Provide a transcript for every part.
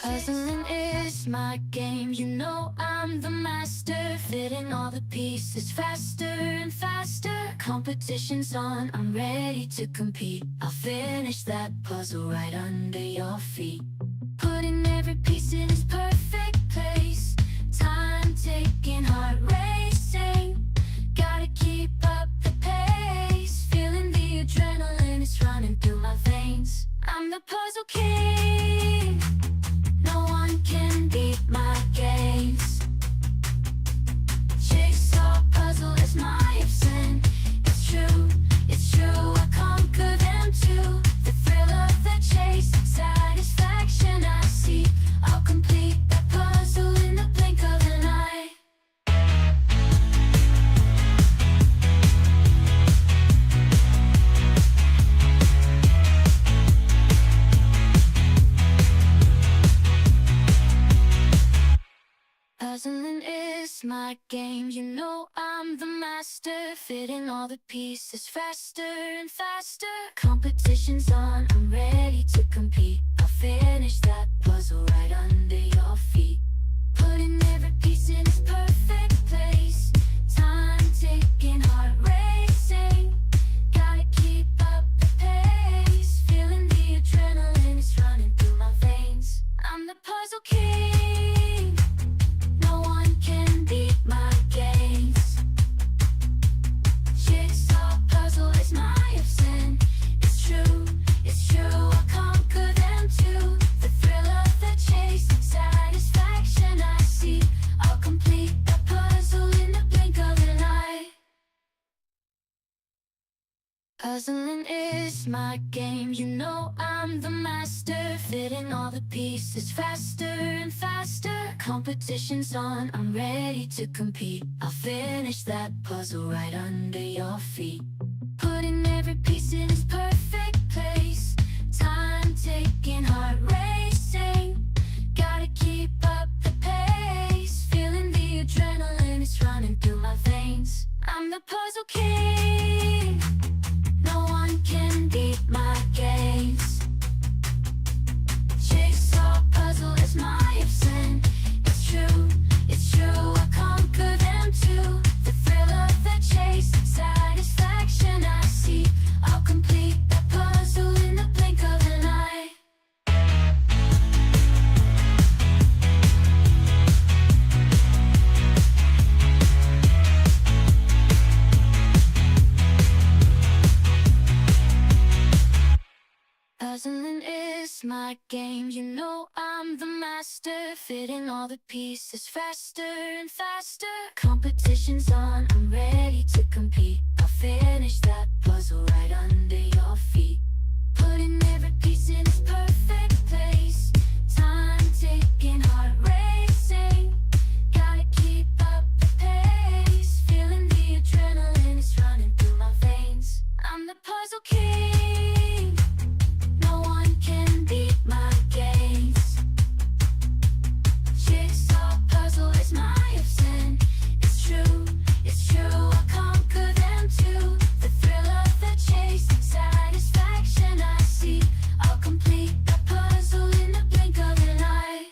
Puzzling is my game, you know I'm the master. Fitting all the pieces faster and faster. Competition's on, I'm ready to compete. I'll finish that puzzle right under your feet. Putting every piece in its perfect place. Time ticking, heart racing. Gotta keep up the pace. Feeling the adrenaline, it's running through my veins. I'm the puzzle king. No one can beat my games. Jigsaw puzzle is my obsession. It's true, I conquer them too. The thrill of the chase, satisfaction I see. I'll complete that puzzle in the blink of an eye. Puzzling is my game, you know I'm the master. Fitting all the pieces faster and faster. Competition's on, I'm ready to compete. I'll finish that puzzle right under your feet. Putting every piece in its perfect place. Time ticking, heart racing. Gotta keep up the pace. Feeling the adrenaline, it's running through my veins. I'm the puzzle king. No one can beat my games. Jigsaw puzzle is my obsession. It's true, I conquer them too. The thrill of the chase, satisfaction I see. I'll complete the puzzle in the blink of an eye. Puzzling is my game, you know I'm the master. Fitting all the pieces faster and faster. Competition's on, I'm ready to compete. I'll finish that puzzle right under your feet. Putting every piece in its perfect place. Time ticking, heart racing. Gotta keep up the pace. Feeling the adrenaline, it's running through my veins. I'm the puzzle king. No one can beat my games. Jigsaw puzzle is my obsession. It's true, I conquer them too. The thrill of the chase, satisfaction I see. I'll complete that puzzle in the blink of an eye. Puzzling is my game, you know I'm the master. Fitting all the pieces faster and faster. Competition's on, I'm ready to compete. I'll finish that puzzle right under your feet. Putting every piece in its perfect place. Time ticking, heart racing. Gotta keep up the pace. Feeling the adrenaline, it's running through my veins. I'm the puzzle king. No one can beat my games. Jigsaw puzzle is my obsession. It's true, I conquer them too. The thrill of the chase, satisfaction I see. I'll complete the puzzle in the blink of an eye.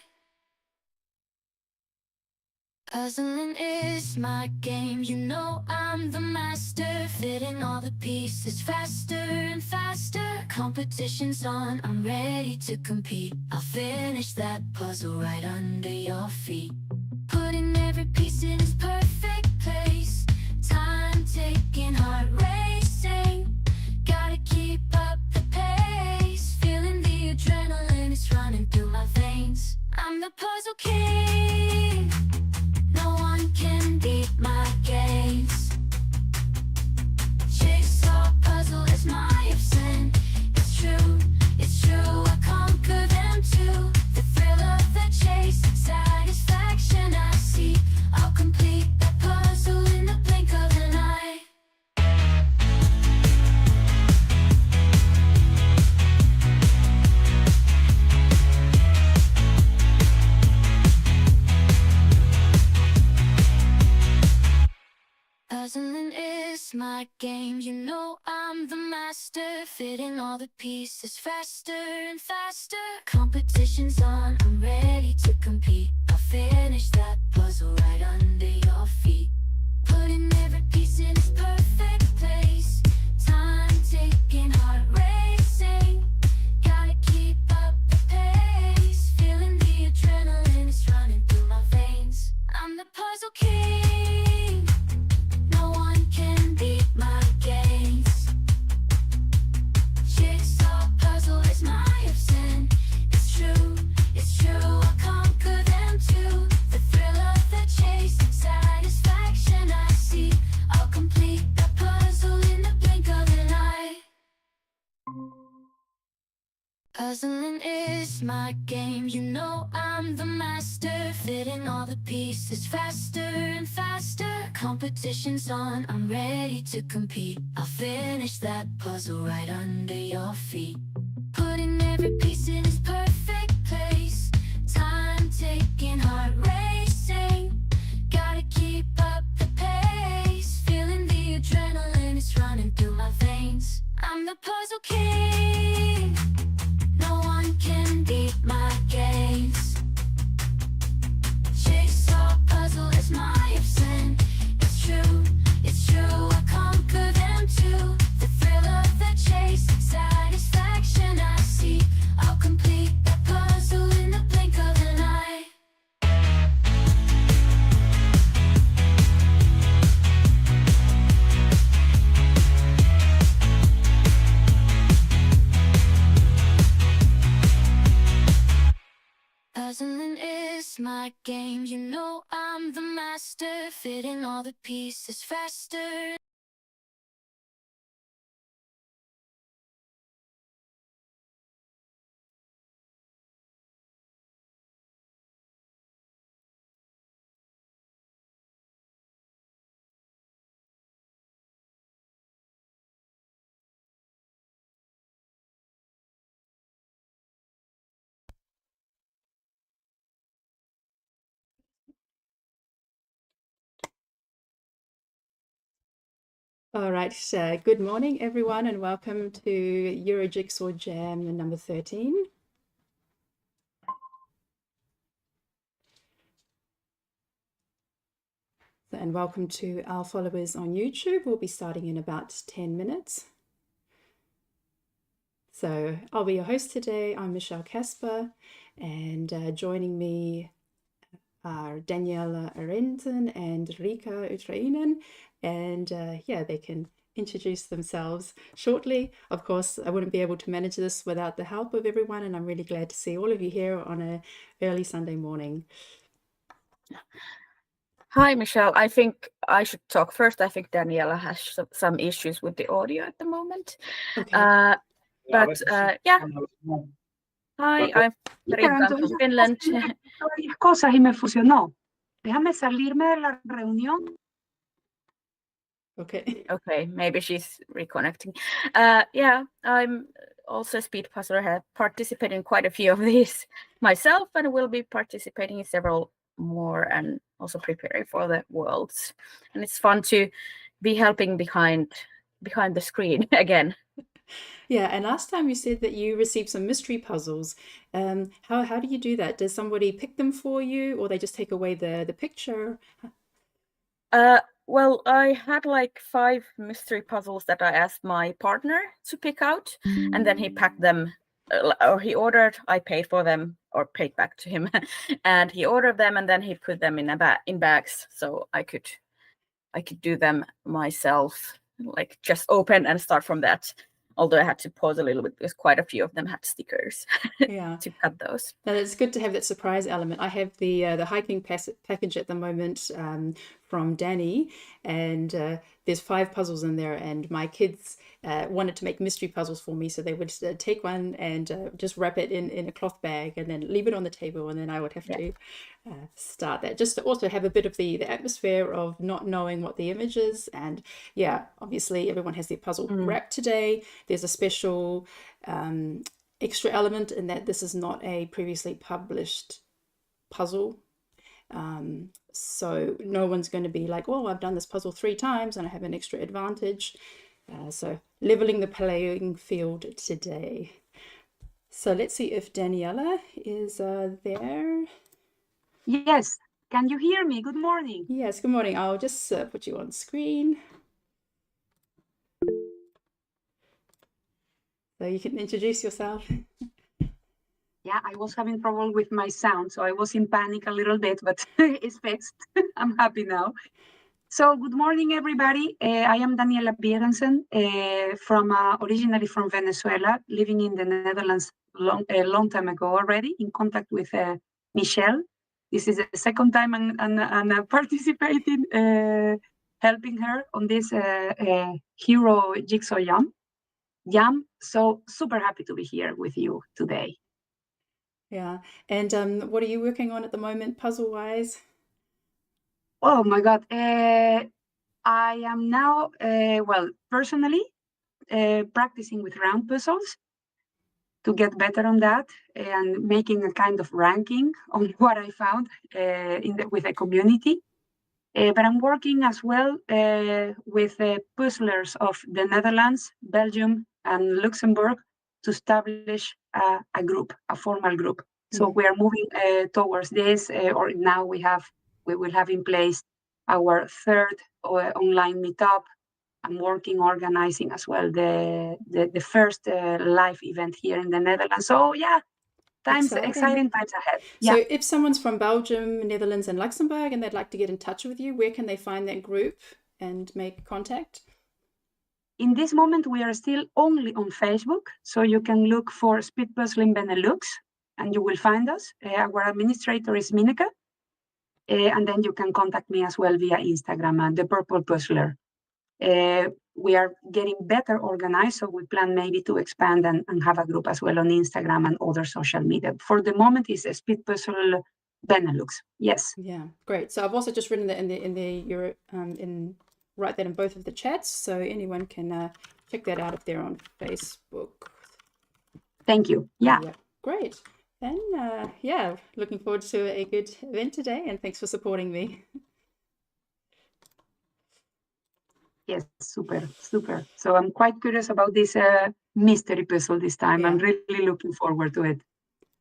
Puzzling is my game, you know I'm the master. Fitting all the pieces faster and faster. Competition's on, I'm ready to compete. I'll finish that puzzle right under your feet. Putting every piece in its perfect place. Time ticking, heart racing. Gotta keep up the pace. Feeling the adrenaline, it's running through my veins. I'm the puzzle king. No one can beat my games. Jigsaw puzzle is my obsession. It's true, I conquer them too. The thrill of the chase, satisfaction I see. I'll complete that puzzle in the blink of an eye. master, fitting all the pieces faster and faster. Competition's on, I'm ready to compete. I'll finish that puzzle right under your feet. Putting every piece in its perfect place. Time ticking, heart racing. Gotta keep up the pace. Feeling the adrenaline is running through my veins. I'm the puzzle king. No one can beat my games. Jigsaw puzzle is my obsession. It's true, I'll conquer them too. The thrill of the chase and satisfaction I see. I'll complete the puzzle in the blink of an eye. Puzzling is my game, you know I'm the master. Fitting all the pieces faster and faster. Competition's on, I'm ready to compete. I'll finish that puzzle right under your feet. Putting every piece in its perfect place. Time ticking, heart racing. Gotta keep up the pace. Feeling the adrenaline is running through my veins. I'm the puzzle king. No one can beat my games. Jigsaw puzzle is my obsession. It's true, I'll conquer them too. The thrill of the chase and satisfaction I see. I'll complete the puzzle in the blink of an eye. Puzzling is my game, you know I'm the master. Fitting all the pieces faster. All right, good morning, everyone, and welcome to Euro Jigsaw Jam number 13. And welcome to our followers on YouTube. We'll be starting in about 10 minutes. So I'll be your host today. I'm Michelle Casper, and joining me are Daniela Arenton and Rika Utrainen, and yeah, they can introduce themselves shortly. Of course, I wouldn't be able to manage this without the help of everyone, and I'm really glad to see all of you here on a early Sunday morning. Hi, Michelle. I think I should talk first. I think Daniela has some issues with the audio at the moment. Okay. Yeah. Hi, I'm Rika from Finland. Cosas y me fusionó. Déjame salirme de la reunión. Okay. Okay, maybe she's reconnecting. Yeah, I'm also a speed puzzler. I have participated in quite a few of these myself, and will be participating in several more, and also preparing for the worlds. And it's fun to be helping behind the screen again. Yeah, and last time you said that you received some mystery puzzles. How do you do that? Does somebody pick them for you, or they just take away the picture? Well, I had like 5 mystery puzzles that I asked my partner to pick out, and then he packed them, or he ordered, I paid for them, or paid back to him, and he ordered them, and then he put them in in bags, so I could do them myself, like just open and start from that. Although I had to pause a little bit because quite a few of them had stickers. Yeah. To cut those. Now, it's good to have that surprise element. I have the hiking package at the moment from Danny, and there's 5 puzzles in there, and my kids wanted to make mystery puzzles for me, so they would take one and just wrap it in a cloth bag and then leave it on the table, and then I would have to start that, just to also have a bit of the atmosphere of not knowing what the image is. And yeah, obviously everyone has their puzzle wrapped today. There's a special extra element in that this is not a previously published puzzle. So no one's going to be like, oh, I've done this puzzle 3 times and I have an extra advantage. So leveling the playing field today. So let's see if Daniela is there. Yes. Can you hear me? Good morning. Yes, good morning. I'll just put you on screen. So you can introduce yourself. Yeah, I was having trouble with my sound, so I was in panic a little bit, but it's fixed. I'm happy now. So good morning, everybody. I am Daniela Bierensen, originally from Venezuela, living in the Netherlands a long time ago already, in contact with Michelle. This is the second time I'm participating, helping her on this Euro Jigsaw Jam. So super happy to be here with you today. Yeah. And what are you working on at the moment, puzzle-wise? Oh my God. I am now, personally, practicing with round puzzles to get better on that and making a kind of ranking on what I found with the community. But I'm working as well with puzzlers of the Netherlands, Belgium, and Luxembourg to establish a group, a formal group. So we are moving towards this, or now we will have in place our third online meetup. I'm organizing as well the first live event here in the Netherlands. So yeah, exciting times ahead. So Yeah. if someone's from Belgium, Netherlands, and Luxembourg, and they'd like to get in touch with you, where can they find that group and make contact? In this moment, we are still only on Facebook, so you can look for Speed Puzzling Benelux, and you will find us. Our administrator is Mineke, and then you can contact me as well via Instagram at The Purple Puzzler. We are getting better organized, so we plan maybe to expand and have a group as well on Instagram and other social media. For the moment, it's a Speed Puzzle Benelux. Yes. Yeah, great. So I've also just written that write that in both of the chats, so anyone can check that out if they're on Facebook. Thank you. Yeah. Great. Then yeah, looking forward to a good event today, and thanks for supporting me. Yes, super. So I'm quite curious about this mystery puzzle this time. Yeah. I'm really looking forward to it.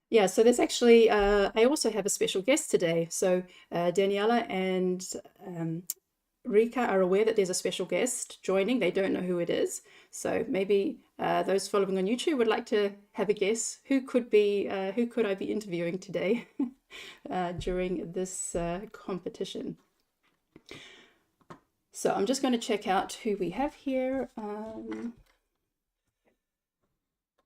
Yeah, so there's actually, I also have a special guest today. So Daniela and Rika are aware that there's a special guest joining. They don't know who it is. So maybe those following on YouTube would like to have a guess. Who could I be interviewing today during this competition? So I'm just going to check out who we have here.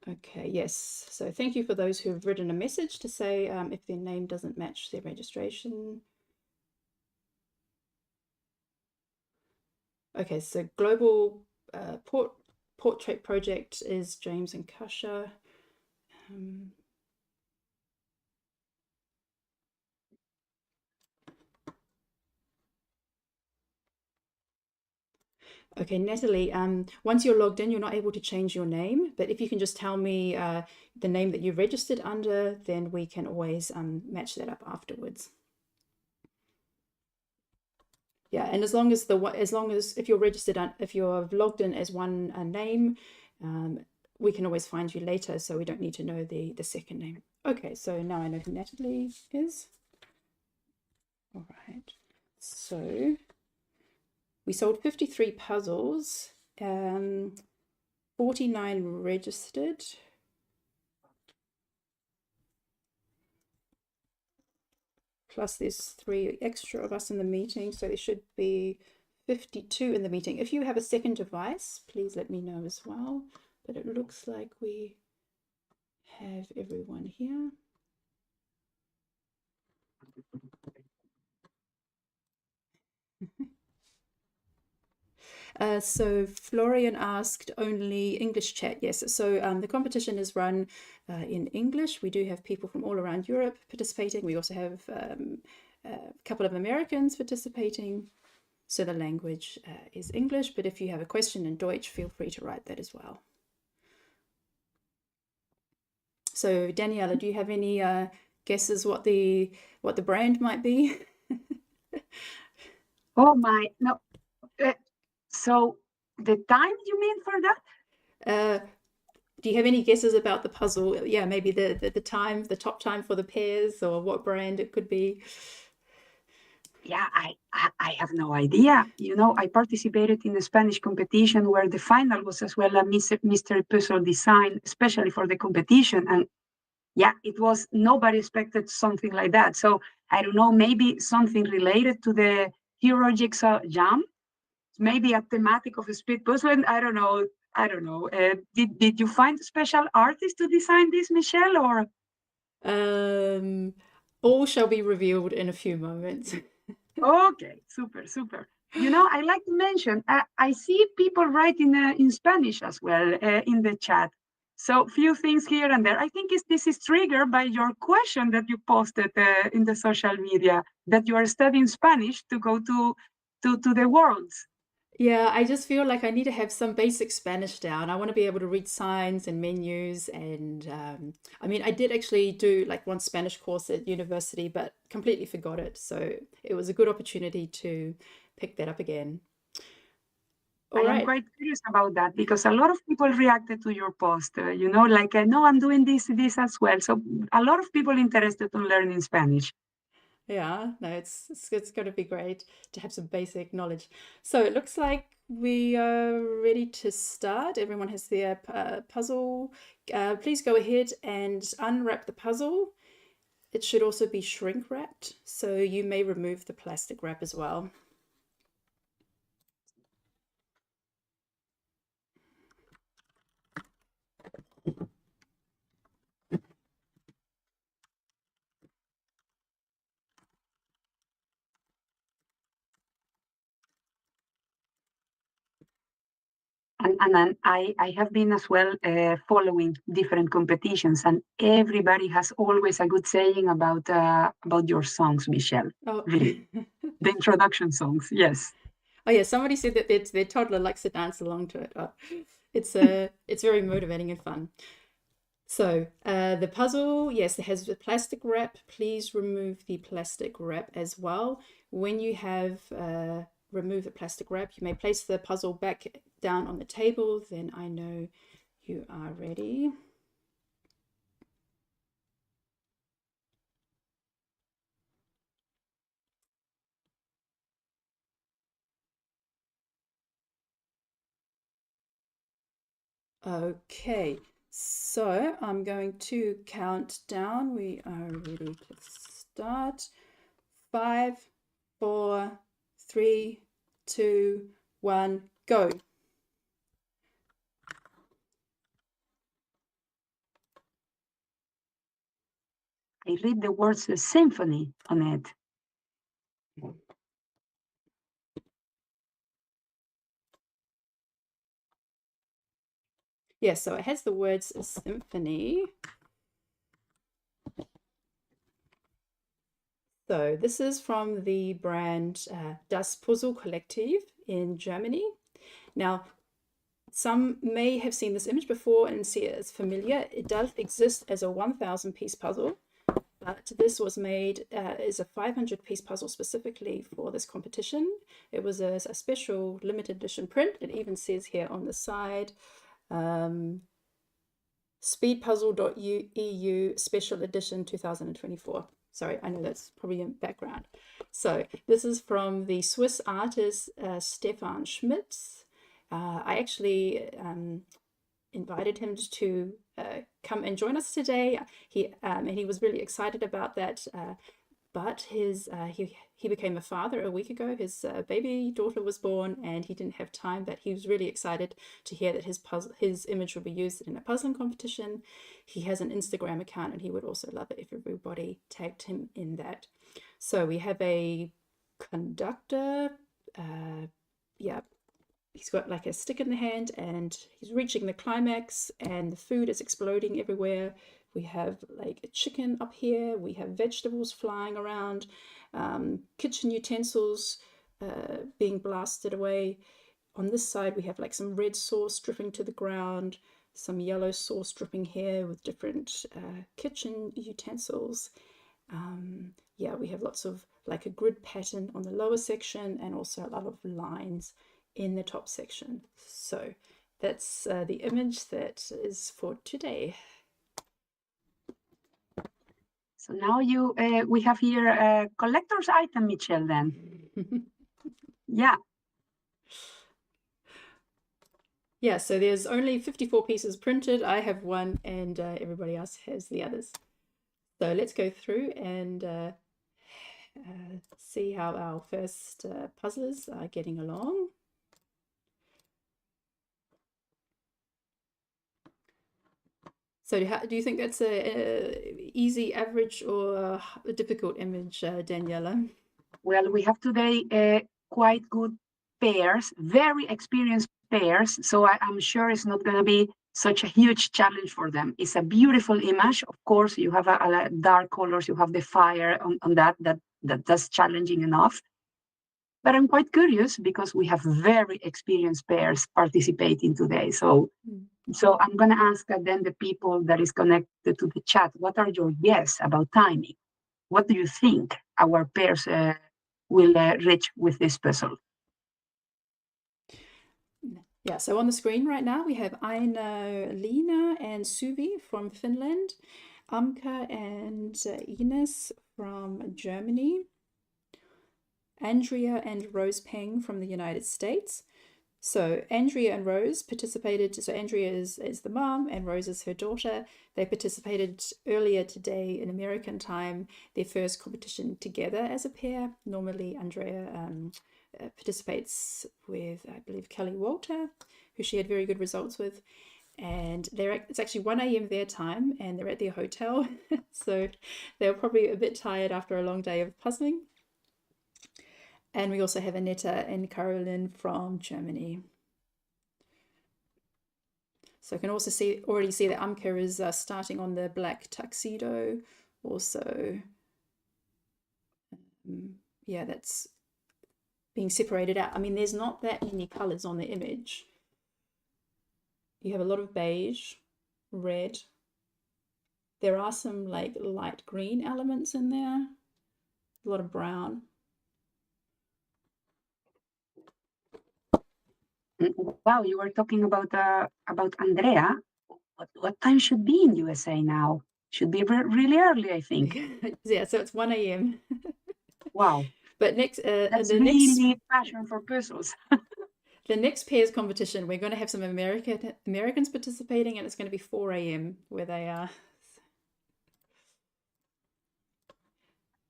Okay, yes. So thank you for those who have written a message to say if their name doesn't match their registration. Okay, so Global Portrait Project is James and Casha. Okay, Natalie, once you're logged in, you're not able to change your name, but if you can just tell me the name that you registered under, then we can always match that up afterwards. Yeah, and as long as if you're registered, if you're logged in as one name, we can always find you later, so we don't need to know the second name. Okay, so now I know who Natalie is. All right, so we sold 53 puzzles, 49 registered. Plus there's 3 extra of us in the meeting, so there should be 52 in the meeting. If you have a second device, please let me know as well. But it looks like we have everyone here. So Florian asked only English chat. Yes, so the competition is run in English. We do have people from all around Europe participating. We also have a couple of Americans participating. So the language is English, but if you have a question in Deutsch, feel free to write that as well. So Daniela, do you have any guesses what the brand might be? Oh my, no. So The time you mean for that? Do you have any guesses about the puzzle? Yeah, maybe the time, the top time for the pairs, or what brand it could be. Yeah, I have no idea. You know, I participated in a Spanish competition where the final was as well a mystery puzzle design, especially for the competition. And yeah, it was, nobody expected something like that. So I don't know, maybe something related to the Euro Jigsaw Jam, maybe a thematic of a speed puzzle. And I don't know. I don't know. Did you find a special artist to design this, Michelle, or? Um, all shall be revealed in a few moments. Okay, super, super. You know, I like to mention, I see people writing in Spanish as well in the chat. So few things here and there. I think this is triggered by your question that you posted in the social media, that you are studying Spanish to go to the worlds. Yeah, I just feel like I need to have some basic Spanish down. I want to be able to read signs and menus, and I mean, I did actually do like one Spanish course at university, but completely forgot it. So it was a good opportunity to pick that up again. I All am right. quite curious about that because a lot of people reacted to your post, you know, like, no, I'm doing this as well. So a lot of people interested in learning Spanish. Yeah, no, it's going to be great to have some basic knowledge. So it looks like we are ready to start. Everyone has their puzzle. Please go ahead and unwrap the puzzle. It should also be shrink wrapped, so you may remove the plastic wrap as well. And then I have been as well following different competitions, and everybody has always a good saying about your songs, Michelle. Oh, Really, the introduction songs. Yes. oh yeah, somebody said that their toddler likes to dance along to it. Oh, it's very motivating and fun. So the puzzle, yes, it has the plastic wrap. Please remove the plastic wrap as well. When you have removed the plastic wrap, you may place the puzzle back down on the table. Then I know you are ready. Okay, so I'm going to count down. We are ready to start. 5, 4, 3, 2, 1, go. I read the words symphony on it. Yes, so it has the words symphony. So this is from the brand Das Puzzle Kollektiv in Germany. Now, some may have seen this image before and see it as familiar. It does exist as a 1,000-piece puzzle, but this was made as a 500-piece puzzle specifically for this competition. It was a special limited edition print. It even says here on the side, speedpuzzle.eu special edition 2024. Sorry, I know that's probably in background. So this is from the Swiss artist Stefan Schmitz. I actually invited him to come and join us today. And he was really excited about that. But he became a father a week ago. His baby daughter was born, and he didn't have time. But he was really excited to hear that his image would be used in a puzzling competition. He has an Instagram account, and he would also love it if everybody tagged him in that. So we have a conductor. Yeah, he's got like a stick in the hand, and he's reaching the climax, and the food is exploding everywhere. We have like a chicken up here. We have vegetables flying around, kitchen utensils being blasted away. On this side, we have like some red sauce dripping to the ground, some yellow sauce dripping here with different kitchen utensils. Yeah, we have lots of like a grid pattern on the lower section, and also a lot of lines in the top section. So that's the image that is for today. So now we have here a collector's item, Michelle, then. Yeah. Yeah, so there's only 54 pieces printed. I have one and everybody else has the others. So let's go through and see how our first puzzlers are getting along. So do you think that's a easy, average, or a difficult image, Daniela? Well, we have today quite good pairs, very experienced pairs. So I'm sure it's not going to be such a huge challenge for them. It's a beautiful image. Of course, you have a dark colors. You have the fire on that's challenging enough. But I'm quite curious because we have very experienced pairs participating today. So I'm going to ask then the people that is connected to the chat, what are your guesses about timing? What do you think our pairs will reach with this puzzle? Yeah, so on the screen right now we have Aina-Leena and Suvi from Finland, Amka and Ines from Germany, Andrea and Rose Peng from the United States. So Andrea and Rose participated, so Andrea is the mom and Rose is her daughter. They participated earlier today in American time, their first competition together as a pair. Normally Andrea participates with, I believe, Kelly Walter, who she had very good results with. And it's actually 1 a.m. their time and they're at their hotel. So they're probably a bit tired after a long day of puzzling. And we also have Annetta and Caroline from Germany. So I can also already see that Amka is starting on the black tuxedo. Also, yeah, that's being separated out. I mean, there's not that many colors on the image. You have a lot of beige, red. There are some like light green elements in there. A lot of brown. Wow, you were talking about Andrea. What time should be in USA now? Should be really early, I think. Yeah, so it's 1 a.m. Wow. But next, that's really passion for puzzles. The next pairs competition, we're going to have some Americans participating, and it's going to be 4 a.m. where they are.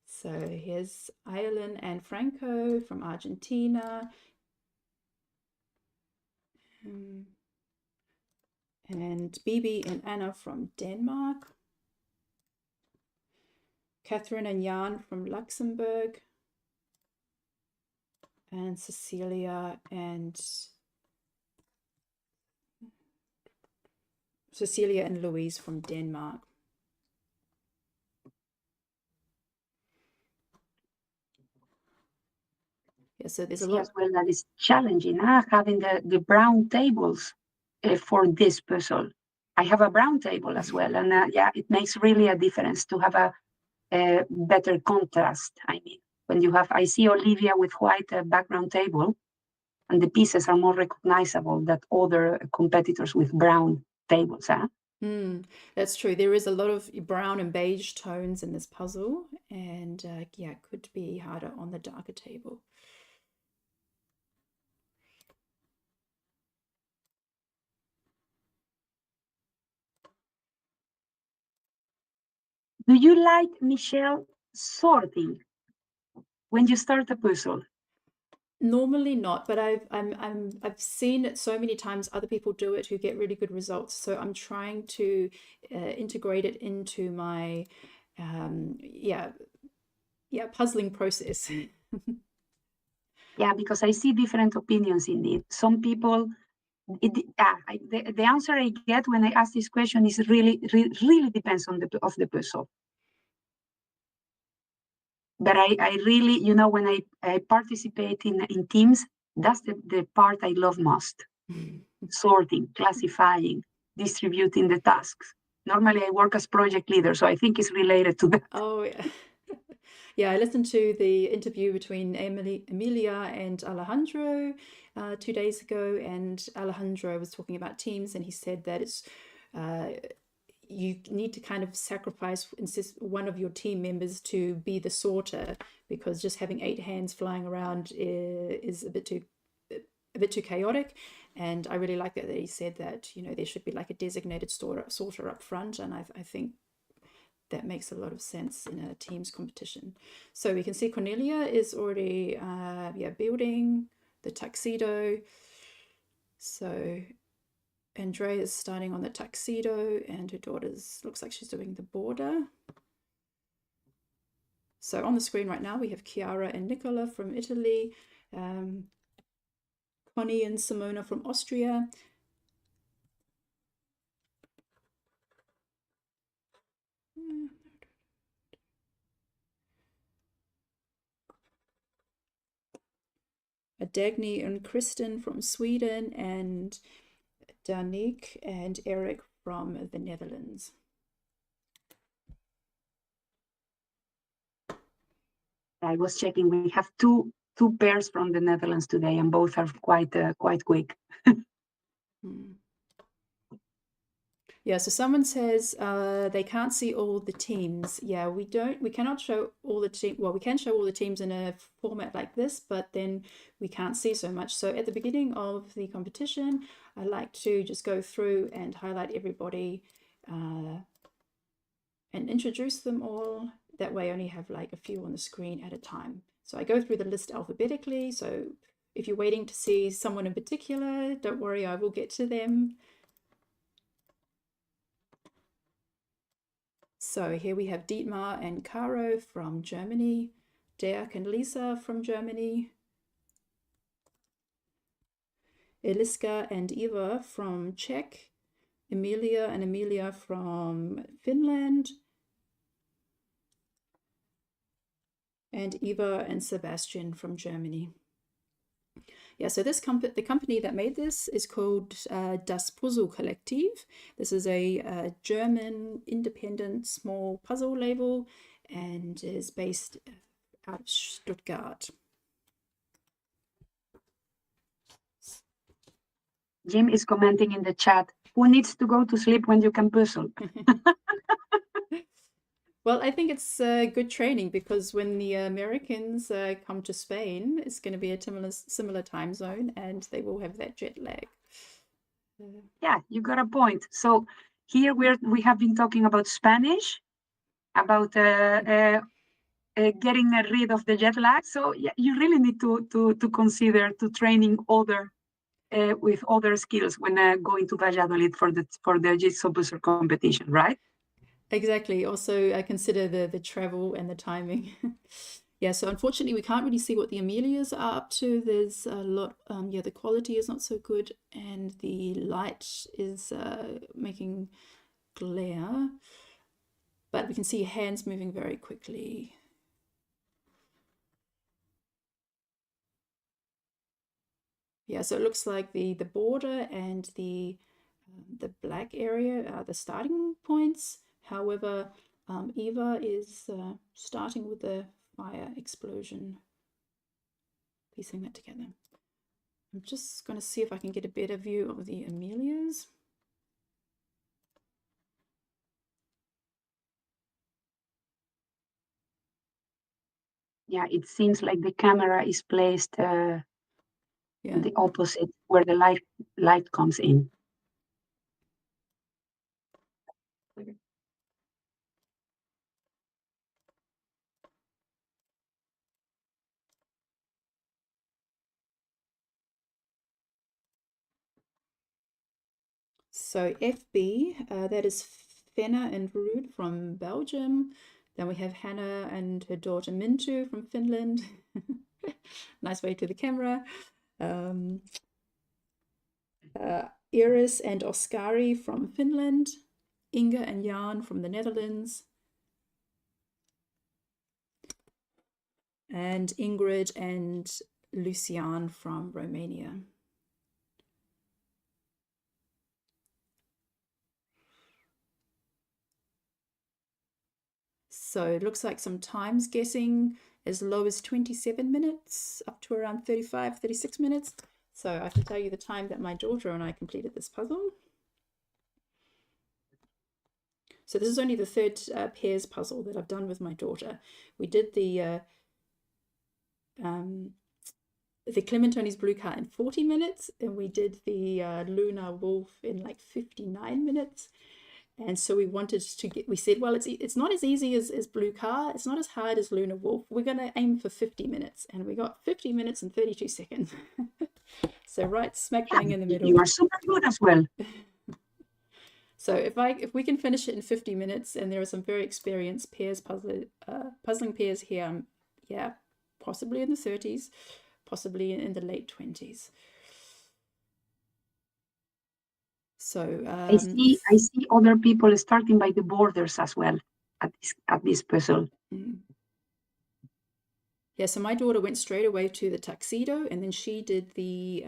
So here's Aylan and Franco from Argentina. And Bibi and Anna from Denmark. Catherine and Jan from Luxembourg. And Cecilia and Louise from Denmark. Yeah, so there's a lot. As well, that is challenging, having the brown tables for this puzzle. I have a brown table as well, and yeah, it makes really a difference to have a better contrast. I mean, when you have, I see Olivia with white background table, and the pieces are more recognizable than other competitors with brown tables. That's true. There is a lot of brown and beige tones in this puzzle, and yeah, it could be harder on the darker table. Do you like, Michelle, sorting when you start a puzzle? Normally not, but I've seen it so many times. Other people do it who get really good results. So I'm trying to integrate it into my puzzling process. Yeah, because I see different opinions in it. Some people, the answer I get when I ask this question is really depends on the puzzle. But I really, when I participate in teams, that's the part I love most. Sorting, classifying, distributing the tasks. Normally I work as project leader, so I think it's related to that. Oh, yeah. Yeah, I listened to the interview between Emilia and Alejandro 2 days ago, and Alejandro was talking about teams, and he said that it's you need to kind of sacrifice one of your team members to be the sorter, because just having 8 hands flying around is a bit too chaotic. And I really like that he said that, you know, there should be like a designated sorter up front, and I think that makes a lot of sense in a team's competition. So we can see Cornelia is already building the tuxedo. So Andrea is starting on the tuxedo, and her daughter's looks like she's doing the border. So on the screen right now we have Chiara and Nicola from Italy, Connie and Simona from Austria. Dagny and Kristen from Sweden, and Danik and Eric from the Netherlands. I was checking. We have two pairs from the Netherlands today, and both are quite quick. Yeah, so someone says they can't see all the teams. Yeah, we cannot show all the teams. Well, we can show all the teams in a format like this, but then we can't see so much. So at the beginning of the competition, I like to just go through and highlight everybody and introduce them all. That way I only have like a few on the screen at a time. So I go through the list alphabetically. So if you're waiting to see someone in particular, don't worry, I will get to them. So here we have Dietmar and Caro from Germany, Dirk and Lisa from Germany, Eliska and Eva from Czech, Emilia and Emilia from Finland, and Eva and Sebastian from Germany. Yeah, so the company that made this is called Das Puzzle Kollektiv. This is a German independent small puzzle label and is based out of Stuttgart. Jim is commenting in the chat, who needs to go to sleep when you can puzzle? Well, I think it's good training, because when the Americans come to Spain, it's going to be a similar time zone, and they will have that jet lag. Yeah, you got a point. So here we have been talking about Spanish, about getting rid of the jet lag. So yeah, you really need to consider training with other skills when going to Valladolid for the Jigsaw Puzzle competition, right? Exactly. Also, I consider the travel and the timing. Yeah, so unfortunately we can't really see what the Amelias are up to. There's a lot, yeah, the quality is not so good, and the light is making glare, but we can see hands moving very quickly. Yeah, so it looks like the border and the black area are the starting points. However, Eva is starting with the fire explosion, piecing that together. I'm just going to see if I can get a better view of the Amelias. Yeah, it seems like the camera is placed the opposite where the light comes in. So FB, that is Fenna and Ruud from Belgium. Then we have Hannah and her daughter Mintu from Finland. Nice way to the camera. Iris and Oskari from Finland. Inga and Jan from the Netherlands. And Ingrid and Lucian from Romania. So it looks like some times guessing as low as 27 minutes up to around 35, 36 minutes. So I can tell you the time that my daughter and I completed this puzzle. So this is only the third pairs puzzle that I've done with my daughter. We did the Clementoni's blue car in 40 minutes, and we did the Lunar Wolf in like 59 minutes. And so we wanted to get, we said, well, it's not as easy as blue car. It's not as hard as Lunar Wolf. We're going to aim for 50 minits. And we got 50 minutes and 32 seconds. So right smack bang in the middle. You are super good as well. So if we can finish it in 50 minutes, and there are some very experienced puzzling pairs here, yeah, possibly in the 30s, possibly in the late 20s. So I see other people starting by the borders as well at this puzzle. Yeah, so my daughter went straight away to the tuxedo, and then she did the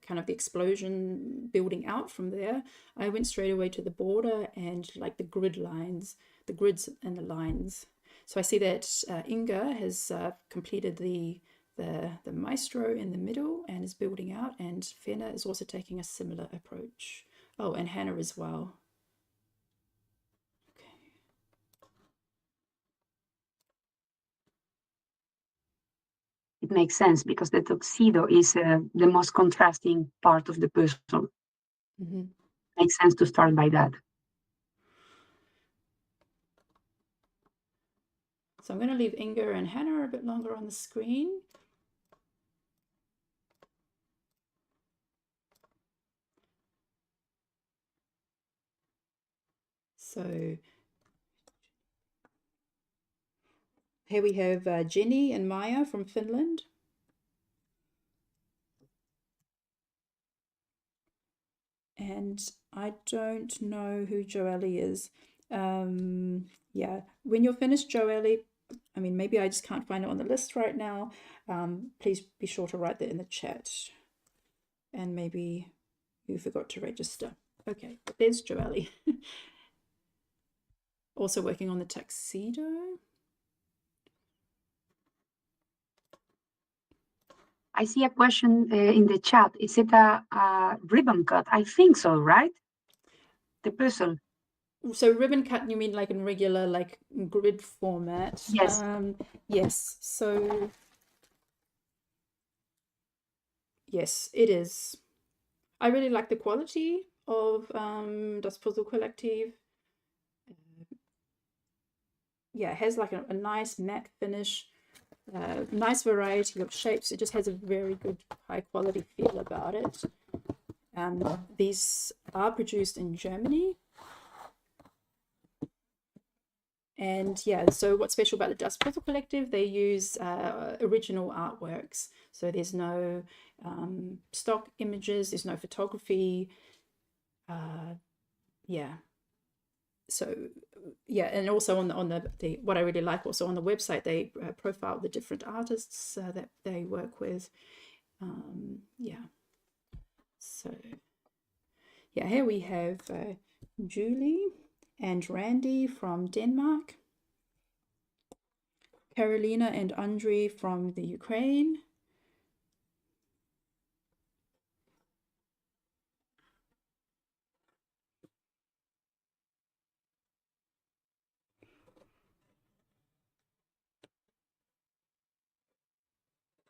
kind of the explosion building out from there. I went straight away to the border and like the grid lines, the grids and the lines. So I see that Inga has completed the maestro in the middle and is building out, and Fenna is also taking a similar approach. Oh, and Hannah as well. It makes sense because the tuxedo is the most contrasting part of the puzzle. Makes sense to start by that. So I'm going to leave Inga and Hannah a bit longer on the screen. So here we have Jenny and Maya from Finland. And I don't know who Joelle is. Yeah, when you're finished, Joelle, I mean, maybe I just can't find it on the list right now. Please be sure to write that in the chat. And maybe you forgot to register. Okay, but there's Joelle. Also working on the tuxedo. I see a question in the chat. Is it a ribbon cut? I think so, right? The puzzle. So ribbon cut, you mean like in regular, like grid format? Yes. Yes. So yes, it is. I really like the quality of Das Puzzle Kollektiv. Yeah, it has like a nice matte finish, nice variety of shapes. It just has a very good high quality feel about it. These are produced in Germany. And yeah, so what's special about the Das Puzzle Kollektiv, they use original artworks. So there's no stock images, there's no photography. Yeah. So yeah, and also on the what I really like also on the website, they profile the different artists that they work with. Yeah. So yeah, here we have Julie and Randy from Denmark, Carolina and Andre from the Ukraine,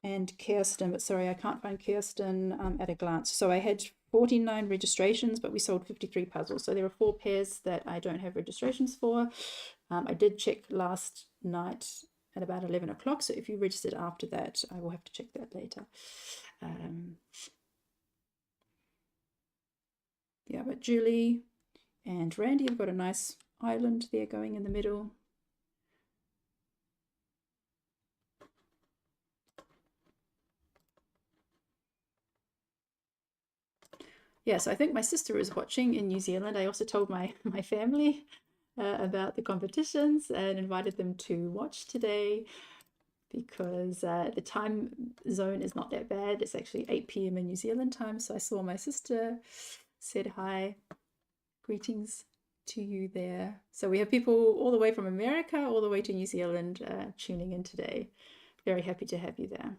and Kirsten, but sorry, I can't find Kirsten at a glance. So I had 49 registrations, but we sold 53 puzzles. So there are 4 pairs that I don't have registrations for. I did check last night at about 11 o'clock. So if you registered after that, I will have to check that later. Yeah, but Julie and Randy have got a nice island there going in the middle. Yes, I think my sister is watching in New Zealand. I also told my family about the competitions and invited them to watch today because the time zone is not that bad. It's actually 8 p.m. in New Zealand time. So I saw my sister, said hi, greetings to you there. So we have people all the way from America, all the way to New Zealand tuning in today. Very happy to have you there.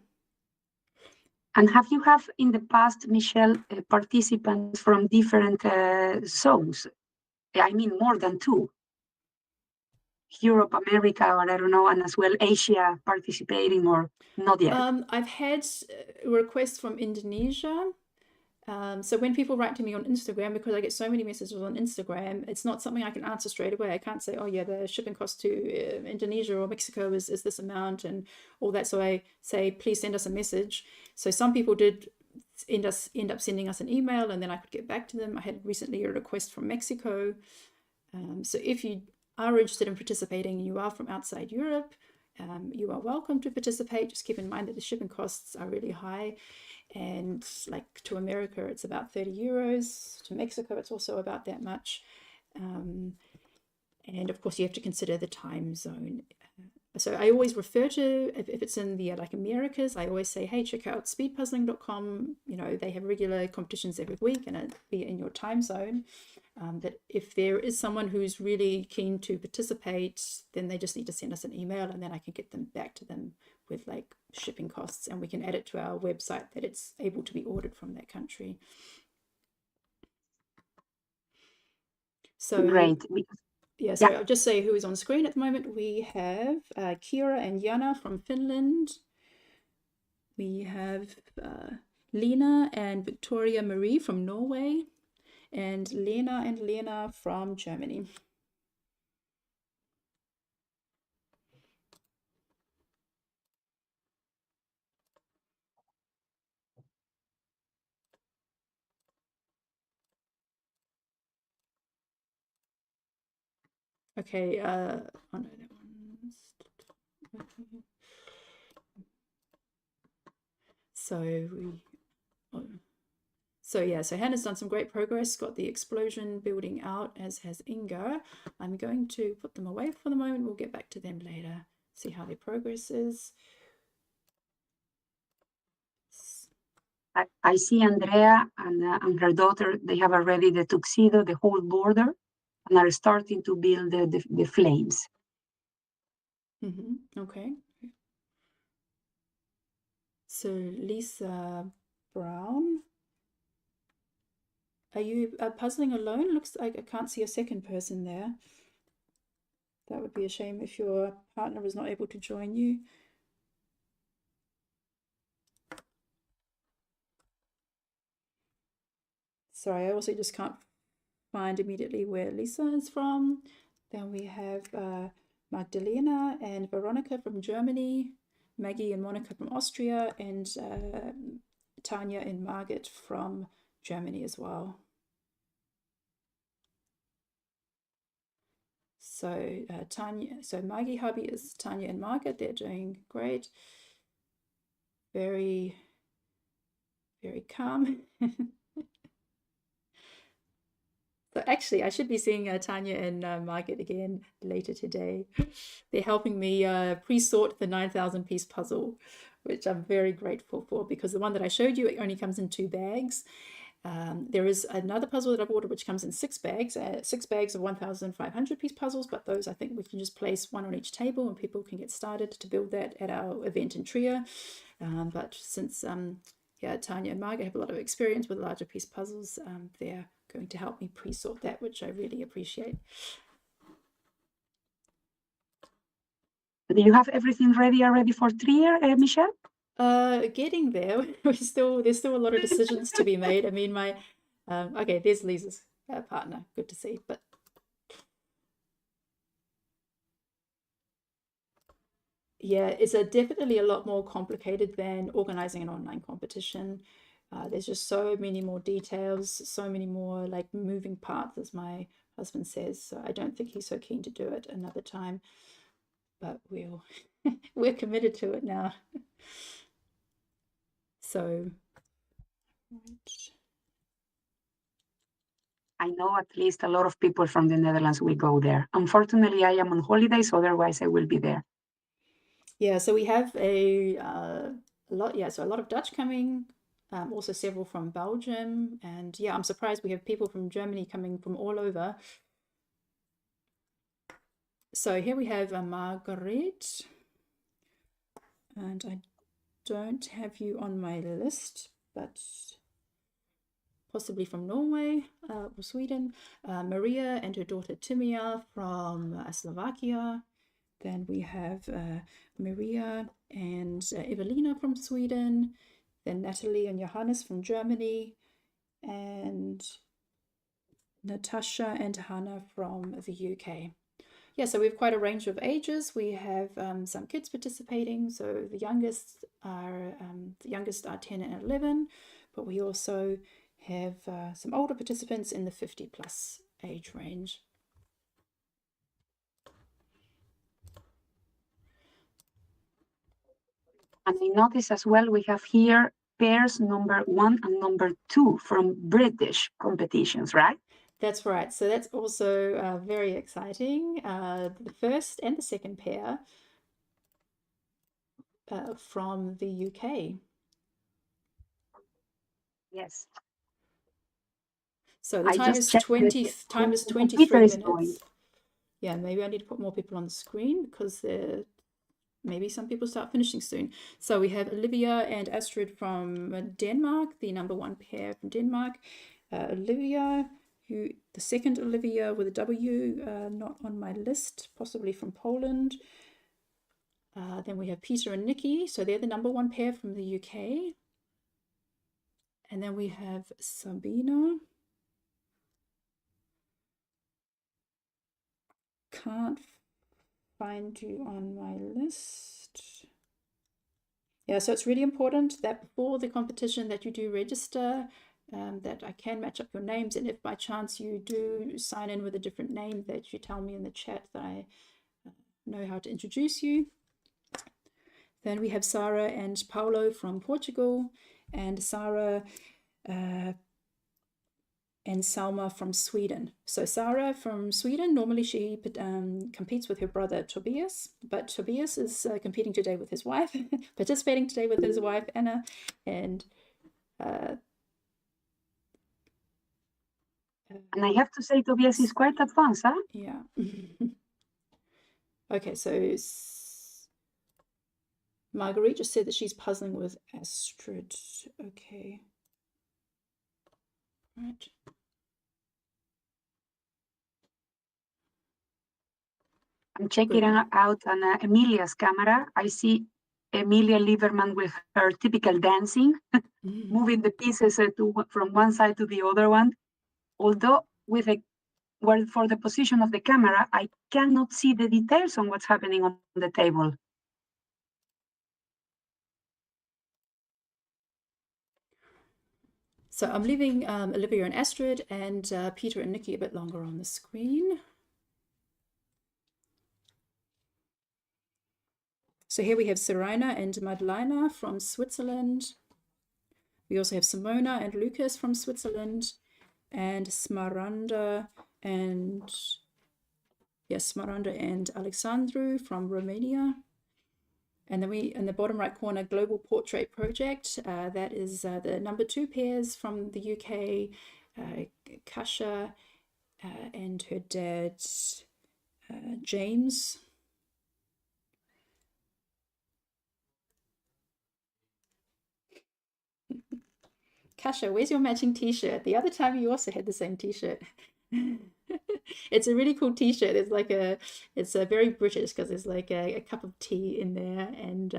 And have you have in the past, Michelle, participants from different zones? I mean, more than two. Europe, America, or I don't know, and as well Asia participating, or not yet? I've had requests from Indonesia. So when people write to me on Instagram, because I get so many messages on Instagram, it's not something I can answer straight away. I can't say, oh yeah, the shipping cost to Indonesia or Mexico is this amount and all that. So I say, please send us a message. So some people did end up sending us an email, and then I could get back to them. I had recently a request from Mexico. So if you are interested in participating and you are from outside Europe, you are welcome to participate. Just keep in mind that the shipping costs are really high. And like to America, it's about 30 euros. To Mexico, it's also about that much. And of course, you have to consider the time zone. So I always refer to, if it's in the like Americas, I always say, hey, check out speedpuzzling.com. You know, they have regular competitions every week and it'll be in your time zone. That if there is someone who's really keen to participate, then they just need to send us an email and then I can get them back to them with like shipping costs, and we can add it to our website that it's able to be ordered from that country. So Great. yeah, so I'll just say who is on screen at the moment. We have Kira and Jana from Finland. We have Lena and Victoria Marie from Norway, and Lena and Lena from Germany. Okay, oh no, that one's... So Hannah's done some great progress, got the explosion building out, as has Inga. I'm going to put them away for the moment. We'll get back to them later, see how their progress is. I see Andrea and her daughter, they have already the tuxedo, the whole border, and are starting to build the flames. Okay. So Lisa Brown, are you puzzling alone? Looks like I can't see a second person there. That would be a shame if your partner is not able to join you. Sorry, I also just can't find immediately where Lisa is from. Then we have Magdalena and Veronica from Germany, Maggie and Monica from Austria, and Tanya and Margaret from Germany as well. So Maggie hubby is Tanya and Margaret. They're doing great. Very, very calm. So actually, I should be seeing Tanya and Margaret again later today. They're helping me pre-sort the 9,000 piece puzzle, which I'm very grateful for, because the one that I showed you, it only comes in 2 bags. There is another puzzle that I've ordered which comes in 6 bags, 6 bags of 1,500 piece puzzles, but those I think we can just place one on each table and people can get started to build that at our event in Trier. But since Tanya and Margaret have a lot of experience with larger piece puzzles, they're going to help me pre-sort that, which I really appreciate. Do you have everything ready already for Trier, Michelle? Getting there. There's still a lot of decisions to be made. I mean, my okay, there's Lisa's partner. Good to see. But yeah, it's definitely a lot more complicated than organizing an online competition. There's just so many more details, so many more like moving parts, as my husband says. So I don't think he's so keen to do it another time, but we're committed to it now. So I know at least a lot of people from the Netherlands will go there. Unfortunately, I am on holidays, otherwise I will be there. Yeah, so we have a lot, so a lot of Dutch coming, also several from Belgium, and yeah, I'm surprised we have people from Germany coming from all over. So here we have Margaret, and I don't have you on my list, but possibly from Norway or Sweden. Maria and her daughter Timia from Slovakia. Then we have Maria and Evelina from Sweden. Then Natalie and Johannes from Germany. And Natasha and Hannah from the UK. Yeah, so we have quite a range of ages. We have some kids participating. So the youngest are 10 and 11, but we also have some older participants in the 50+ age range. And I notice as well, we have here pairs number 1 and number 2 from British competitions, right? That's right. So that's also very exciting. The first and the second pair from the UK. Yes. So the I time just is checked 23 is going. minutes. Yeah, maybe I need to put more people on the screen because maybe some people start finishing soon. So we have Olivia and Astrid from Denmark, the number 1 pair from Denmark. Olivia, the second Olivia with a W, not on my list, possibly from Poland. Then we have Peter and Nikki, so they're the number 1 pair from the UK. And then we have Sabina. Can't find you on my list. Yeah, so it's really important that before the competition that you do register, that I can match up your names, and if by chance you do sign in with a different name, that you tell me in the chat that I know how to introduce you. Then we have Sarah and Paulo from Portugal, and Sarah and Salma from Sweden. So Sarah from Sweden, normally she competes with her brother Tobias, but Tobias is competing today with his wife, participating today with his wife Anna, and I have to say, Tobias is quite advanced, huh? yeah. Okay, so Marguerite just said that she's puzzling with Astrid. Okay. Right. I'm checking out on Emilia's camera. I see Emilia Lieberman with her typical dancing, moving the pieces from one side to the other one. Although for the position of the camera, I cannot see the details on what's happening on the table. So I'm leaving Olivia and Astrid and Peter and Nikki a bit longer on the screen. So here we have Serena and Madalena from Switzerland. We also have Simona and Lucas from Switzerland, and Smaranda and Alexandru from Romania. And then we, in the bottom right corner, Global Portrait Project. That is the number 2 pairs from the UK, Kasha and her dad, James. Kasha, where's your matching t-shirt? The other time you also had the same t-shirt. It's a really cool t-shirt. It's very British because there's like a cup of tea in there and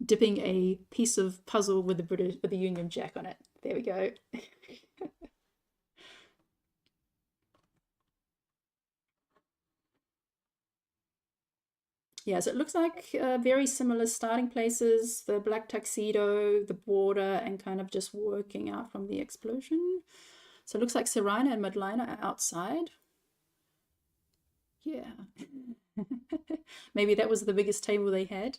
dipping a piece of puzzle with the Union Jack on it. There we go. Yeah, so it looks like very similar starting places, the black tuxedo, the border, and kind of just working out from the explosion. So it looks like Serena and Madalena are outside. Yeah. Maybe that was the biggest table they had.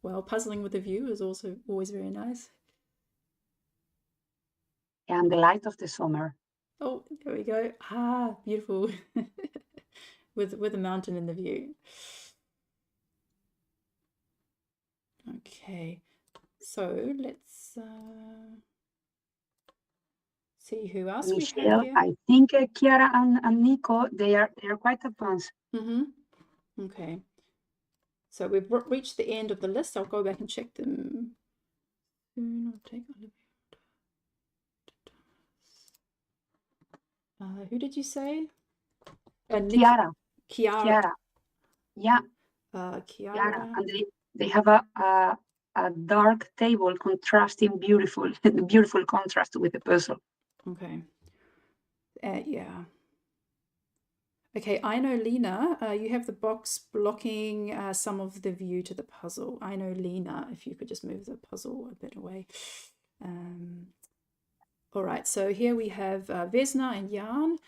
Well, puzzling with a view is also always very nice. And the light of the summer. Oh, there we go. Ah, beautiful. with a mountain in the view. Okay, so let's see who else we have Michelle, here. I think Chiara and Nico, they are quite advanced. Okay. So we've reached the end of the list. I'll go back and check them. Who did you say? Chiara. Chiara. Yeah, Chiara. Chiara. And they have a dark table contrasting beautiful contrast with the puzzle. Okay. Yeah. Okay, I know Lena, you have the box blocking some of the view to the puzzle. I know Lena, if you could just move the puzzle a bit away. All right, so here we have Vesna and Jan.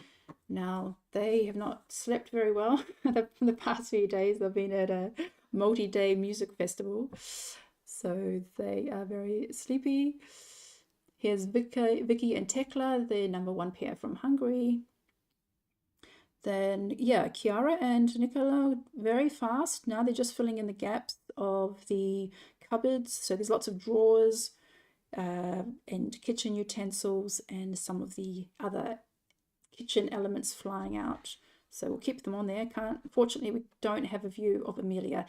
Now, they have not slept very well the past few days. They've been at a multi-day music festival, so they are very sleepy. Here's Vicky and Tekla, the #1 pair from Hungary. Then, yeah, Chiara and Nicola, very fast. Now they're just filling in the gaps of the cupboards. So there's lots of drawers and kitchen utensils and some of the other kitchen elements flying out. So we'll keep them on there. Fortunately, we don't have a view of Amelia.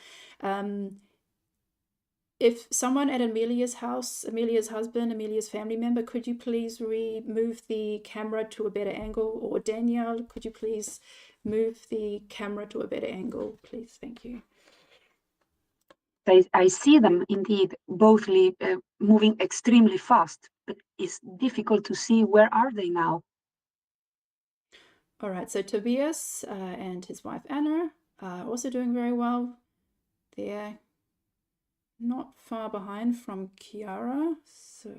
If someone at Amelia's house, Amelia's husband, Amelia's family member, could you please move the camera to a better angle? Or Danielle, could you please move the camera to a better angle, please? Thank you. I see them indeed, both moving extremely fast, but it's difficult to see where are they now. All right, so Tobias and his wife Anna are also doing very well. They're not far behind from Chiara, so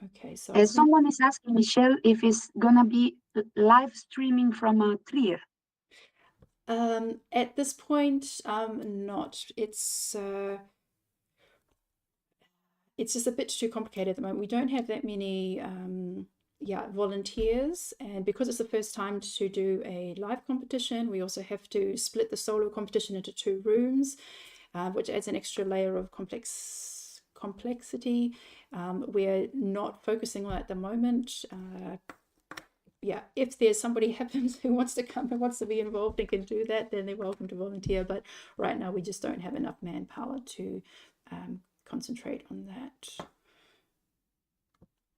okay. So someone is asking Michelle if it's gonna be live streaming from a clear. At this point, not. It's just a bit too complicated at the moment. We don't have that many volunteers, and because it's the first time to do a live competition, we also have to split the solo competition into 2 rooms, which adds an extra layer of complexity. We're not focusing on it at the moment. Yeah, if there's somebody happens who wants to come and wants to be involved and can do that, then they're welcome to volunteer. But right now we just don't have enough manpower to concentrate on that.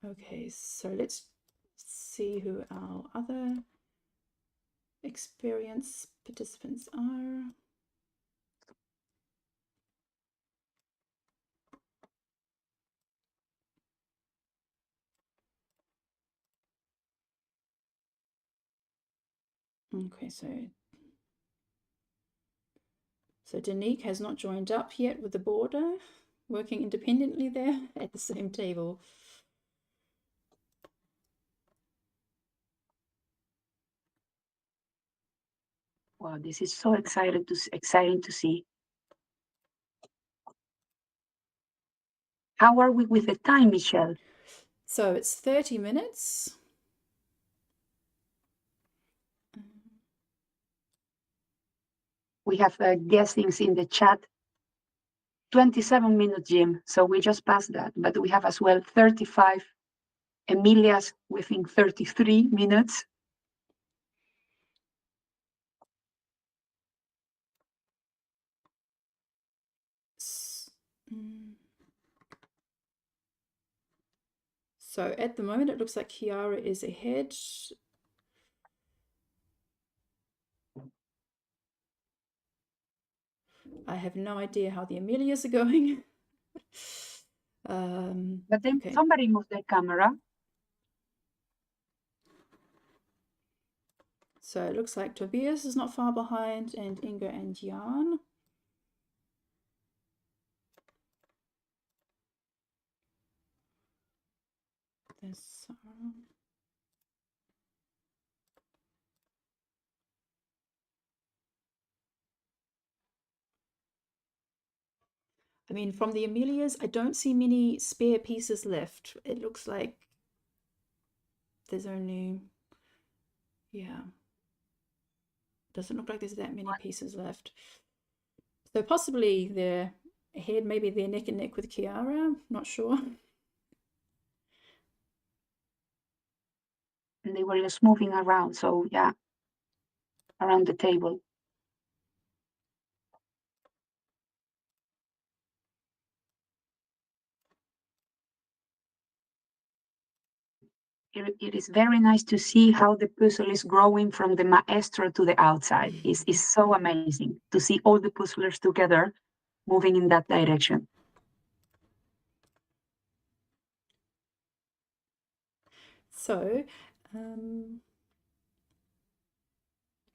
Okay, so let's see who our other experienced participants are. Okay, so Danique has not joined up yet with the border, working independently there at the same table. Wow, this is so exciting to see. How are we with the time, Michelle? So it's 30 minutes. We have guessings in the chat. 27-minute Jim, so we just passed that, but we have as well 35. Emilia's within 33 minutes. So at the moment, it looks like Chiara is ahead. I have no idea how the Amelias are going. But then okay. somebody moved the camera. So it looks like Tobias is not far behind, and Inga and Jan. There's Sarah. I mean, from the Amelias, I don't see many spare pieces left. It looks like there's only, yeah, doesn't look like there's that many pieces left. So possibly they're ahead. Maybe they're neck and neck with Kiara. Not sure. And they were just moving around. So yeah, around the table. It is very nice to see how the puzzle is growing from the maestro to the outside. It's so amazing to see all the puzzlers together moving in that direction. So,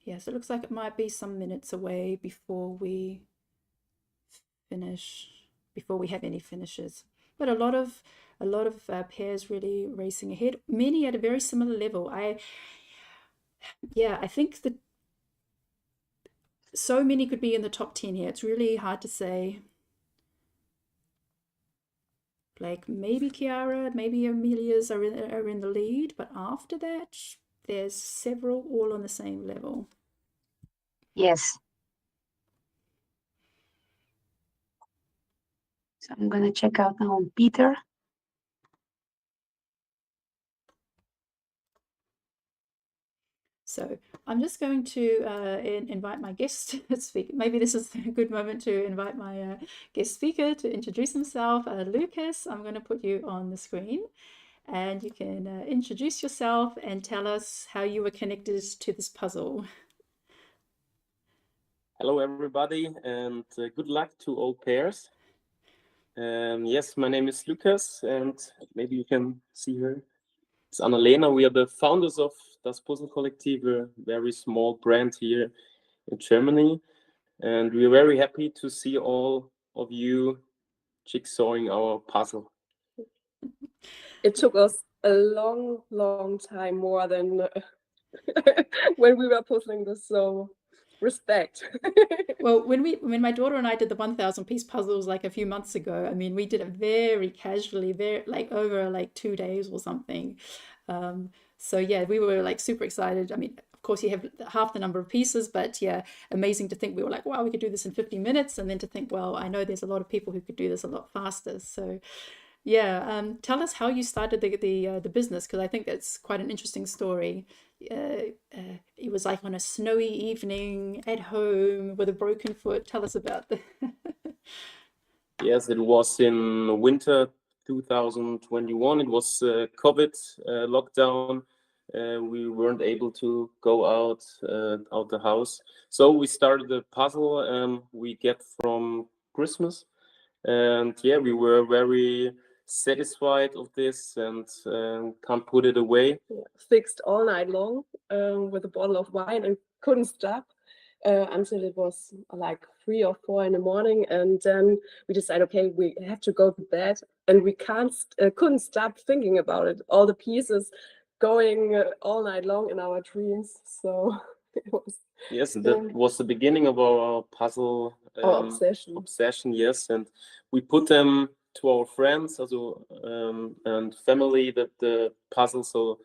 yeah, so it looks like it might be some minutes away before we finish, before we have any finishes. But a lot of pairs really racing ahead. Many at a very similar level. I think that so many could be in the top 10 here. It's really hard to say. Like maybe Kiara, maybe Amelia's are in the lead, but after that, there's several all on the same level. Yes. So I'm going to check out now on Peter. So I'm just going to invite my guest to speak. Maybe this is a good moment to invite my guest speaker to introduce himself. Lucas, I'm going to put you on the screen and you can introduce yourself and tell us how you were connected to this puzzle. Hello, everybody, and good luck to all pairs. Yes, my name is Lucas, and maybe you can see her. It's Annalena. We are the founders of Das Puzzle Kollektiv, a very small brand here in Germany. And we are very happy to see all of you jigsawing our puzzle. It took us a long, long time, more than when we were puzzling this, so respect. Well, when my daughter and I did the 1,000 piece puzzles like a few months ago, I mean, we did it very casually, very like over like 2 days or something. So yeah, we were like super excited. I mean, of course you have half the number of pieces, but yeah, amazing to think we were like, wow, we could do this in 50 minutes. And then to think, well, I know there's a lot of people who could do this a lot faster. So yeah, tell us how you started the business, because I think that's quite an interesting story. It was like on a snowy evening at home with a broken foot. Tell us about that. Yes, it was in winter 2021. It was COVID lockdown. We weren't able to go out the house, so we started a puzzle we get from Christmas, and yeah, we were very satisfied of this and can't put it away. Fixed all night long with a bottle of wine and couldn't stop until it was like 3 or 4 in the morning, and then we decided, okay, we have to go to bed, and we couldn't stop thinking about it. All the pieces going all night long in our dreams. So it was. Yes, that was the beginning of our puzzle obsession. Yes, and we put them to our friends also, and family, that the puzzle, so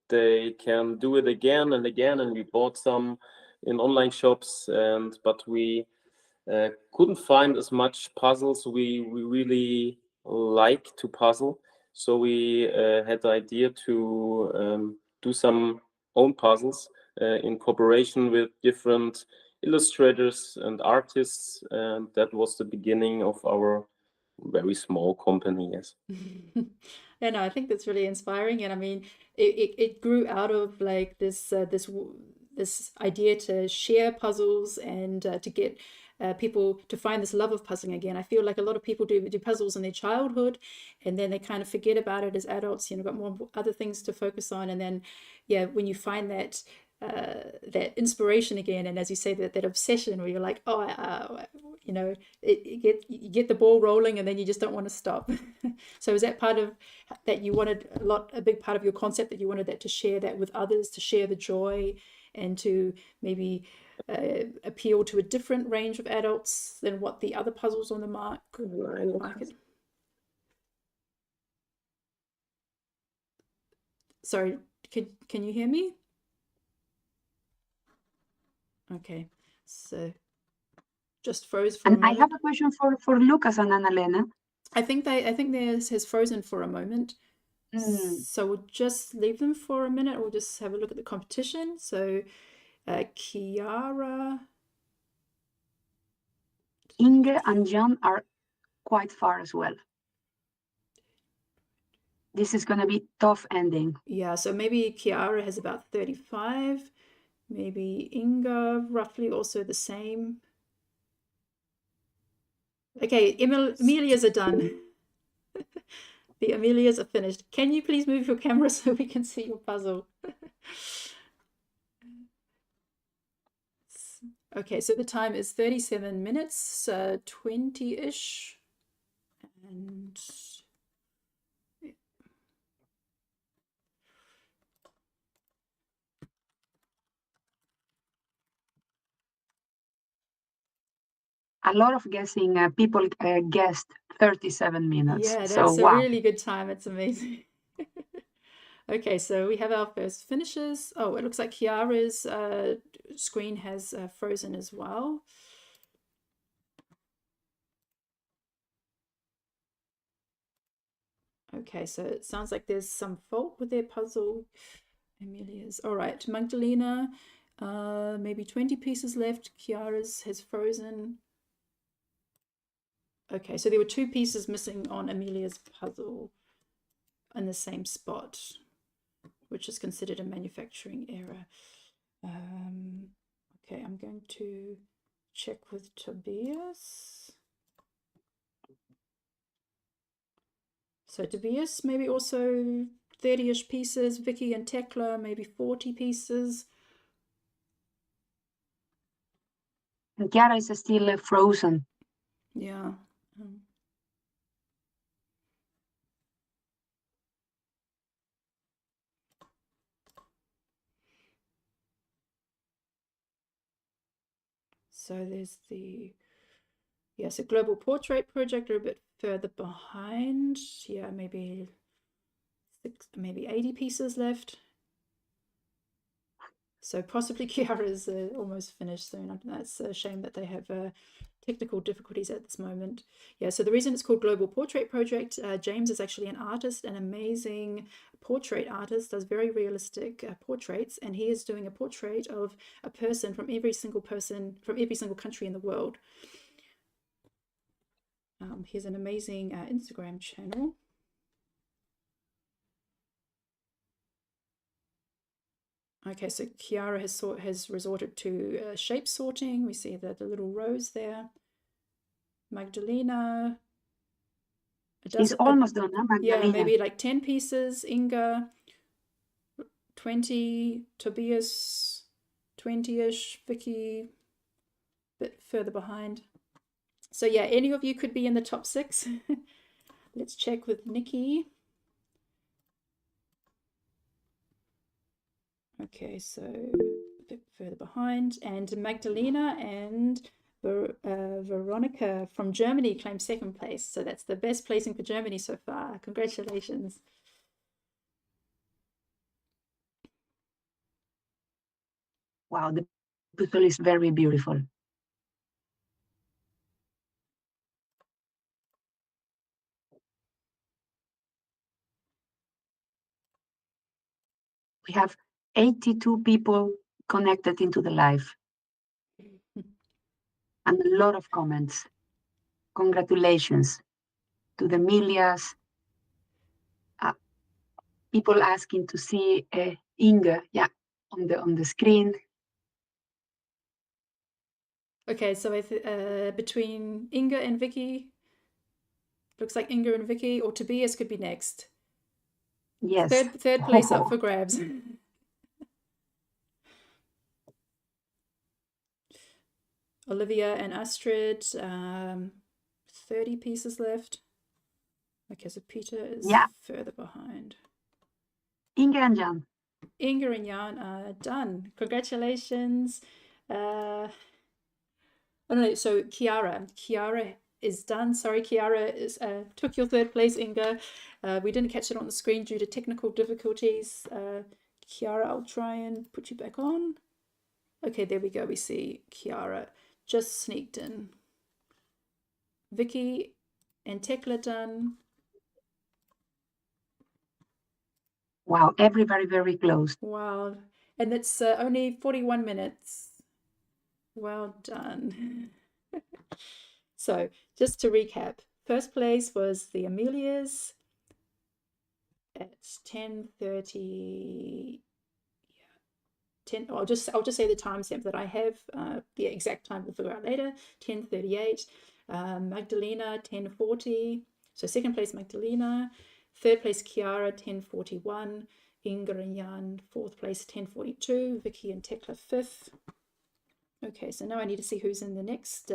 they can do it again and again. And we bought some in online shops, but we couldn't find as much puzzles we really like to puzzle. So we had the idea to do some own puzzles in cooperation with different illustrators and artists, and that was the beginning of our very small company. Yes. Yeah, no, I think that's really inspiring, and I mean, it grew out of like this idea to share puzzles and to get people to find this love of puzzling again. I feel like a lot of people do puzzles in their childhood, and then they kind of forget about it as adults. You know, got more other things to focus on, and then yeah, when you find that inspiration again, and as you say, that obsession where you're like, oh, you know, you get the ball rolling, and then you just don't want to stop. So is that part of that you wanted a big part of your concept, that you wanted that to share that with others, to share the joy, and to maybe appeal to a different range of adults than what the other puzzles on the market? Sorry, can you hear me? Okay, so just froze for a And I moment. have a question for Lucas and Annalena. I think theirs has frozen for a moment. So we'll just leave them for a minute. We'll just have a look at the competition. So Chiara, Inge and Jan are quite far as well. This is going to be tough ending. yeah, so maybe Chiara has about 35. Maybe Inga, roughly also the same. Okay, Amelia's are done. The Amelia's are finished. Can you please move your camera so we can see your puzzle? Okay, so the time is 37 minutes, 20-ish. And A lot of guessing. People guessed 37 minutes. yeah, So that's a wow. really good time. It's amazing. Okay, so we have our first finishes. Oh, it looks like Chiara's screen has frozen as well. Okay, so it sounds like there's some fault with their puzzle. Amelia's. All right, Magdalena, maybe 20 pieces left. Chiara's has frozen. Okay, so there were 2 pieces missing on Amelia's puzzle in the same spot, which is considered a manufacturing error. Okay, I'm going to check with Tobias. So Tobias, maybe also 30-ish pieces. Vicky and Tekla, maybe 40 pieces. And Chiara is still frozen. Yeah. So there's the, yes, a global portrait project are a bit further behind. Yeah, maybe 80 pieces left. So possibly Chiara's almost finished soon. That's a shame that they have technical difficulties at this moment. Yeah, so the reason it's called Global Portrait Project, James is actually an artist, an amazing portrait artist, does very realistic portraits, and he is doing a portrait of a person from every single country in the world. He has an amazing Instagram channel. Okay, so Chiara has resorted to shape sorting. We see the little rows there. Magdalena. She's almost done, huh, Magdalena? Yeah, maybe like 10 pieces. Inga, 20. Tobias, 20-ish. Vicky, a bit further behind. So yeah, any of you could be in the top 6. Let's check with Nikki. Okay, so a bit further behind. And Magdalena and Veronica from Germany claimed 2nd place. So that's the best placing for Germany so far. Congratulations. Wow, the puzzle is very beautiful. We have 82 people connected into the live. And a lot of comments. Congratulations to the Milias. People asking to see Inga, yeah, on the screen. Okay, so between Inga and Vicky, looks like Inga and Vicky, or Tobias could be next. Yes. Third place up for grabs. Olivia and Astrid, 30 pieces left. Okay, so Peter is further behind. Inga and Jan. Inga and Jan are done. Congratulations. Oh no, so Chiara is done. Sorry, Chiara took your 3rd place, Inga. We didn't catch it on the screen due to technical difficulties. Chiara, I'll try and put you back on. Okay, there we go. We see Chiara just sneaked in. Vicky and Tekla done. Wow, everybody very close. Wow. And it's only 41 minutes. Well done. So just to recap, first place was the Amelias at 10:30. 10, I'll just say the timestamp that I have. The exact time we'll figure out later. 10:38. Magdalena 10:40. So second place Magdalena. Third place Chiara 10:41. Inger and Jan fourth place 10:42. Vicky and Tekla fifth. Okay, so now I need to see who's in the next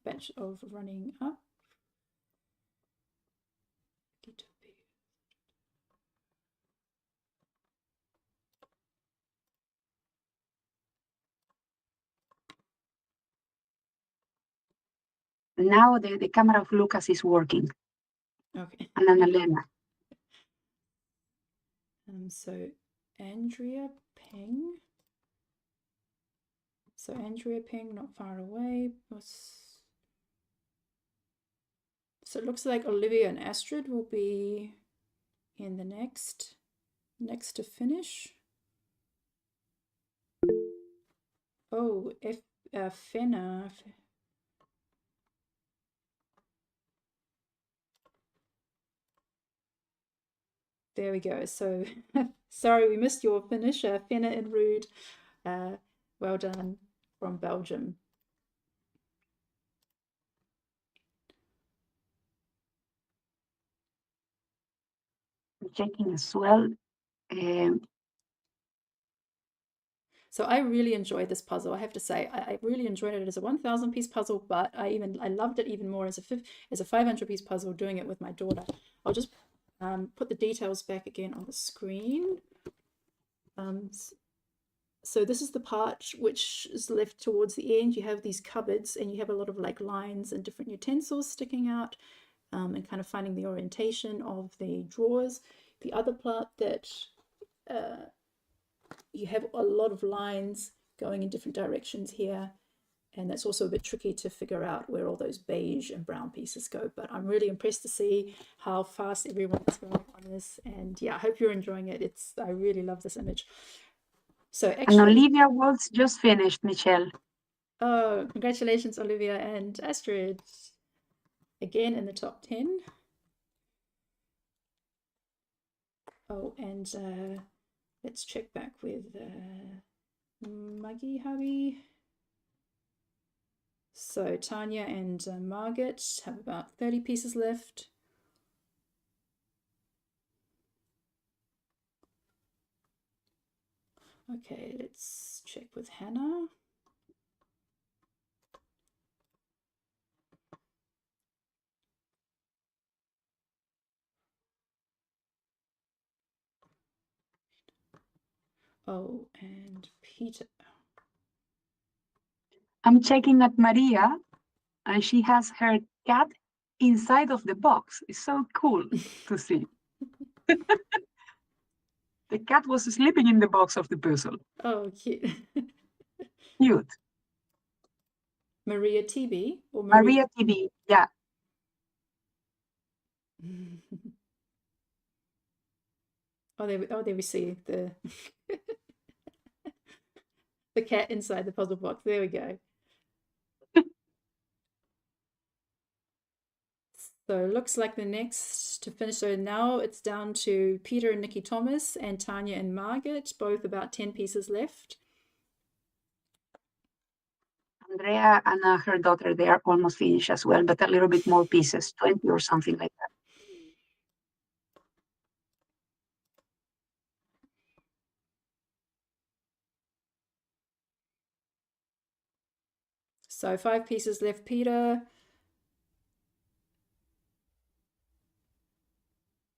batch of running up. Now the camera of Lucas is working. Okay. And then Elena. So Andrea Peng. So Andrea Peng, not far away. So it looks like Olivia and Astrid will be in the next to finish. Oh, Fenna. There we go. So sorry, we missed your finish. Fenna and Rude. Well done from Belgium. I'm checking as well. So I really enjoyed this puzzle. I have to say, I really enjoyed it as a 1,000 piece puzzle, but I loved it even more as a 500 piece puzzle, doing it with my daughter. I'll just put the details back again on the screen. So this is the part which is left towards the end. You have these cupboards and you have a lot of like lines and different utensils sticking out, and kind of finding the orientation of the drawers. The other part that you have a lot of lines going in different directions here, and that's also a bit tricky to figure out where all those beige and brown pieces go, but I'm really impressed to see how fast everyone's going on this, and yeah, I hope you're enjoying it. I really love this image. So actually, and Olivia was just finished, Michelle. Oh, congratulations, Olivia and Astrid, again in the top 10. Oh, and let's check back with Maggie hubby. So Tanya and Margaret have about 30 pieces left. Okay, let's check with Hannah. Oh, and Peter. I'm checking at Maria, and she has her cat inside of the box. It's so cool to see. The cat was sleeping in the box of the puzzle. Oh, cute. Cute. Maria TB or Maria TV, yeah. Oh, there we see the the cat inside the puzzle box. There we go. So it looks like the next to finish. So now it's down to Peter and Nikki Thomas and Tanya and Margaret, both about 10 pieces left. Andrea and her daughter, they are almost finished as well, but a little bit more pieces, 20 or something like that. So 5 pieces left, Peter.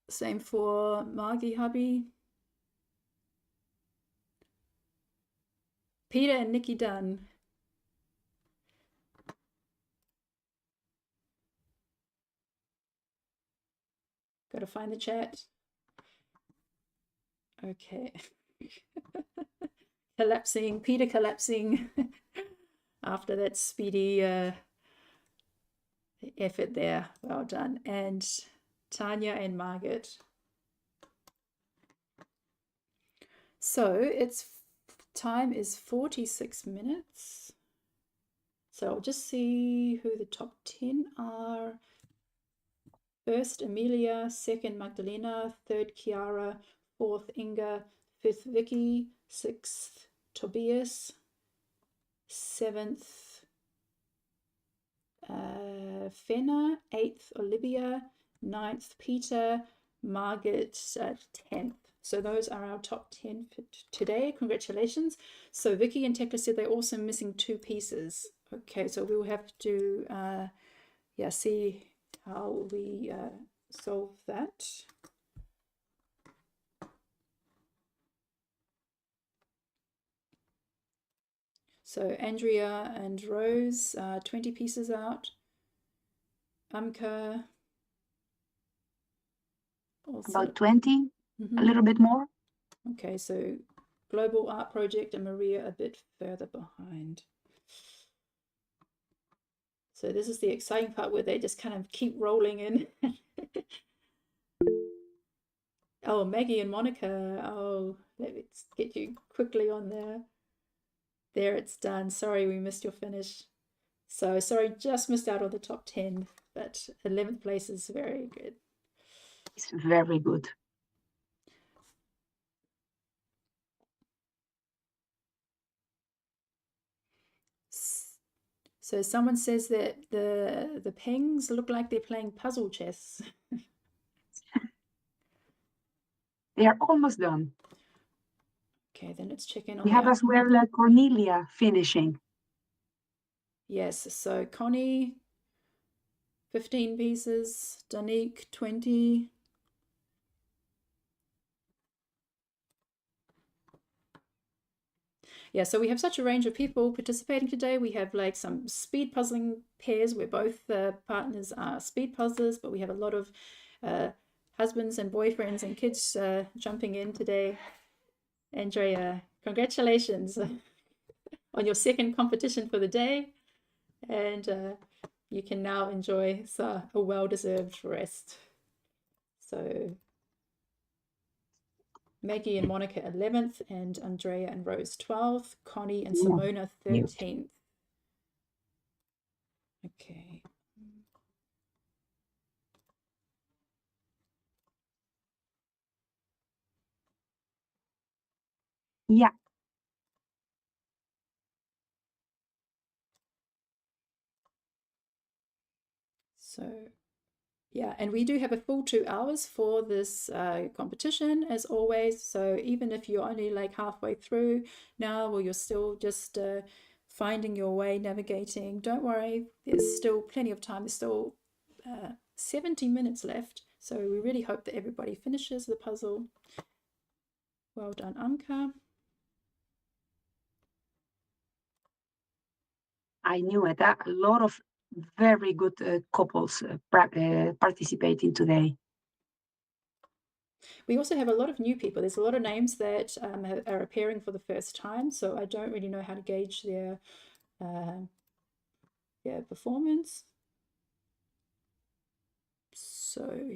Same for Margie hubby. Peter and Nikki done. Got to find the chat. Okay. Collapsing, Peter collapsing. after that speedy effort there. Well done. And Tanya and Margaret. So its time is 46 minutes. So I'll just see who the top 10 are. First, Amelia. Second, Magdalena. Third, Chiara. Fourth, Inga. Fifth, Vicky. Sixth, Tobias. Seventh, Fenna. Eighth, Olivia. Ninth, Peter. Margaret, 10th. So those are our top 10 for today. Congratulations. So Vicky and Tekla said they're also missing 2 pieces. Okay, so we'll have to see how we solve that. So Andrea and Rose, 20 pieces out. Amka. Also, About 20, a little bit more. Okay, so Global Art Project and Maria a bit further behind. So this is the exciting part where they just kind of keep rolling in. Oh, Maggie and Monica. Oh, let's get you quickly on there. There, it's done. Sorry, we missed your finish. So sorry, just missed out on the top 10, but 11th place is very good. It's very good. So someone says that the pings look like they're playing puzzle chess. They are almost done. Okay, then let's check in on We have the... as well Cornelia finishing. Yes, so Connie, 15 pieces, Danique, 20. Yeah, so we have such a range of people participating today. We have like some speed puzzling pairs where both partners are speed puzzlers, but we have a lot of husbands and boyfriends and kids jumping in today. Andrea, congratulations on your second competition for the day. And you can now enjoy a well-deserved rest. So Maggie and Monica 11th, and Andrea and Rose 12th, Connie and Simona 13th. Okay. Yeah. So yeah, and we do have a full 2 hours for this competition as always. So even if you're only like halfway through now, or you're still just finding your way, navigating, don't worry, there's still plenty of time. There's still 70 minutes left. So we really hope that everybody finishes the puzzle. Well done, Amka. I knew it. A lot of very good couples participating today. We also have a lot of new people. There's a lot of names that are appearing for the first time, so I don't really know how to gauge their performance. So,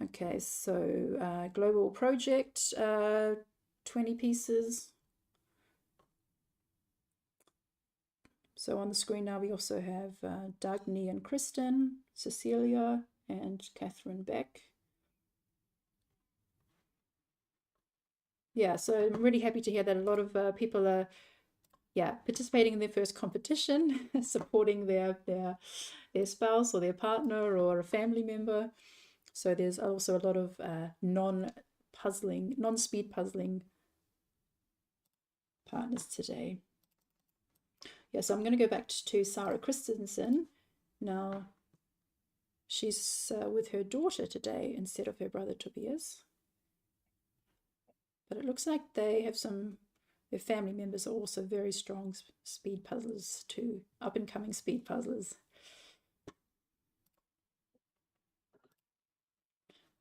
okay, so global project, 20 pieces. So on the screen now we also have Dagny and Kristen, Cecilia and Catherine Beck. Yeah, so I'm really happy to hear that a lot of people are participating in their first competition, supporting their spouse or their partner or a family member. So there's also a lot of non-speed puzzling partners today. Yeah, so I'm going to go back to Sarah Christensen. Now, she's with her daughter today instead of her brother Tobias. But it looks like they have their family members are also very strong speed puzzlers too, up-and-coming speed puzzlers.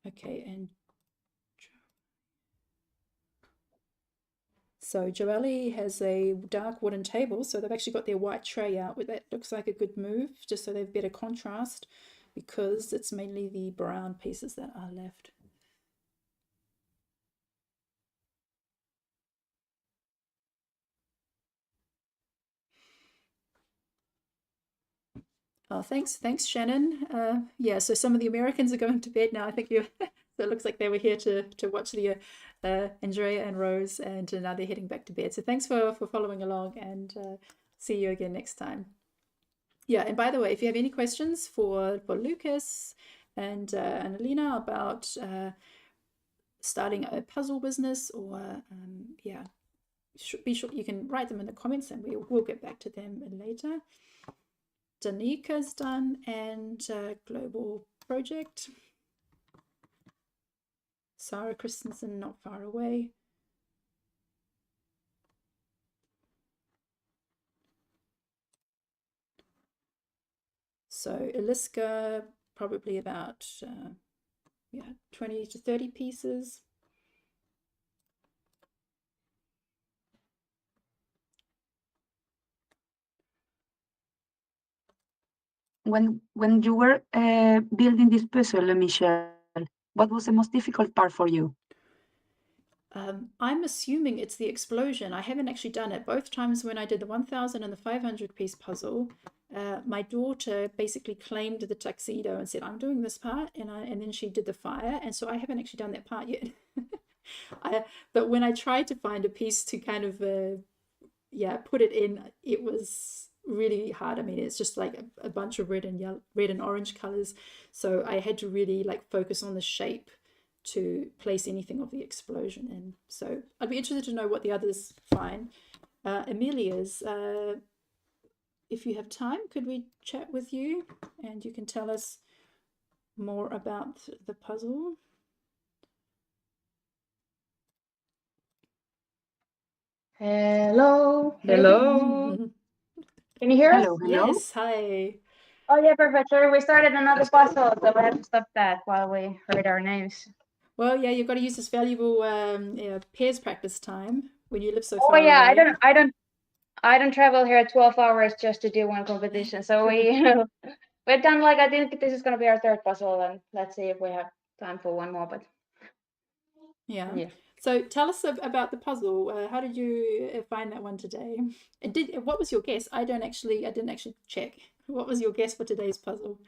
Okay, and So Joelle has a dark wooden table, so they've actually got their white tray out, with that looks like a good move, just so they've better contrast, because it's mainly the brown pieces that are left. Oh, thanks, Shannon. Yeah, so some of the Americans are going to bed now. I think you. So it looks like they were here to watch the Andrea and Rose, and now they're heading back to bed. So thanks for following along, and see you again next time. Yeah, and by the way, if you have any questions for Lucas and Alina about starting a puzzle business, or yeah, be sure you can write them in the comments, and we'll get back to them later. Danika's done, and Global Project. Sarah Christensen, not far away. So Eliska, probably about yeah, 20 to 30 pieces. When you were building this puzzle, Michelle, what was the most difficult part for you? I'm assuming it's the explosion. I haven't actually done it. Both times when I did the 1000 and the 500 piece puzzle, my daughter basically claimed the tuxedo and said, I'm doing this part, and then she did the fire, and so I haven't actually done that part yet. But when I tried to find a piece to kind of yeah, put it in, it was really hard. I mean, it's just like a bunch of red and orange colors, so I had to really like focus on the shape to place anything of the explosion in. So I'd be interested to know what the others find. Amelia's, if you have time, could we chat with you and you can tell us more about the puzzle? Hello. Hello. Can you hear us? Hello. Yes, hi. Oh yeah, perfect. Sorry, we started another puzzle, so we have to stop that while we heard our names. Well, yeah, you've got to use this valuable yeah, pairs practice time when you live so Oh far yeah, away. I don't travel here 12 hours just to do one competition. So we've done, like, I think this is gonna be our third puzzle, and let's see if we have time for one more. But Yeah. yeah. So tell us about the puzzle. How did you find that one today? And what was your guess? I didn't actually check. What was your guess for today's puzzle?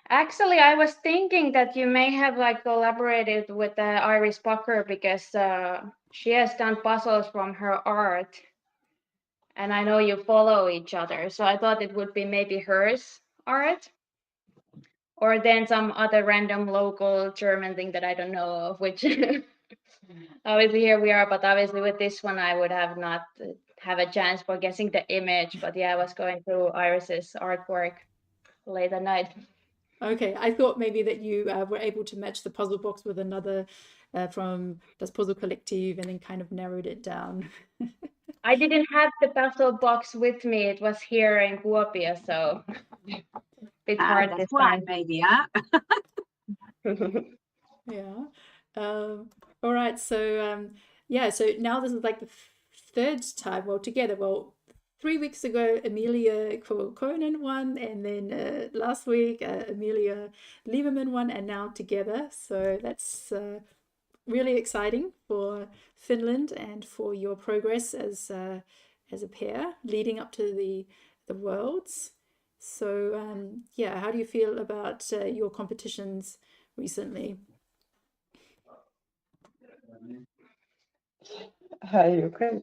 Actually, I was thinking that you may have like collaborated with Iris Pucker, because she has done puzzles from her art, and I know you follow each other. So I thought it would be maybe hers art, or then some other random local German thing that I don't know of, which obviously here we are, but obviously with this one I would have not have a chance for guessing the image. But yeah, I was going through Iris's artwork late at night. Okay, I thought maybe that you were able to match the puzzle box with another from Das Puzzle Kollektiv and then kind of narrowed it down. I didn't have the puzzle box with me. It was here in Kuopio, so bit hard That's this why, time. maybe, huh? Yeah. All right. So yeah. So now this is like the third time. Well, together. Well, 3 weeks ago, Amelia Konen won, and then last week Amelia Lieberman won, and now together. So that's really exciting for Finland and for your progress as a pair leading up to the Worlds. So yeah, how do you feel about your competitions recently? Hi, okay.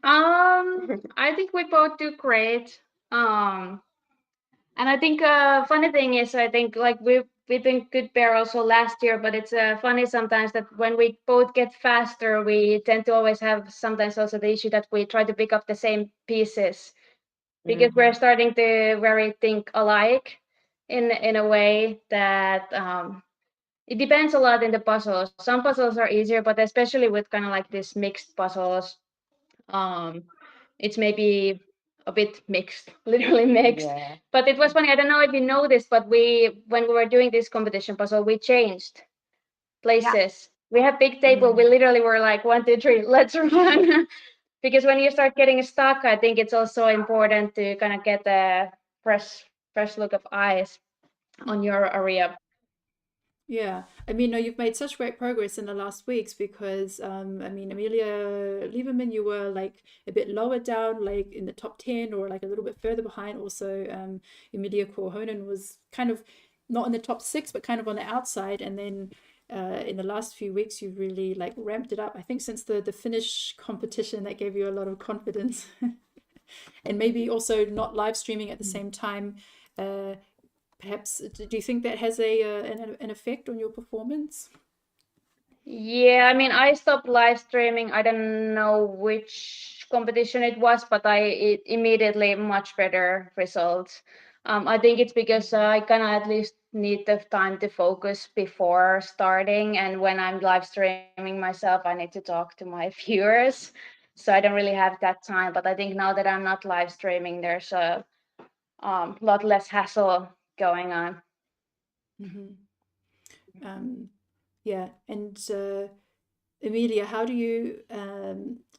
I think we both do great. And I think funny thing is, I think like we've been good pair also last year, but it's funny sometimes that when we both get faster, we tend to always have sometimes also the issue that we try to pick up the same pieces, because we're starting to very think alike in a way that it depends a lot in the puzzles. Some puzzles are easier, but especially with kind of like these mixed puzzles, it's maybe a bit mixed, literally mixed. Yeah. But it was funny. I don't know if you know this, but when we were doing this competition puzzle, we changed places. we have big table. We literally were like 1, 2, 3, let's run. Because when you start getting stuck, I think it's also important to kind of get a fresh look of eyes on your area. Yeah, I mean, no, you've made such great progress in the last weeks because, I mean, Amelia Lieberman, you were like a bit lower down, like in the top 10 or like a little bit further behind. Also, Emilia Korhonen was kind of not in the top 6, but kind of on the outside. And then in the last few weeks, you've really like ramped it up. I think since the Finnish competition, that gave you a lot of confidence. And maybe also not live streaming at the same time. Perhaps, do you think that has an effect on your performance? Yeah, I mean, I stopped live streaming. I don't know which competition it was, but it immediately much better results. I think it's because I kind of at least need the time to focus before starting, and when I'm live streaming myself, I need to talk to my viewers, so I don't really have that time. But I think now that I'm not live streaming, there's a lot less hassle going on. Yeah, and Emilia, how do you, I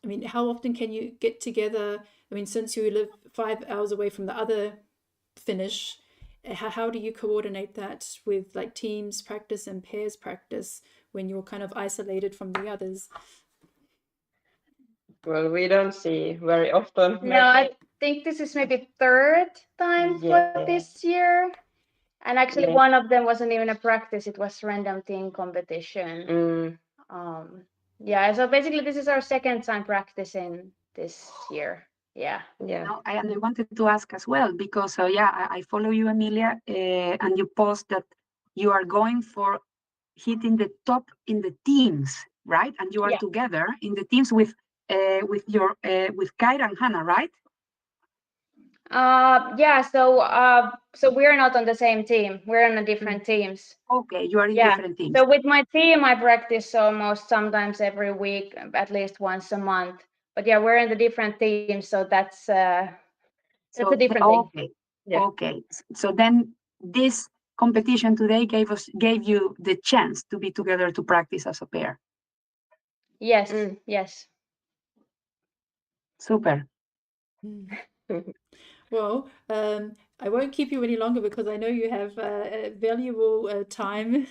mean, how often can you get together? I mean, since you live 5 hours away from the other finish, how do you coordinate that with like teams practice and pairs practice when you're kind of isolated from the others? Well, we don't see very often. No, I think this is maybe third time for this year. And actually, one of them wasn't even a practice; it was random team competition. Yeah. So basically, this is our second time practicing this year. Yeah. Now, I wanted to ask as well because I follow you, Emilia, and you post that you are going for hitting the top in the teams, right? And you are together in the teams with Kyra and Hannah, right? Yeah. So we're not on the same team. We're on a different teams. Okay, you are in different teams. So with my team, I practice almost sometimes every week, at least once a month. But yeah, we're in the different teams, so that's a different thing. Okay. So then this competition today gave you the chance to be together to practice as a pair. Yes. Yes. Super. Well, I won't keep you any longer because I know you have valuable time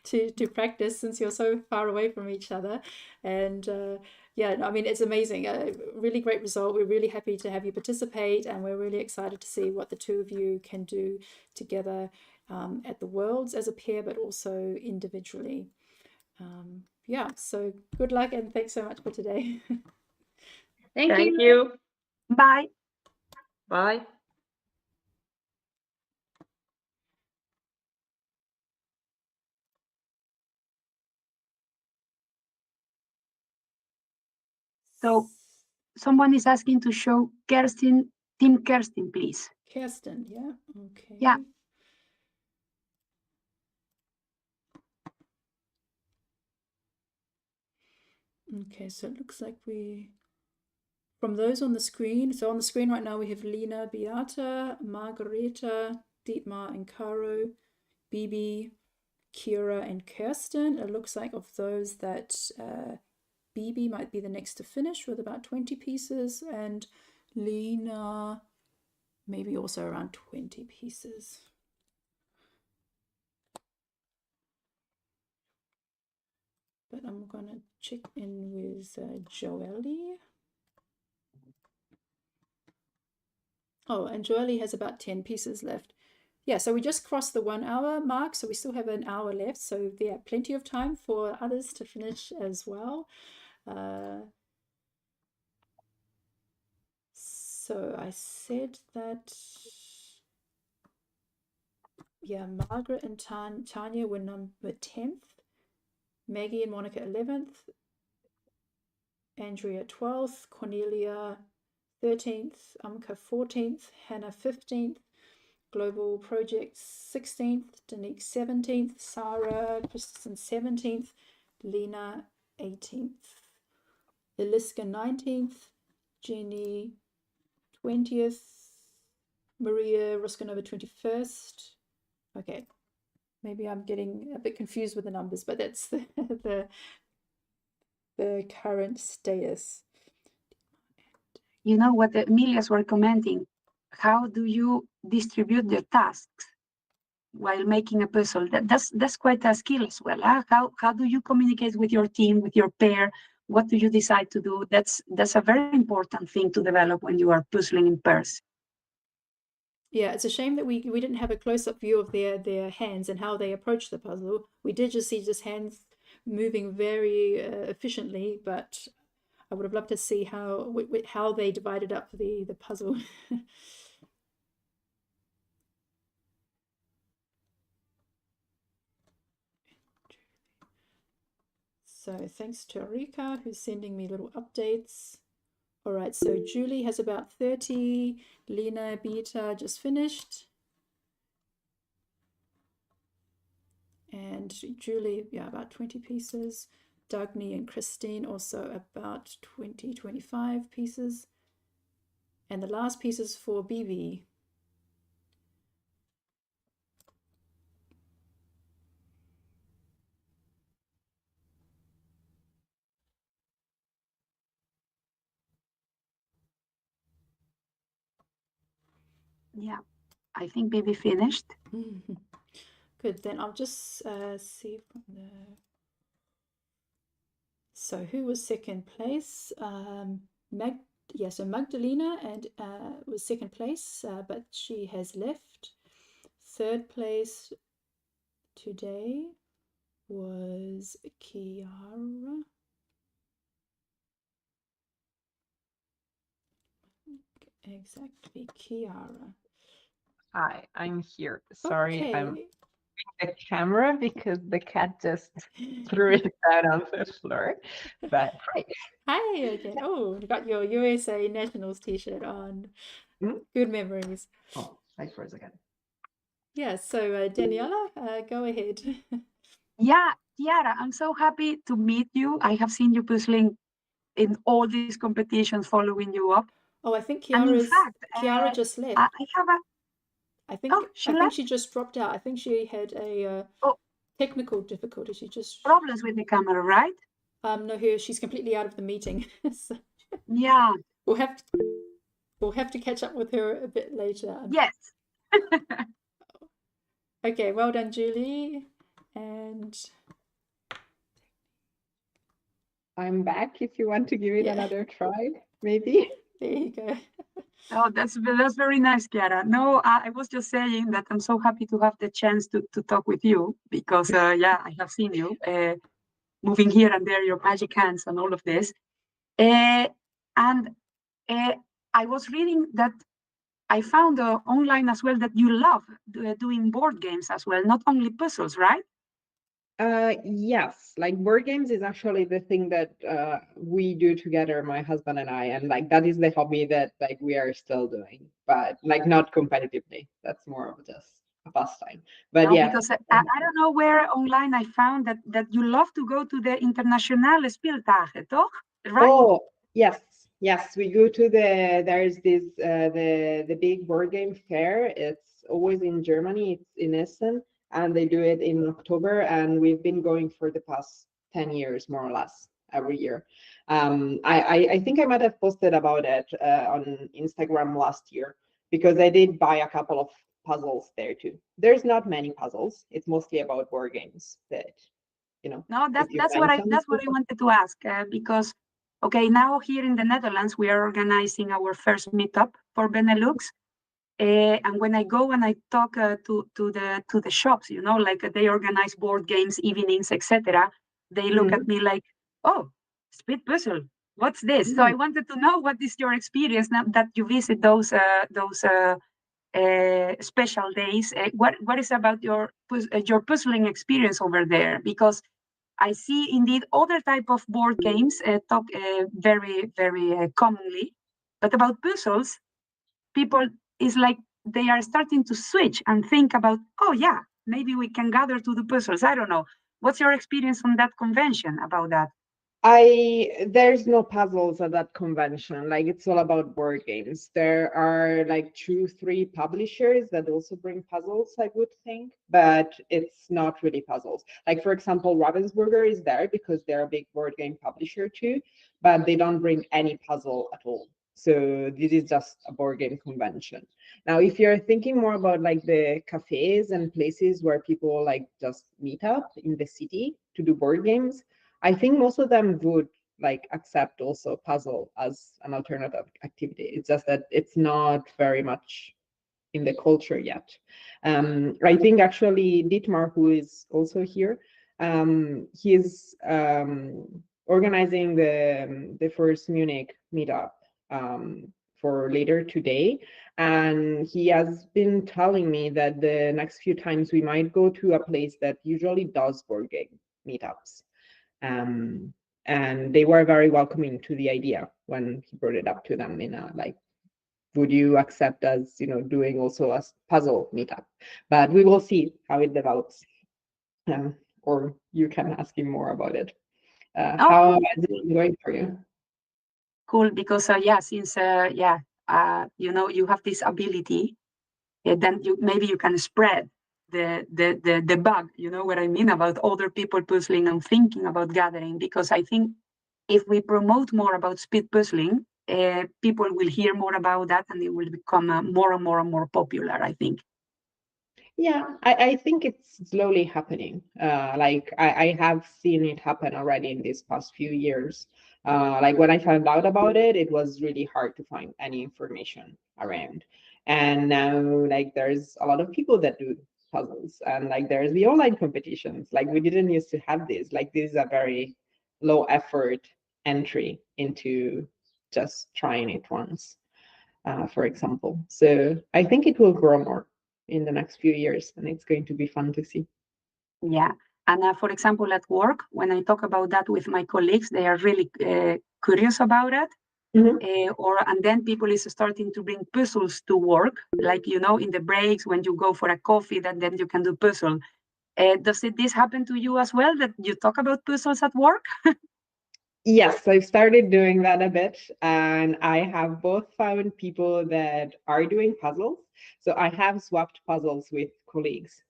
to practice since you're so far away from each other. And yeah, I mean, it's amazing. A really great result. We're really happy to have you participate, and we're really excited to see what the two of you can do together at the Worlds as a pair, but also individually. Yeah, so good luck and thanks so much for today. Thank you. Bye. Bye. So someone is asking to show Kerstin, Team Kerstin, please. Kirsten, yeah, okay. Yeah. Okay, so it looks like from those on the screen, so on the screen right now we have Lena, Beata, Margareta, Dietmar and Caro, Bibi, Kira and Kirsten. It looks like of those that Bibi might be the next to finish with about 20 pieces, and Lena maybe also around 20 pieces. But I'm gonna check in with Joelle. Oh, and Joelle has about 10 pieces left. Yeah, so we just crossed the 1 hour mark, so we still have an hour left. So yeah, plenty of time for others to finish as well. So I said that, yeah, Margaret and Tanya were number 10th, Maggie and Monica 11th, Andrea 12th, Cornelia 13th, Amka 14th, Hannah 15th, Global Project 16th, Danique 17th, Sarah Christensen 17th, Lena 18th, Eliska 19th, Jenny 20th, Maria Ruskanova 21st. Okay, maybe I'm getting a bit confused with the numbers, but that's the the current status. You know what the Emilias were commenting? How do you distribute the tasks while making a puzzle? That's quite a skill as well. Huh? How do you communicate with your team, with your pair? What do you decide to do? That's a very important thing to develop when you are puzzling in pairs. Yeah, it's a shame that we didn't have a close-up view of their hands and how they approach the puzzle. We did just see just hands moving very efficiently, but I would have loved to see how they divided up the puzzle. So thanks to Rika, who's sending me little updates. All right, so Julie has about 30. Lena, Beata just finished. And Julie, yeah, about 20 pieces. Dagny and Christine also about 20, 25 pieces. And the last piece is for BB. Yeah, I think BB finished. Good, then I'll just see from the... So who was second place? So Magdalena and was second place, but she has left. Third place today was Kiara. Exactly, Kiara. Hi, I'm here. Sorry, Okay. I'm the camera because the cat just threw it down on the floor. But hi. Hi again. Oh, you got your USA Nationals t-shirt on. Good memories. Oh, thanks for a second. Yeah, so Daniela, go ahead. Yeah, Chiara, I'm so happy to meet you. I have seen you puzzling in all these competitions, following you up. Oh, I think And in fact, Chiara just left. I have a... I think she just dropped out. I think she had a technical difficulty. She just problems with the camera, right? No, she's completely out of the meeting. So yeah, we'll have to catch up with her a bit later. Yes. Okay, well done, Julie. And I'm back if you want to give it another try, maybe. There you go. Oh, that's very nice, Chiara. No, I was just saying that I'm so happy to have the chance to talk with you because, yeah, I have seen you moving here and there, your magic hands and all of this. And I was reading that I found online as well that you love doing board games as well, not only puzzles, right? Yes, like board games is actually the thing that we do together, my husband and I, and like that is the hobby that like we are still doing, but like not competitively. That's more of just a pastime. But no, yeah, because I don't know where online I found that you love to go to the Internationale Spieltage, toch? Right? Oh yes, we go to there's this the big board game fair. It's always in Germany. It's in Essen. And they do it in October, and we've been going for the past 10 years, more or less, every year. I think I might have posted about it on Instagram last year, because I did buy a couple of puzzles there too. There's not many puzzles. It's mostly about board games that, you know. No, that's what I wanted to ask, because, okay, now here in the Netherlands, we are organizing our first meetup for Benelux. And when I go and I talk to the shops, you know, like they organize board games, evenings, etc., they look at me like, "Oh, speed puzzle, what's this?" So I wanted to know, what is your experience now that you visit those special days? What is about your puzzling experience over there? Because I see indeed other type of board games talk very commonly, but about puzzles, people is like they are starting to switch and think about, oh yeah, maybe we can gather to the puzzles. I don't know. What's your experience on that convention about that? There's no puzzles at that convention. Like, it's all about board games. There are like 2-3 publishers that also bring puzzles, I would think, but it's not really puzzles. Like, for example, Ravensburger is there because they're a big board game publisher too, but they don't bring any puzzle at all. So this is just a board game convention. Now, if you're thinking more about like the cafes and places where people like just meet up in the city to do board games, I think most of them would like accept also puzzle as an alternative activity. It's just that it's not very much in the culture yet. I think actually Dietmar, who is also here, he's organizing the first Munich meetup for later today. And he has been telling me that the next few times we might go to a place that usually does board game meetups. And they were very welcoming to the idea when he brought it up to them in a like, would you accept us, doing also a puzzle meetup? But we will see how it develops. Or you can ask him more about it. How is it going for you? Cool, because since you have this ability, then maybe you can spread the bug, you know what I mean, about other people puzzling and thinking about gathering. Because I think if we promote more about speed puzzling, people will hear more about that and it will become more and more and more popular, I think. Yeah, I think it's slowly happening. Like I have seen it happen already in these past few years. Like when I found out about it, it was really hard to find any information around. And now like there's a lot of people that do puzzles, and like there's the online competitions. Like we didn't used to have this. Like this is a very low effort entry into just trying it once, for example. So I think it will grow more in the next few years, and it's going to be fun to see. Yeah. And for example, at work, when I talk about that with my colleagues, they are really curious about it. And then people is starting to bring puzzles to work, like, in the breaks when you go for a coffee, that then you can do puzzle. Does this happen to you as well, that you talk about puzzles at work? Yes, I've started doing that a bit, and I have both found people that are doing puzzles. So I have swapped puzzles with colleagues.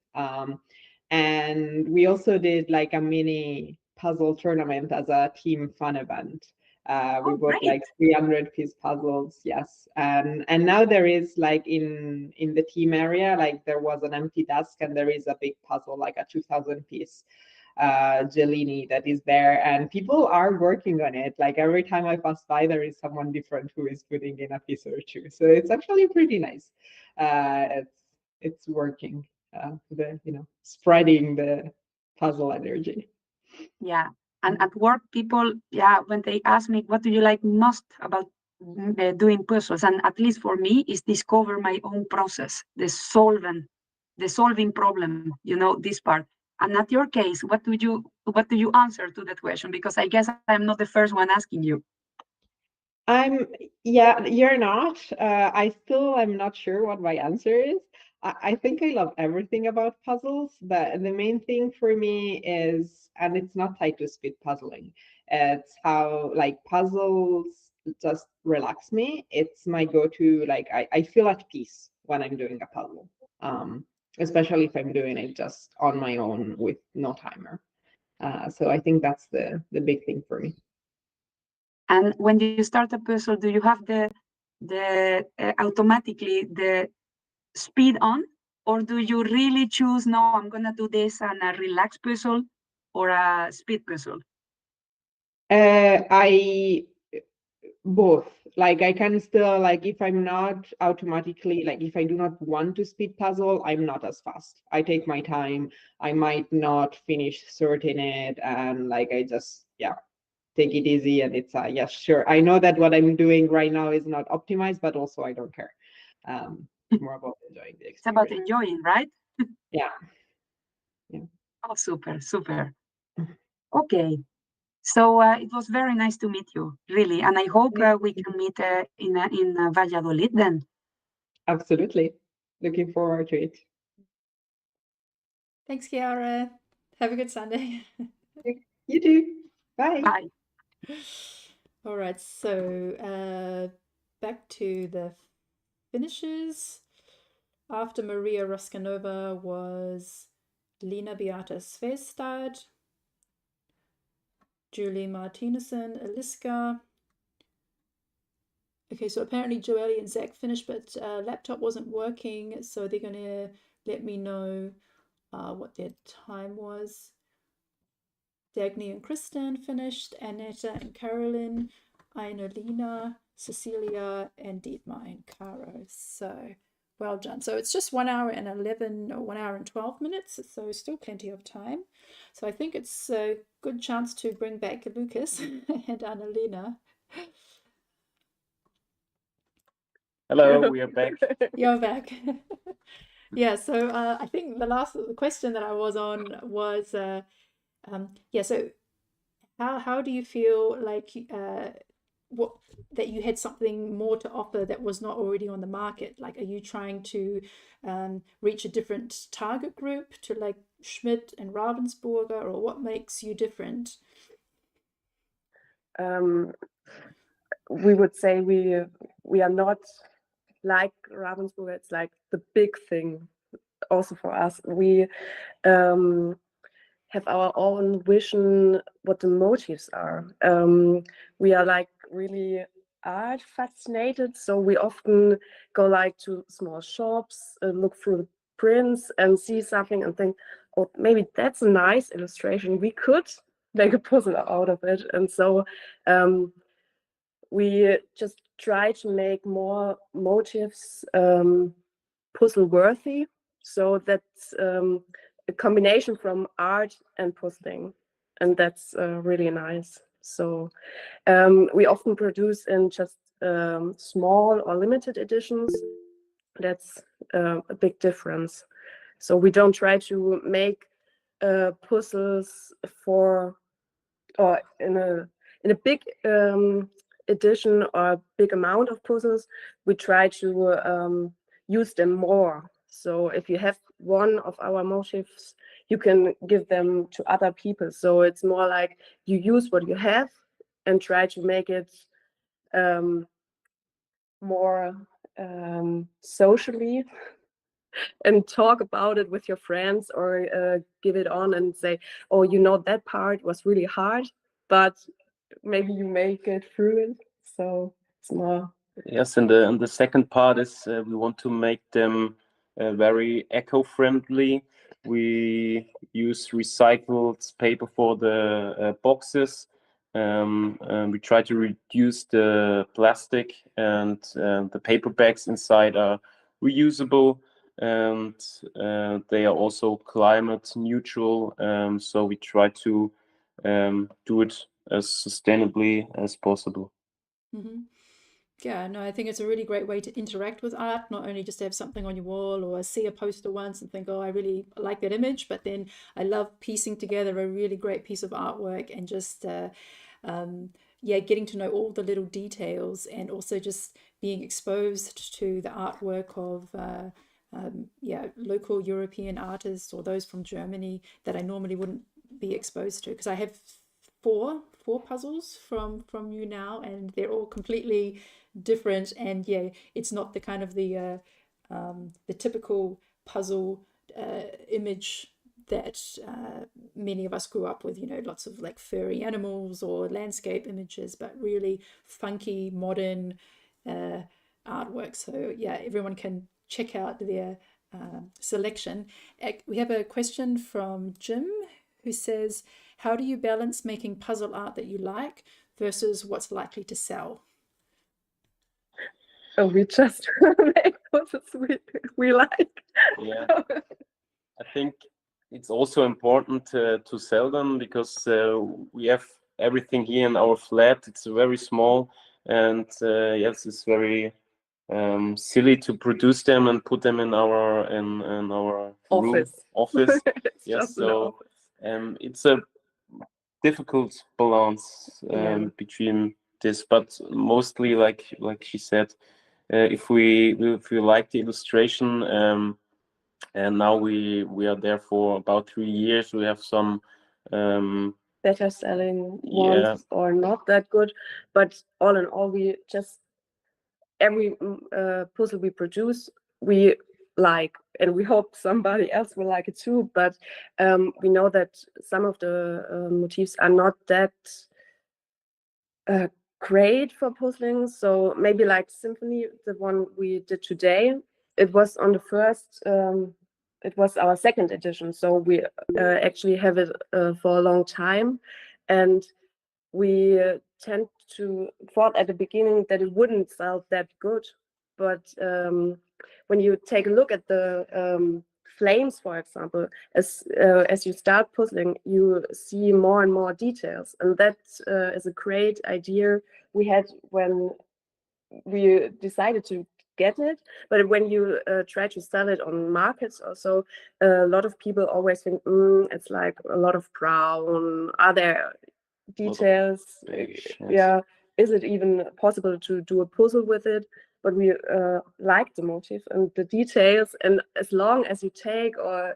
And we also did like a mini puzzle tournament as a team fun event. We bought like 300-piece puzzles, yes. And now there is like in the team area, like there was an empty desk and there is a big puzzle, like a 2,000-piece Gelini that is there, and people are working on it. Like every time I pass by, there is someone different who is putting in a piece or two. So it's actually pretty nice. It's working. Spreading the puzzle energy. Yeah. And at work, people, when they ask me, what do you like most about doing puzzles? And at least for me, is discover my own process, the solving problem, this part. And at your case, what do you answer to that question? Because I guess I'm not the first one asking you. You're not. I still am not sure what my answer is. I think I love everything about puzzles, but the main thing for me is, and it's not tied to speed puzzling, it's how like puzzles just relax me. It's my go-to, like I feel at peace when I'm doing a puzzle, especially if I'm doing it just on my own with no timer. So I think that's the big thing for me. And when you start a puzzle, do you have the automatically the speed on, or do you really choose, no, I'm gonna do this and a relaxed puzzle or a speed puzzle? I both. Like I can still, like if I'm not automatically, like if I do not want to speed puzzle, I'm not as fast. I take my time. I might not finish sorting it, and like I just take it easy, and it's yes, sure. I know that what I'm doing right now is not optimized, but also I don't care. More about enjoying the experience. It's about enjoying, right? Yeah. Oh, super. Okay. So it was very nice to meet you, really, and I hope we can meet in Valladolid then. Absolutely. Looking forward to it. Thanks, Chiara. Have a good Sunday. You too. Bye. Bye. All right, so back to the finishes. After Maria Roskanova was Lena Beata Svestad, Julie Martinesen, Eliska. Okay, so apparently Joelle and Zach finished, but laptop wasn't working, so they're going to let me know what their time was. Dagny and Kristen finished, Annetta and Carolyn, Lena, Cecilia, and Dietmar and Caro. So well done. So it's just 1 hour and 11 or 1 hour and 12 minutes, so still plenty of time. So I think it's a good chance to bring back Lucas and Annalena. Hello, we are back. You're back. Yeah, so I think the last question that I was on was, yeah, so how do you feel like what that you had something more to offer that was not already on the market? Like, are you trying to reach a different target group to like Schmidt and Ravensburger, or what makes you different? We would say we are not like Ravensburger. It's like the big thing also for us. We have our own vision what the motives are. We are like really art fascinated, so we often go like to small shops, look through the prints and see something and think, oh, maybe that's a nice illustration, we could make a puzzle out of it. And so we just try to make more motifs puzzle worthy, so that's a combination from art and puzzling, and that's really nice. So we often produce in just small or limited editions. That's a big difference. So we don't try to make puzzles for or in a big edition or a big amount of puzzles. We try to use them more. So if you have one of our motifs, you can give them to other people. So it's more like you use what you have and try to make it more socially and talk about it with your friends, or give it on and say, oh, you know, that part was really hard, but maybe you make it through it. So it's more. Yes, and the second part is we want to make them very eco-friendly. We use recycled paper for the boxes. We try to reduce the plastic, and the paper bags inside are reusable, and they are also climate neutral. So we try to do it as sustainably as possible. Mm-hmm. Yeah, no, I think it's a really great way to interact with art, not only just to have something on your wall or see a poster once and think, oh, I really like that image, but then I love piecing together a really great piece of artwork and just, yeah, getting to know all the little details, and also just being exposed to the artwork of, yeah, local European artists or those from Germany that I normally wouldn't be exposed to, because I have four puzzles from you now, and they're all completely different. And yeah, it's not the kind of the typical puzzle image that many of us grew up with, you know, lots of like furry animals or landscape images, but really funky modern artwork. So yeah, everyone can check out their selection. We have a question from Jim who says, how do you balance making puzzle art that you like versus what's likely to sell? Oh, we just make puzzles we like. Yeah, I think it's also important to sell them, because we have everything here in our flat. It's very small, and yes, it's very silly to produce them and put them in our Office. office. It's Yes, just an so office. it's a difficult balance Yeah. between this, but mostly like she said, if we like the illustration, and now we are there for about 3 years, we have some better selling Yeah. ones or not that good. But all in all, we just every puzzle we produce, we like, and we hope somebody else will like it too. But we know that some of the motifs are not that great for puzzling. So maybe like Symphonie, the one we did today, it was on the first. It was our second edition, so we actually have it for a long time, and we tend to thought at the beginning that it wouldn't sell that good, but when you take a look at the flames, for example, as you start puzzling, you see more and more details, and that is a great idea we had when we decided to get it. But when you try to sell it on markets also, a lot of people always think it's like a lot of brown, are there details, beige, yes. yeah, is it even possible to do a puzzle with it? But we like the motif and the details, and as long as you take, or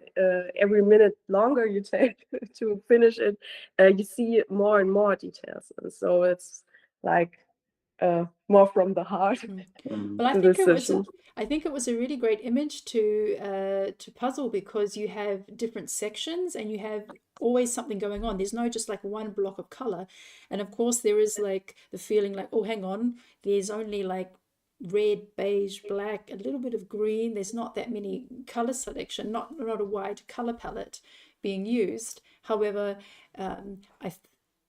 every minute longer you take to finish it, you see more and more details, and so it's like more from the heart. Well, I think it was a really great image to puzzle, because you have different sections and you have always something going on. There's no just like one block of color, and of course there is like the feeling like, oh, hang on, there's only like red, beige, black, a little bit of green. There's not that many color selection, not a wide color palette being used. However,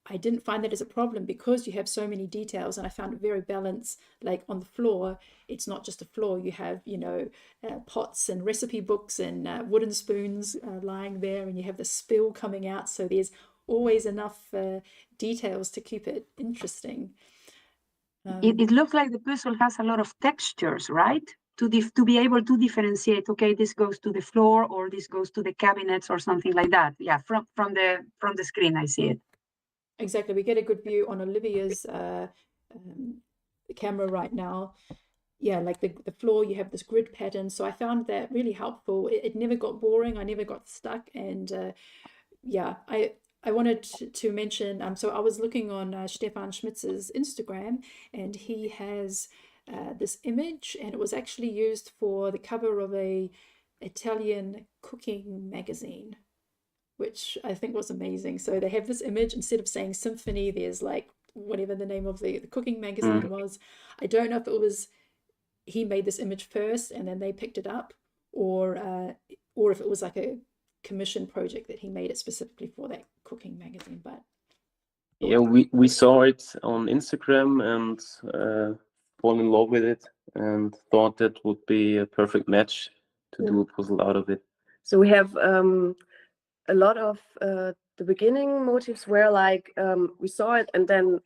I didn't find that as a problem, because you have so many details, and I found it very balanced. Like on the floor, it's not just a floor. You have, pots and recipe books and wooden spoons lying there, and you have the spill coming out. So there's always enough details to keep it interesting. It looks like the puzzle has a lot of textures, right? To be able to differentiate, okay, this goes to the floor, or this goes to the cabinets, or something like that. Yeah, from the screen, I see it. Exactly. We get a good view on Olivia's camera right now. Yeah, like the floor, you have this grid pattern. So I found that really helpful. It never got boring. I never got stuck. And yeah, I wanted to mention, so I was looking on Stefan Schmitz's Instagram, and he has this image, and it was actually used for the cover of a Italian cooking magazine, which I think was amazing. So they have this image, instead of saying Symphonie, there's like whatever the name of the cooking magazine was. I don't know if it was he made this image first and then they picked it up, or if it was like a commission project that he made it specifically for that cooking magazine. But yeah, we saw it on Instagram and fall in love with it, and thought that would be a perfect match to do a puzzle out of it. So we have a lot of the beginning motifs where like we saw it and then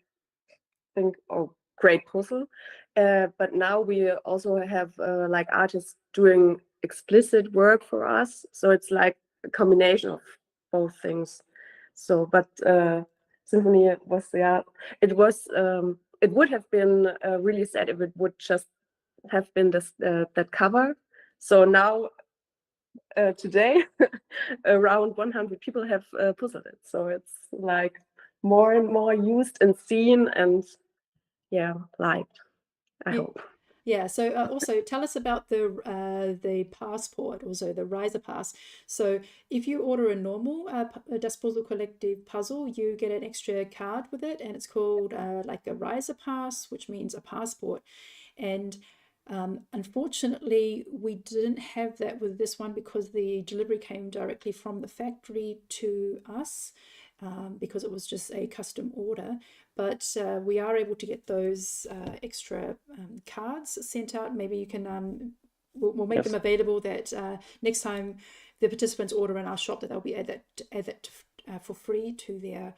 think, oh, great puzzle. But now we also have like artists doing explicit work for us. So it's like a combination of both things. So, but Symphonie was, yeah, it would have been really sad if it would just have been this that cover. So now today around 100 people have puzzled it, so it's like more and more used and seen, and yeah, liked, I hope. Yeah, so also tell us about the passport, also the Riser Pass. So if you order a normal Das Puzzle Kollektiv puzzle, you get an extra card with it, and it's called like a Riser Pass, which means a passport. And unfortunately, we didn't have that with this one, because the delivery came directly from the factory to us, because it was just a custom order. But we are able to get those extra cards sent out. Maybe you can, we'll make them available, that next time the participants order in our shop, that they'll be add that for free to their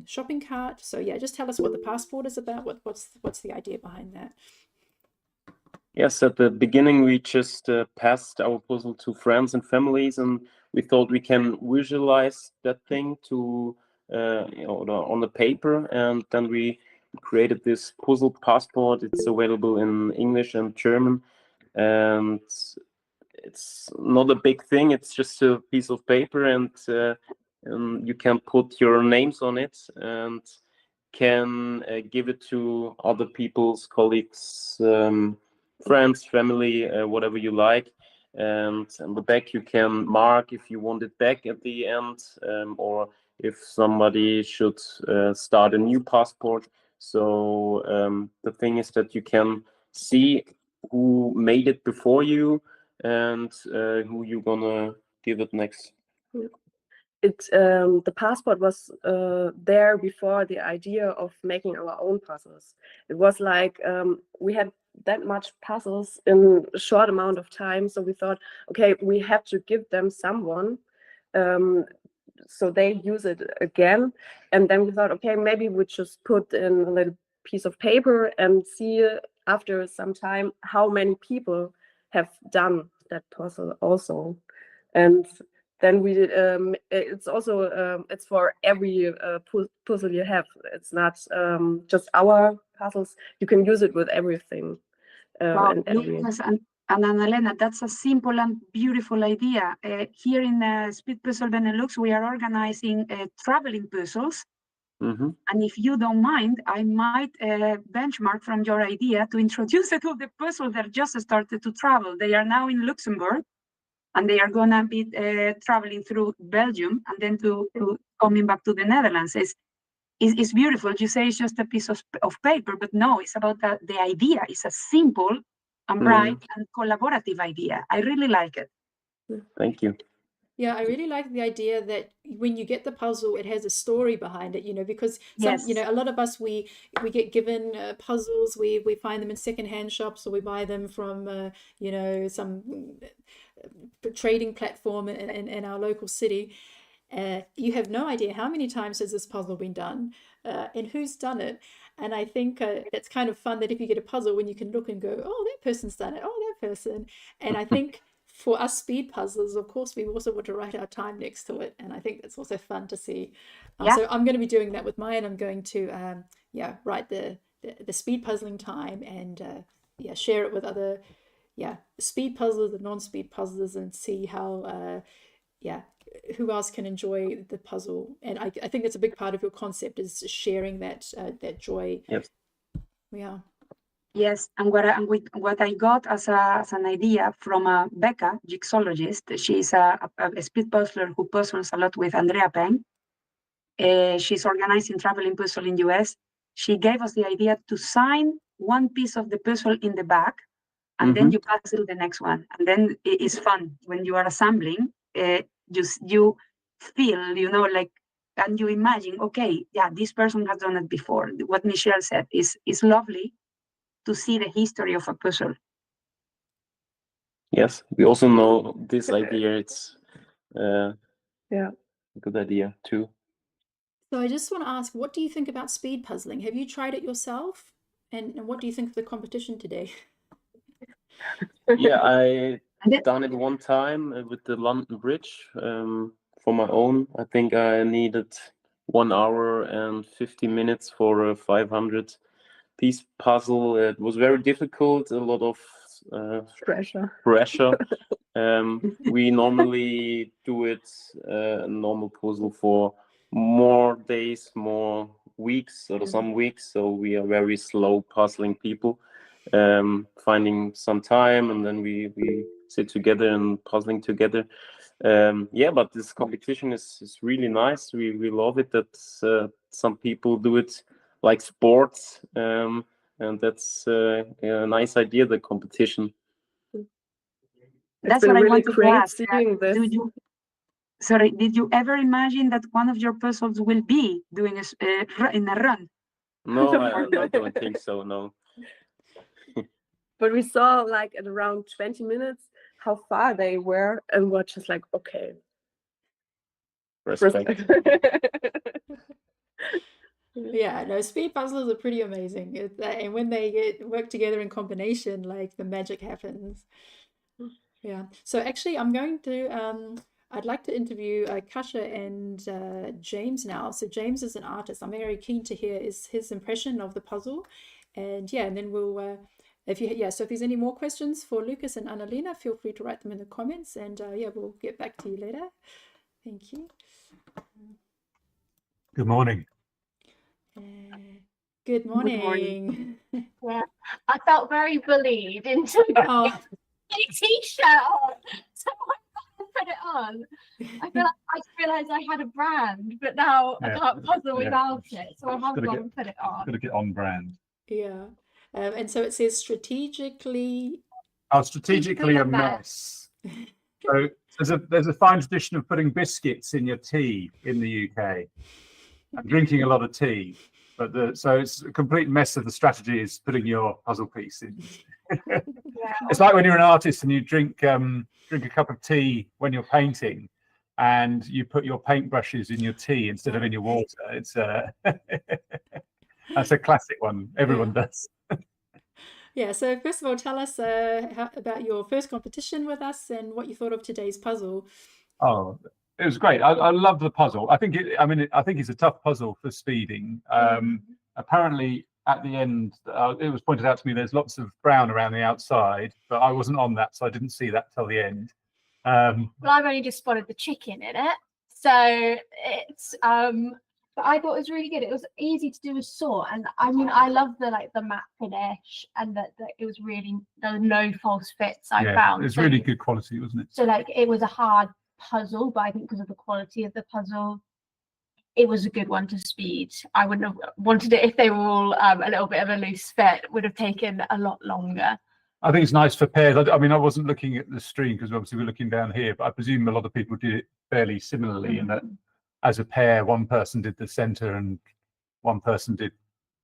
shopping cart. So yeah, just tell us what the passport is about. What's the idea behind that? Yes, at the beginning we just passed our puzzle to friends and families, and we thought we can visualize that thing to on the paper, and then we created this puzzle passport. It's available in English and German, and it's not a big thing. It's just a piece of paper, and and you can put your names on it and can give it to other people's colleagues, friends, family, whatever you like. And on the back you can mark if you want it back at the end, or if somebody should start a new passport. So the thing is that you can see who made it before you and who you're gonna give it next. The passport was there before the idea of making our own puzzles. It was like we had that much puzzles in a short amount of time, so we thought, okay, we have to give them someone so they use it again. And then we thought, okay, maybe we just put in a little piece of paper and see after some time how many people have done that puzzle also. And then we did, it's also it's for every puzzle you have. It's not just our puzzles. You can use it with everything. Wow, And every... yes, and Annalena, that's a simple and beautiful idea. Here in Speed Puzzle Benelux, we are organizing traveling puzzles. Mm-hmm. And if you don't mind, I might benchmark from your idea to introduce it to the puzzle that just started to travel. They are now in Luxembourg, and they are going to be traveling through Belgium and then to coming back to the Netherlands. It's beautiful. You say it's just a piece of paper, but no, it's about the idea. It's a simple and bright and collaborative idea. I really like it. Thank you. Yeah, I really like the idea that when you get the puzzle, it has a story behind it, because Yes. a lot of us, we get given puzzles, we find them in secondhand shops, or we buy them from, some trading platform in our local city. You have no idea how many times has this puzzle been done and who's done it. And I think it's kind of fun that if you get a puzzle, when you can look and go, oh, that person's done it, oh, that person. And I think for us speed puzzlers, of course, we also want to write our time next to it. And I think that's also fun to see. So I'm going to be doing that with mine. I'm going to write the speed puzzling time and share it with other speed puzzlers and non-speed puzzlers, and see how who else can enjoy the puzzle. And I think that's a big part of your concept, is sharing that joy. Yes. Yeah. Yes, and what I got as an idea from Becca, jigsaologist. She's a speed puzzler who puzzles a lot with Andrea Peng. She's organizing traveling puzzle in US. She gave us the idea to sign one piece of the puzzle in the back, and then you puzzle the next one. And then it's fun when you are assembling. You feel, like, and you imagine, okay, this person has done it before. What Michelle said is lovely to see the history of a puzzle. Yes, we also know this idea. It's a good idea too. So I just want to ask, what do you think about speed puzzling? Have you tried it yourself? And what do you think of the competition today? Yeah, I done it one time with the London Bridge for my own. I think I needed 1 hour and 50 minutes for a 500-piece puzzle. It was very difficult, a lot of pressure. We normally do it a normal puzzle for more days, more weeks, or some weeks. So we are very slow puzzling people. Finding some time, and then we sit together and puzzling together. But this competition is really nice. We love it that some people do it like sports, and that's a nice idea, the competition. That's what I wanted to ask. Did you ever imagine that one of your puzzles will be doing in a run? No, I don't think so, no. But we saw, like, at around 20 minutes how far they were, and we're just like, okay. Respect. Yeah, no, speed puzzlers are pretty amazing. And when they work together in combination, like, the magic happens. Yeah. So actually, I'm going to I'd like to interview Kasha and James now. So James is an artist. I'm very keen to hear his impression of the puzzle, and then we'll so if there's any more questions for Lucas and Annalena, feel free to write them in the comments, and we'll get back to you later. Thank you. Good morning. Good morning. morning. Yeah, I felt very bullied into Oh, a t-shirt on, so I put it on. I feel like I just realised I had a brand, but now I Yeah, can't puzzle yeah. without it, so I have Gotta gone get- and put it on. Got to get on brand. yeah. And so it says strategically. Oh, strategically a mess. So there's a fine tradition of putting biscuits in your tea in the UK and drinking a lot of tea. But so it's a complete mess of the strategy is putting your puzzle piece in. It's like when you're an artist and you drink a cup of tea when you're painting, and you put your paintbrushes in your tea instead of in your water. It's that's a classic one. Everyone does. Yeah, so first of all, tell us about your first competition with us and what you thought of today's puzzle. Oh, it was great. I love the puzzle. I think it's a tough puzzle for speeding. Apparently, at the end, it was pointed out to me there's lots of brown around the outside, but I wasn't on that, so I didn't see that till the end. Well, I've only just spotted the chicken in it, so it's but I thought it was really good. It was easy to do with saw, and I mean I love the matte finish, and that it was really, there were no false fits I found. It's really good quality, wasn't it? So like it was a hard puzzle, but I think because of the quality of the puzzle, it was a good one to speed. I wouldn't have wanted it if they were all a little bit of a loose fit. It would have taken a lot longer. I think it's nice for pairs. I mean, I wasn't looking at the stream because obviously we're looking down here, but I presume a lot of people did it fairly similarly in that as a pair, one person did the center and one person did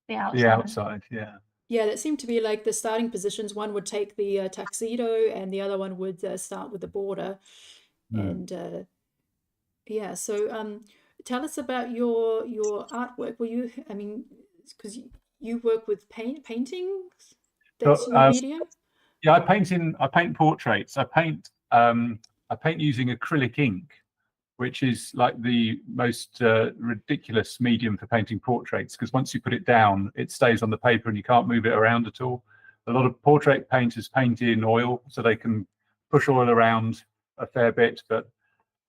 the outside. Yeah. Yeah, that seemed to be like the starting positions. One would take the tuxedo and the other one would start with the border. And yeah, so tell us about your artwork. Were you, I mean, because you work with paintings? That's your medium? Yeah, I paint portraits. I paint using acrylic ink, which is like the most ridiculous medium for painting portraits, because once you put it down, it stays on the paper and you can't move it around at all. A lot of portrait painters paint in oil, so they can push oil around a fair bit, but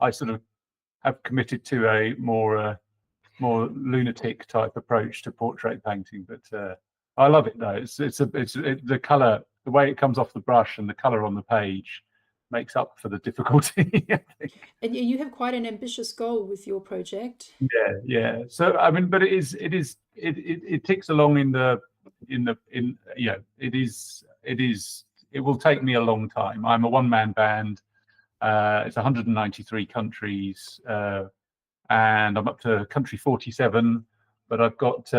I sort of have committed to a more lunatic type approach to portrait painting. But I love it though. It's the color, the way it comes off the brush, and the color on the page makes up for the difficulty. I think. And you have quite an ambitious goal with your project. Yeah. So I mean, but it ticks along it will take me a long time. I'm a one-man band. It's 193 countries, and I'm up to country 47. But I've got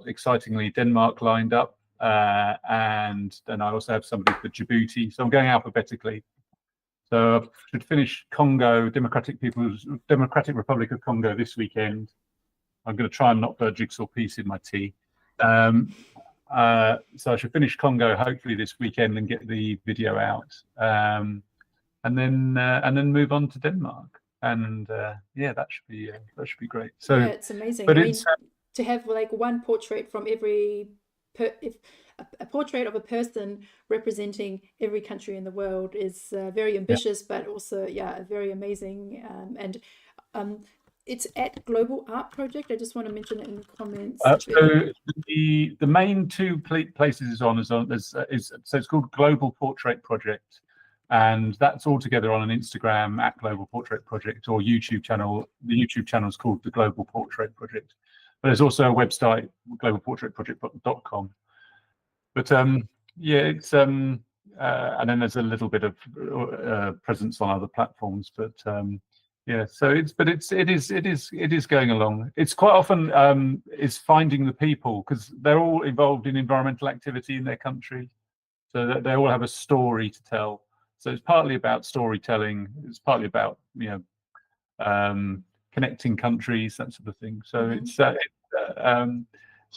excitingly Denmark lined up, and then I also have somebody for Djibouti. So I'm going alphabetically. So I should finish Congo, Democratic Republic of Congo this weekend. I'm going to try and not put a jigsaw piece in my tea. So I should finish Congo hopefully this weekend and get the video out, and then move on to Denmark. And yeah, that should be great. So yeah, it's amazing. But I mean, to have like one portrait from every a portrait of a person representing every country in the world is very ambitious, but also very amazing. And it's at Global Art Project. I just want to mention it in the comments. So the main two places so it's called Global Portrait Project, and that's all together on an Instagram at Global Portrait Project, or YouTube channel. The YouTube channel is called the Global Portrait Project, but there's also a website, globalportraitproject.com. But yeah, it's and then there's a little bit of presence on other platforms, but yeah. So it is going along. It's quite often is finding the people, because they're all involved in environmental activity in their country, so that they all have a story to tell. So it's partly about storytelling. It's partly about connecting countries, that sort of thing. So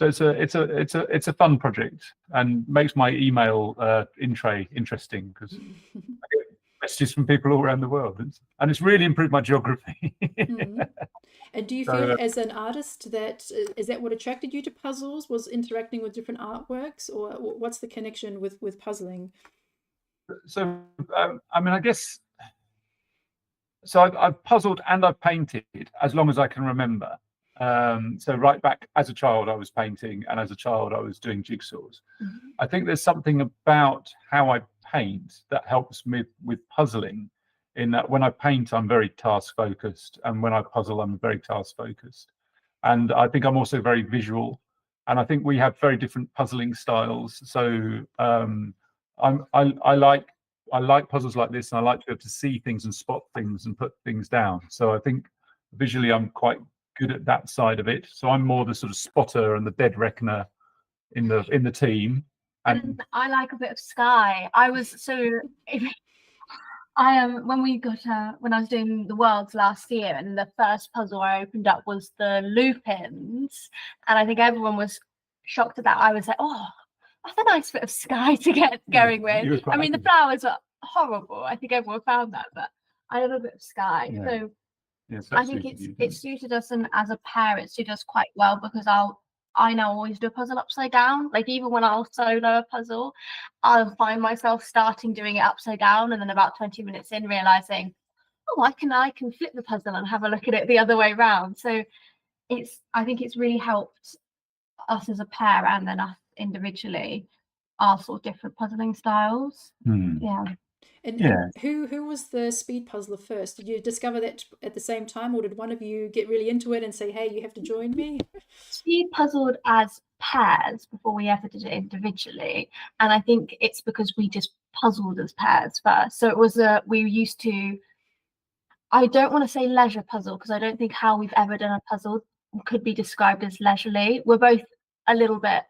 it's a fun project, and makes my email tray interesting, because I get messages from people all around the world, and it's really improved my geography. And do you feel as an artist that is that what attracted you to puzzles, was interacting with different artworks, or what's the connection with puzzling? So I mean, I guess So I've puzzled and I've painted as long as I can remember. So right back as a child, I was painting, and as a child, I was doing jigsaws. I think there's something about how I paint that helps me with puzzling, in that when I paint, I'm very task focused, and when I puzzle, I'm very task focused. And I think I'm also very visual, and I think we have very different puzzling styles. So I like puzzles like this, and I like to be able to see things and spot things and put things down. So I think visually I'm quite good at that side of it. So I'm more the sort of spotter and the dead reckoner in the team. And I like a bit of sky. I was when we got when I was doing the Worlds last year, and the first puzzle I opened up was the Lupins, and I think everyone was shocked at that. I was like, oh, that's a nice bit of sky to get going with. I mean, the flowers are horrible. I think everyone found that, but I love a bit of sky. Yeah. So Yes, I think it suited us, and as a pair, it suited us quite well, because I now always do a puzzle upside down. Like, even when I'll solo a puzzle, I'll find myself starting doing it upside down, and then about 20 minutes in realizing, oh, I can flip the puzzle and have a look at it the other way around. So I think it's really helped us as a pair, and then us individually, our sort of different puzzling styles. Yeah. And who was the speed puzzler first? Did you discover that at the same time, or did one of you get really into it and say, hey, you have to join me? Speed puzzled as pairs before we ever did it individually, and I think it's because we just puzzled as pairs first. So it was we used to, I don't want to say leisure puzzle, because I don't think how we've ever done a puzzle could be described as leisurely. We're both a little bit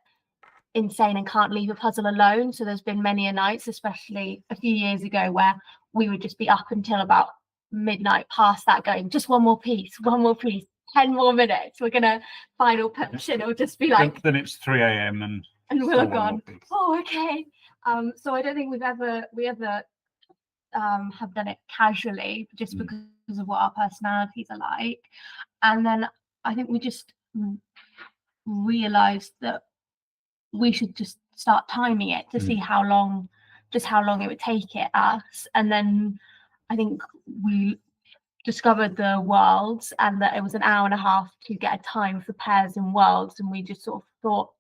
insane and can't leave a puzzle alone. So there's been many a nights, especially a few years ago, where we would just be up until about midnight past that going, just one more piece, 10 more minutes, we're gonna final punch, and it'll just be like, then it's 3 a.m. and we'll have gone, oh, okay. So I don't think we ever have done it casually, just because of what our personalities are like. And then I think we just realized that we should just start timing it to see how long it would take us. And then I think we discovered the Worlds, and that it was an hour and a half to get a time for pairs in Worlds, and we just sort of thought,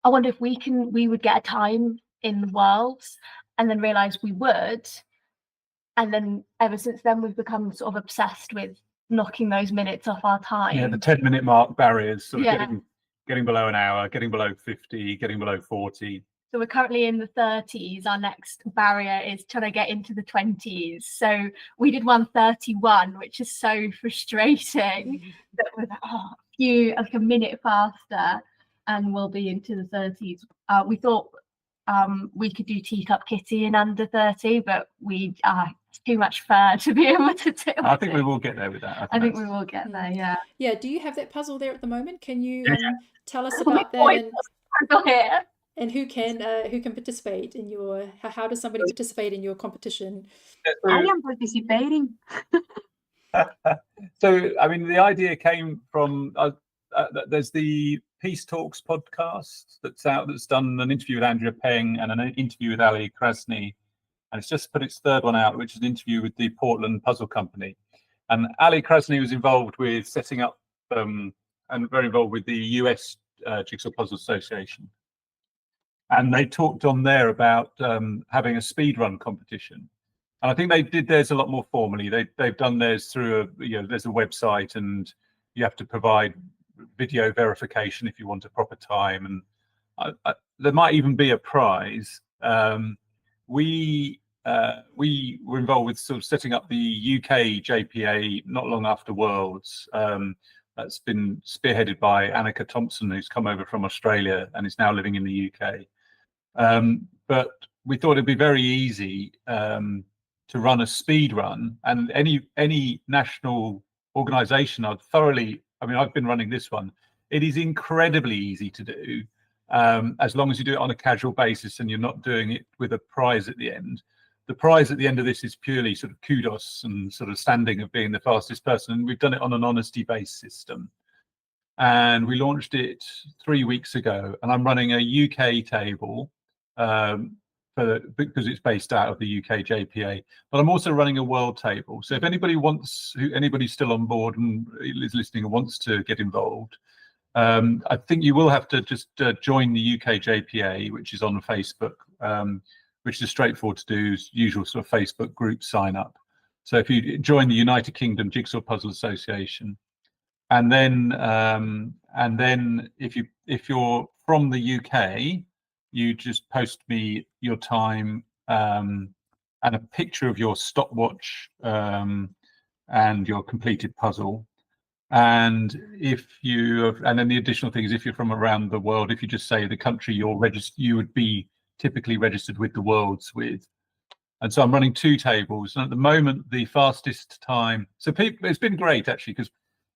I wonder if we would get a time in the Worlds, and then realized we would. And then ever since then, we've become sort of obsessed with knocking those minutes off our time. Yeah, the 10-minute mark barriers, sort of getting below an hour, getting below 50, getting below 40. So we're currently in the 30s. Our next barrier is trying to get into the 20s. So we did 1:31, which is so frustrating. That we're like a minute faster, and we'll be into the 30s. We thought we could do Teacup Kitty in under 30, but it's too much fur to be able to do. I think we will get there with that. I think we will get there. Yeah. Yeah. Do you have that puzzle there at the moment? Can you tell us about that? And who can participate in your? How does somebody participate in your competition? I am participating. So, I mean, the idea came from there's the Peace Talks podcast that's out, that's done an interview with Andrea Peng and an interview with Ali Krasny, and it's just put its third one out, which is an interview with the Portland Puzzle Company. And Ali Krasny was involved with setting up and very involved with the US Jigsaw Puzzle Association. And they talked on there about having a speedrun competition. And I think they did theirs a lot more formally. They've done theirs through there's a website, and you have to provide video verification if you want a proper time. And there might even be a prize. We were involved with sort of setting up the UK JPA not long after Worlds. That's been spearheaded by Annika Thompson, who's come over from Australia and is now living in the UK. But we thought it'd be very easy to run a speed run, and any national organization I've been running this one. It is incredibly easy to do, as long as you do it on a casual basis and you're not doing it with a prize at the end. The prize at the end of this is purely sort of kudos and sort of standing of being the fastest person. And we've done it on an honesty-based system. And we launched it 3 weeks ago, and I'm running a UK table because it's based out of the UK JPA. But I'm also running a world table. So if anybody's still on board and is listening and wants to get involved, I think you will have to just join the UK JPA, which is on Facebook, which is straightforward to do, usual sort of Facebook group sign up. So if you join the United Kingdom Jigsaw Puzzle Association, and then if you're from the UK, you just post me your time and a picture of your stopwatch and your completed puzzle. And and then the additional thing is, if you're from around the world, if you just say the country you're registered, you would be typically registered with the Worlds with. And so I'm running 2 tables, and at the moment the fastest time. So it's been great actually, because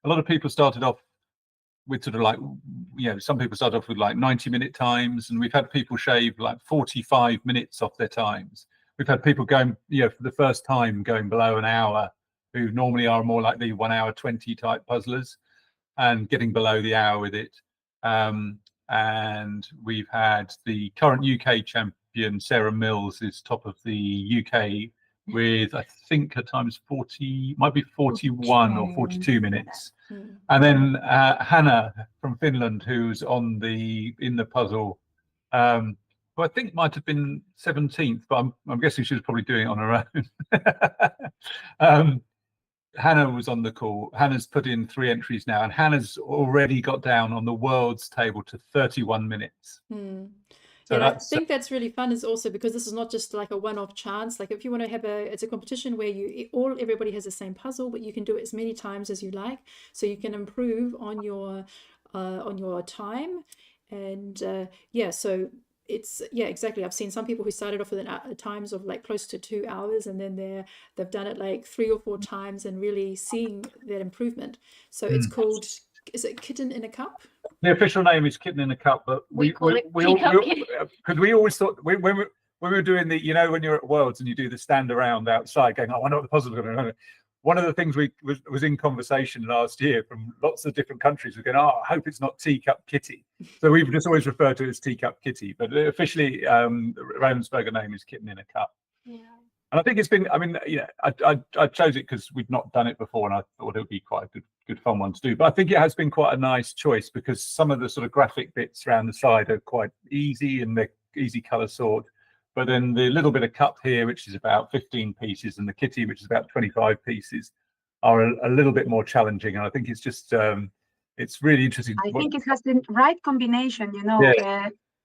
a lot of people started off with sort of like, some people started off with like 90-minute times, and we've had people shave like 45 minutes off their times. We've had people going, for the first time going below an hour, who normally are more like the 1 hour 20 type puzzlers, and getting below the hour with it. And we've had the current UK champion, Sarah Mills, is top of the UK with, I think at times 40, might be 41 or 42 minutes. And then Hannah from Finland, who's in the puzzle, who I think might have been 17th, but I'm guessing she was probably doing it on her own. Hannah was on the call. Hannah's put in 3 entries now, and Hannah's already got down on the world's table to 31 minutes. So I think that's really fun, is also because this is not just like a one-off chance. Like if you want to have it's a competition where everybody has the same puzzle, but you can do it as many times as you like, so you can improve on your time. And so it's exactly. I've seen some people who started off with times of like close to 2 hours, and then they've done it like 3 or 4 times and really seeing that improvement. So it's called, is it Kitten in a Cup? The official name is Kitten in a Cup, but we because we always thought when we were doing the, when you're at Worlds and you do the stand around outside going, I wonder what the puzzle's going to be. One of the things was in conversation last year from lots of different countries. We're going, I hope it's not Teacup Kitty. So we've just always referred to it as Teacup Kitty, but officially the Ravensburger name is Kitten in a Cup. Yeah. And I think it's been, I chose it because we'd not done it before, and I thought it would be quite a good fun one to do. But I think it has been quite a nice choice, because some of the sort of graphic bits around the side are quite easy, and they're easy colour sort. But then the little bit of cup here, which is about 15 pieces, and the kitty, which is about 25 pieces, are a little bit more challenging. And I think it's just, it's really interesting. I think it has the right combination,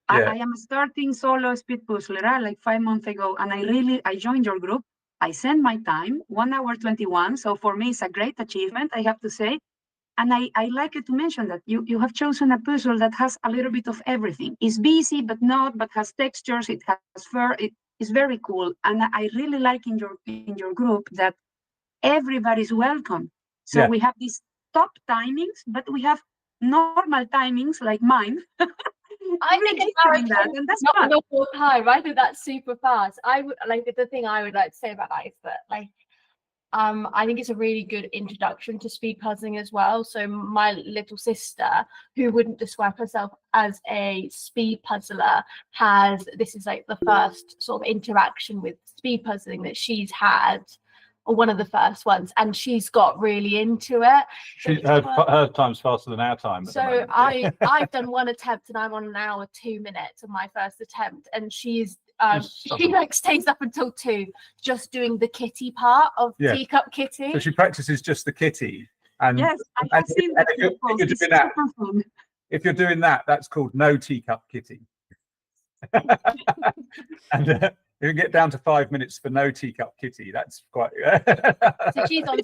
I am starting solo speed puzzler like 5 months ago, and I joined your group. I sent my time, 1 hour 21. So for me, it's a great achievement, I have to say. And I like it to mention that you have chosen a puzzle that has a little bit of everything. It's busy, but has textures, it has fur, it is very cool. And I really like in your group that everybody's welcome. So we have these top timings, but we have normal timings like mine. I think that's not normal time. I think that's super fast. I would like the thing I would like to say about that is that I think it's a really good introduction to speed puzzling as well. So my little sister, who wouldn't describe herself as a speed puzzler, this is like the first sort of interaction with speed puzzling that she's had, or one of the first ones, and she's got really into it. Her time's faster than our time. So I've done 1 attempt, and I'm on 1 hour 2 minutes on my first attempt, and she stays up until 2 just doing the kitty part of Teacup Kitty. So she practices just the kitty. And yes, I have seen that. If you're doing that, that's called no Teacup Kitty. And you can get down to 5 minutes for no Teacup Kitty. That's quite. So she's on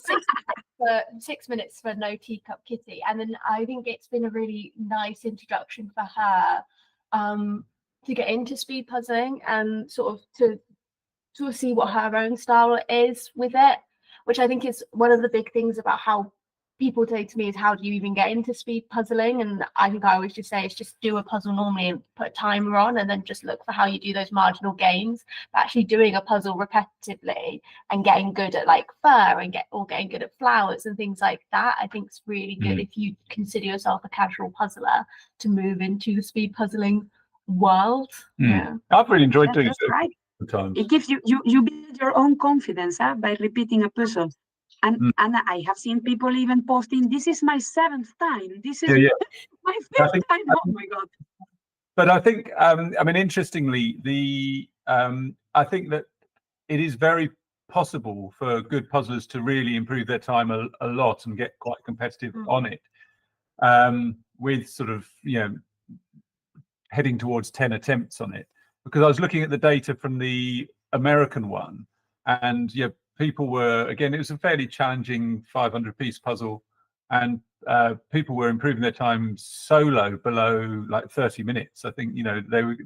6 minutes for no Teacup Kitty, and then I think it's been a really nice introduction for her to get into speed puzzling and sort of see what her own style is with it, which I think is one of the big things about how people say to me is, how do you even get into speed puzzling? And I think I always just say it's just do a puzzle normally and put a timer on, and then just look for how you do those marginal gains. But actually doing a puzzle repetitively and getting good at like fur and getting good at flowers and things like that, I think is really good if you consider yourself a casual puzzler to move into the speed puzzling world. I've really enjoyed doing it. Right. times. It gives you build your own confidence by repeating a puzzle. And I have seen people even posting, "This is my 7th time. This is my 5th time." Oh my God. But I think, I mean, interestingly, I think that it is very possible for good puzzlers to really improve their time a lot and get quite competitive on it, with sort of, heading towards 10 attempts on it. Because I was looking at the data from the American one, and people were, again, it was a fairly challenging 500-piece puzzle, and people were improving their time solo below like 30 minutes. I think, they were,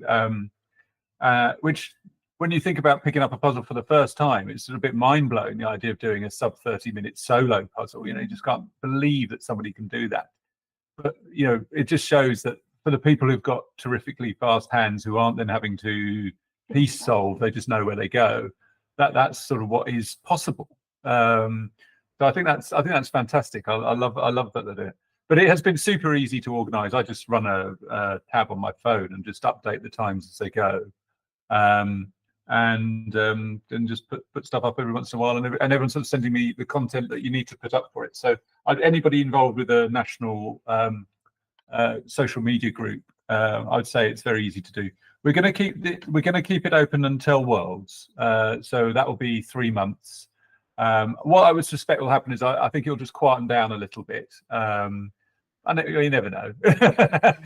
which, when you think about picking up a puzzle for the first time, it's sort of a bit mind-blowing, the idea of doing a sub 30-minute solo puzzle. You just can't believe that somebody can do that. But, it just shows that for the people who've got terrifically fast hands, who aren't then having to piece solve, they just know where they go. That's sort of what is possible. So I think that's fantastic. I love that they do it. But it has been super easy to organise. I just run a tab on my phone and just update the times as they go, and just put stuff up every once in a while, and everyone's sort of sending me the content that you need to put up for it. So anybody involved with a national social media group, I would say it's very easy to do. We're going to keep it open until Worlds, so that will be 3 months. What I would suspect will happen is I think it'll just quieten down a little bit. You never know.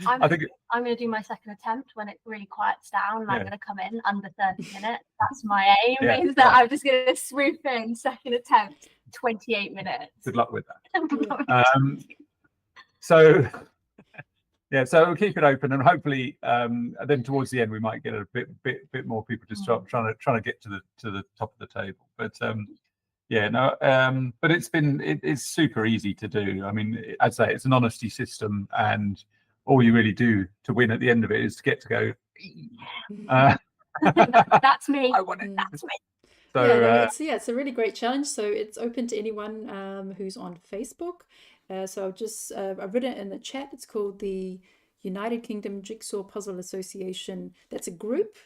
I'm going to do my second attempt when it really quiets down. And I'm going to come in under 30 minutes. That's my aim. Is that I'm just going to swoop in, second attempt, 28 minutes. Good luck with that. So we'll keep it open, and hopefully, then towards the end we might get a bit more people just trying to get to the top of the table. But but it's super easy to do. I mean, I'd say it's an honesty system, and all you really do to win at the end of it is to get to go. That's me. I want it. That's me. So it's a really great challenge. So it's open to anyone who's on Facebook. So I've written it in the chat. It's called the United Kingdom Jigsaw Puzzle Association. That's a group.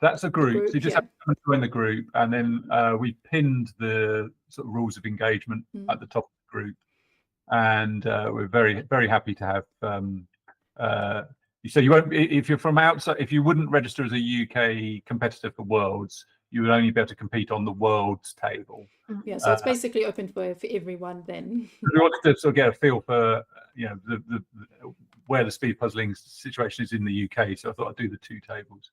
That's a group. So you just have to join the group, and then we pinned the sort of rules of engagement at the top of the group, and we're very, very happy to have. So you won't, if you're from outside, if you wouldn't register as a UK competitor for Worlds, you would only be able to compete on the Worlds table. Yeah, so it's basically open for everyone then. We wanted to sort of get a feel for where the speed puzzling situation is in the UK, so I thought I'd do the 2 tables.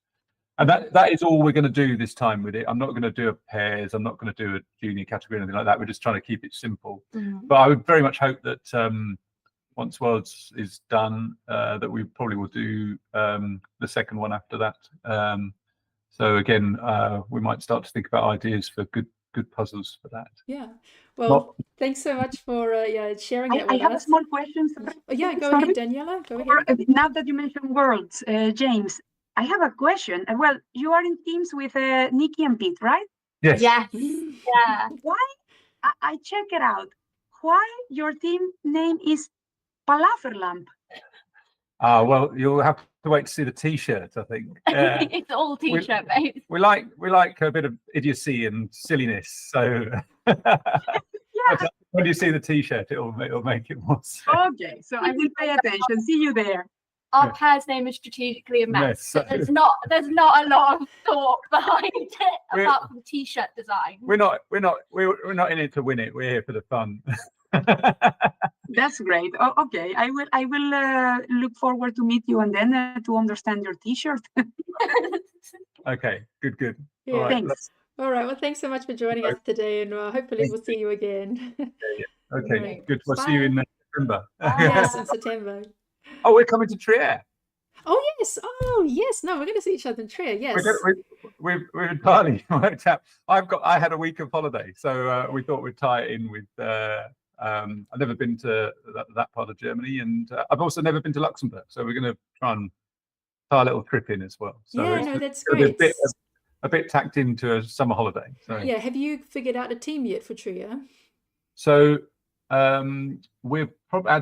And that is all we're going to do this time with it. I'm not going to do a pairs. I'm not going to do a junior category or anything like that. We're just trying to keep it simple. But I would very much hope that once Worlds is done, that we probably will do the second one after that. So again, we might start to think about ideas for good puzzles for that. Yeah. Well, thanks so much for sharing that with us. I have a small question. Go ahead, Daniela. Go ahead. Now that you mentioned Worlds, James, I have a question. Well, you are in teams with Nikki and Pete, right? Yes. Yes. Yeah. Why? I check it out. Why your team name is Palaverlamp? Well, you'll have to wait to see the T-shirt, I think. It's all T-shirt based. We like a bit of idiocy and silliness. So when you see the T-shirt, it'll make it more sense. Okay, so I will pay attention. See you there. Our pair's name is strategically a mess. So there's not a lot of thought behind it apart from T-shirt design. We're not in it to win it. We're here for the fun. That's great. Okay, I will look forward to meet you and then to understand your T-shirt. Okay, good. Yeah, all right, thanks. All right. Well, thanks so much for joining us today, and hopefully we'll see you again. Okay, Right. good. We'll see you in September. Yes, in September. Oh, we're coming to Trier. Oh yes. No, we're going to see each other in Trier. Yes. We've entirely worked out. I had a week of holiday, so we thought we'd tie it in with. I've never been to that part of Germany, and I've also never been to Luxembourg, so we're going to try and tie a little trip in as well. So that's great. A bit tacked into a summer holiday. So. Yeah. Have you figured out a team yet for Trier? So our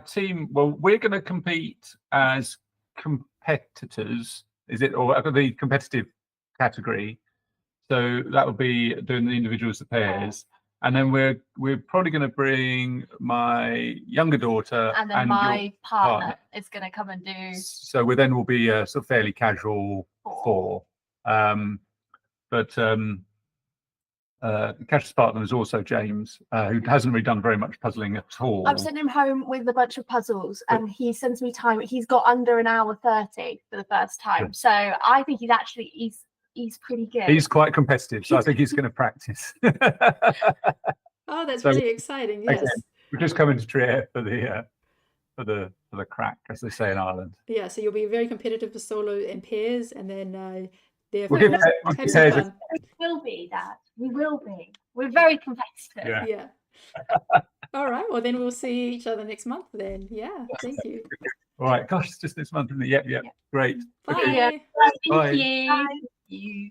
team. Well, we're going to compete as competitors. Is it or the competitive category? So that will be doing the individuals, the pairs. And then we're probably going to bring my younger daughter And then your my partner is going to come and do. So we then will be a sort of fairly casual four. Casha's partner is also James, who hasn't really done very much puzzling at all. I've sent him home with a bunch of puzzles, and he sends me time. He's got under an hour 30 for the first time, so I think he's pretty good. He's quite competitive, so I think he's going to practice. Oh, that's really exciting! Yes, we're just coming to Trier for the crack, as they say in Ireland. Yeah, so you'll be very competitive for solo and pairs, and then We will be that. We will be. We're very competitive. Yeah. All right. Well, then we'll see each other next month. Then, yeah. Thank you. All right. Gosh, it's just this month, isn't it? Yep. Great. Bye. Okay. Yeah. Bye. Thank you. Bye. Thank you.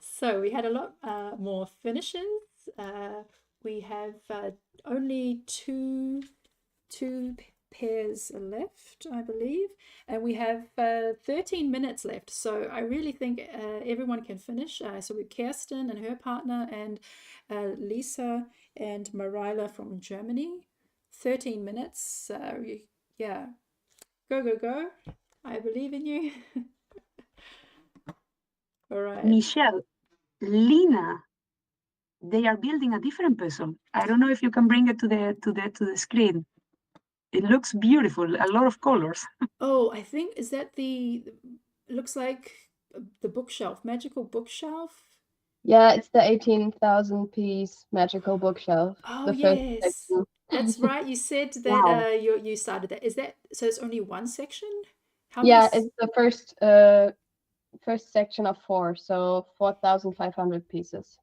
So we had a lot more finishes. We have only two pairs left, I believe, and we have 13 minutes left, so I really think everyone can finish. So with Kirsten and her partner, and Lisa and Marila from Germany. 13 minutes. Yeah, go. I believe in you. All right, Michelle, Lina, they are building a different puzzle. I don't know if you can bring it to the screen. It looks beautiful, a lot of colors. Oh, I think, is that looks like the bookshelf, magical bookshelf? Yeah, it's the 18,000 piece magical bookshelf. Oh, yes. That's right. You said that Wow. you started that. Is that, so it's only one section? How Yeah, many it's the first section of 4, so 4,500 pieces.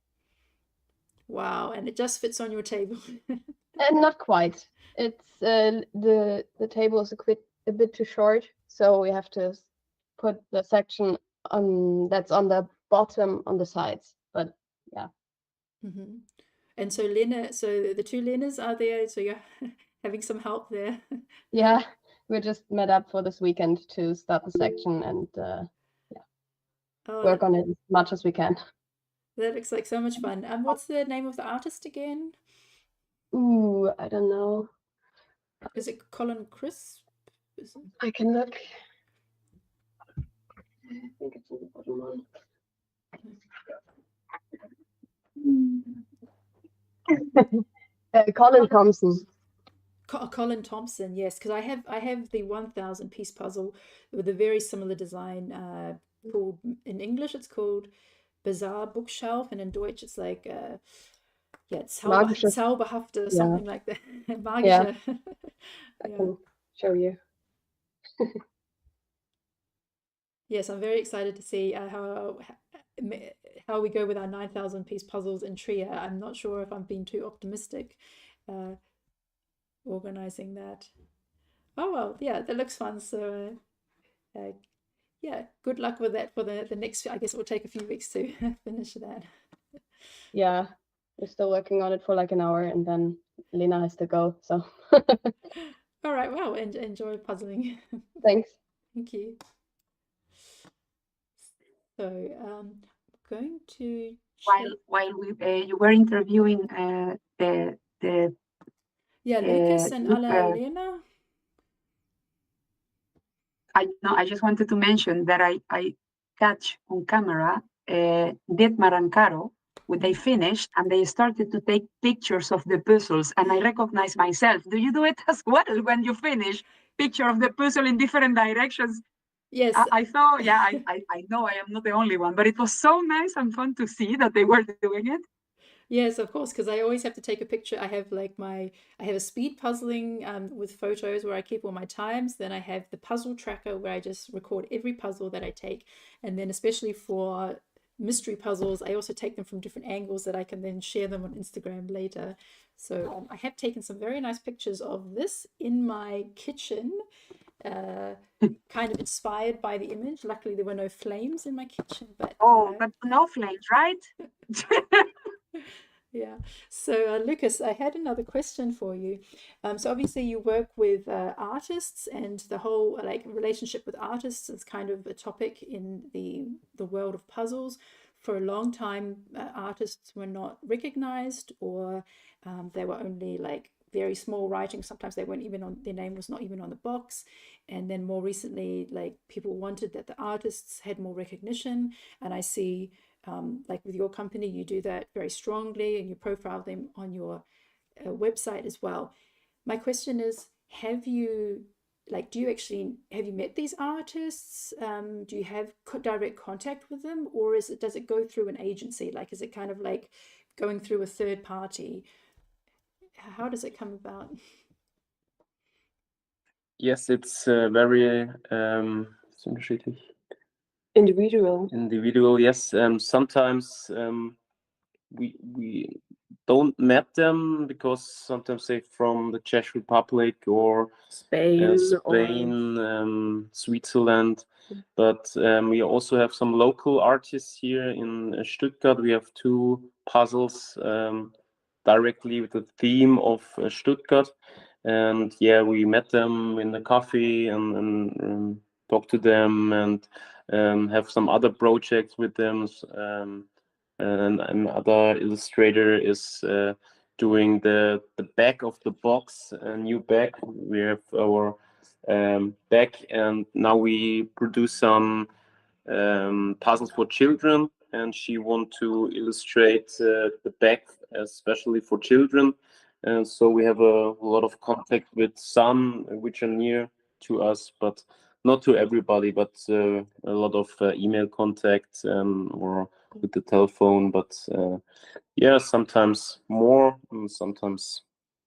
Wow, and it just fits on your table. And not quite. It's the table is a bit too short, so we have to put the section on that's on the bottom on the sides. But yeah. Mm-hmm. And so Lena, so the two Lenas are there, so you're having some help there. Yeah, we just met up for this weekend to start the section and work on it as much as we can. That looks like so much fun. What's the name of the artist again? Ooh, I don't know. Is it Colin Crisp? I can look. I think it's in the bottom one. Colin Thompson. Colin Thompson, yes, because I have the 1,000 piece puzzle with a very similar design called, in English it's called Bizarre Bookshelf, and in Deutsch it's like it's Zauberhafte or something like that. Magische. Yeah. I can show you. Yes, I'm very excited to see how we go with our 9,000 piece puzzles in Trier. I'm not sure if I'm being too optimistic organizing that. Oh well, yeah, that looks fun. So yeah, good luck with that for the next, I guess it will take a few weeks to finish that. Yeah, we're still working on it for like an hour, and then Lena has to go, so. All right, well, enjoy puzzling. Thanks. Thank you. So going to while you were interviewing Lucas and Lena. I just wanted to mention that I catch on camera Detmar and Caro when they finished, and they started to take pictures of the puzzles, and I recognize myself. Do you do it as well when you finish? Picture of the puzzle in different directions. Yes. I thought, yeah, I know I am not the only one, but it was so nice and fun to see that they were doing it. Yes, of course, because I always have to take a picture. I have a speed puzzling with photos where I keep all my times. Then I have the puzzle tracker where I just record every puzzle that I take. And then especially for mystery puzzles, I also take them from different angles that I can then share them on Instagram later. So I have taken some very nice pictures of this in my kitchen, kind of inspired by the image. Luckily, there were no flames in my kitchen. But but no flames, right? Yeah. So Lucas, I had another question for you. So obviously you work with artists, and the whole relationship with artists is kind of a topic in the world of puzzles. for a long time artists were not recognized, or they were only like very small writing. Sometimes they weren't even on, their name was not even on the box. And then more recently, like people wanted that the artists had more recognition. And I see like with your company, you do that very strongly and you profile them on your website as well. My question is, have you met these artists? Do you have direct contact with them, or does it go through an agency? Like, is it kind of like going through a third party? How does it come about? Yes, it's very individual. Yes, sometimes we don't met them because sometimes they from the Czech Republic or Spain, Switzerland, but we also have some local artists here in Stuttgart. We have 2 puzzles directly with the theme of Stuttgart, and yeah, we met them in the coffee and talk to them and have some other projects with them. And another illustrator is doing the back of the box, a new back. We have our back, and now we produce some puzzles for children, and she want to illustrate the back especially for children. And so we have a lot of contact with some which are near to us, but not to everybody, but a lot of email contact or with the telephone. But yeah, sometimes more and sometimes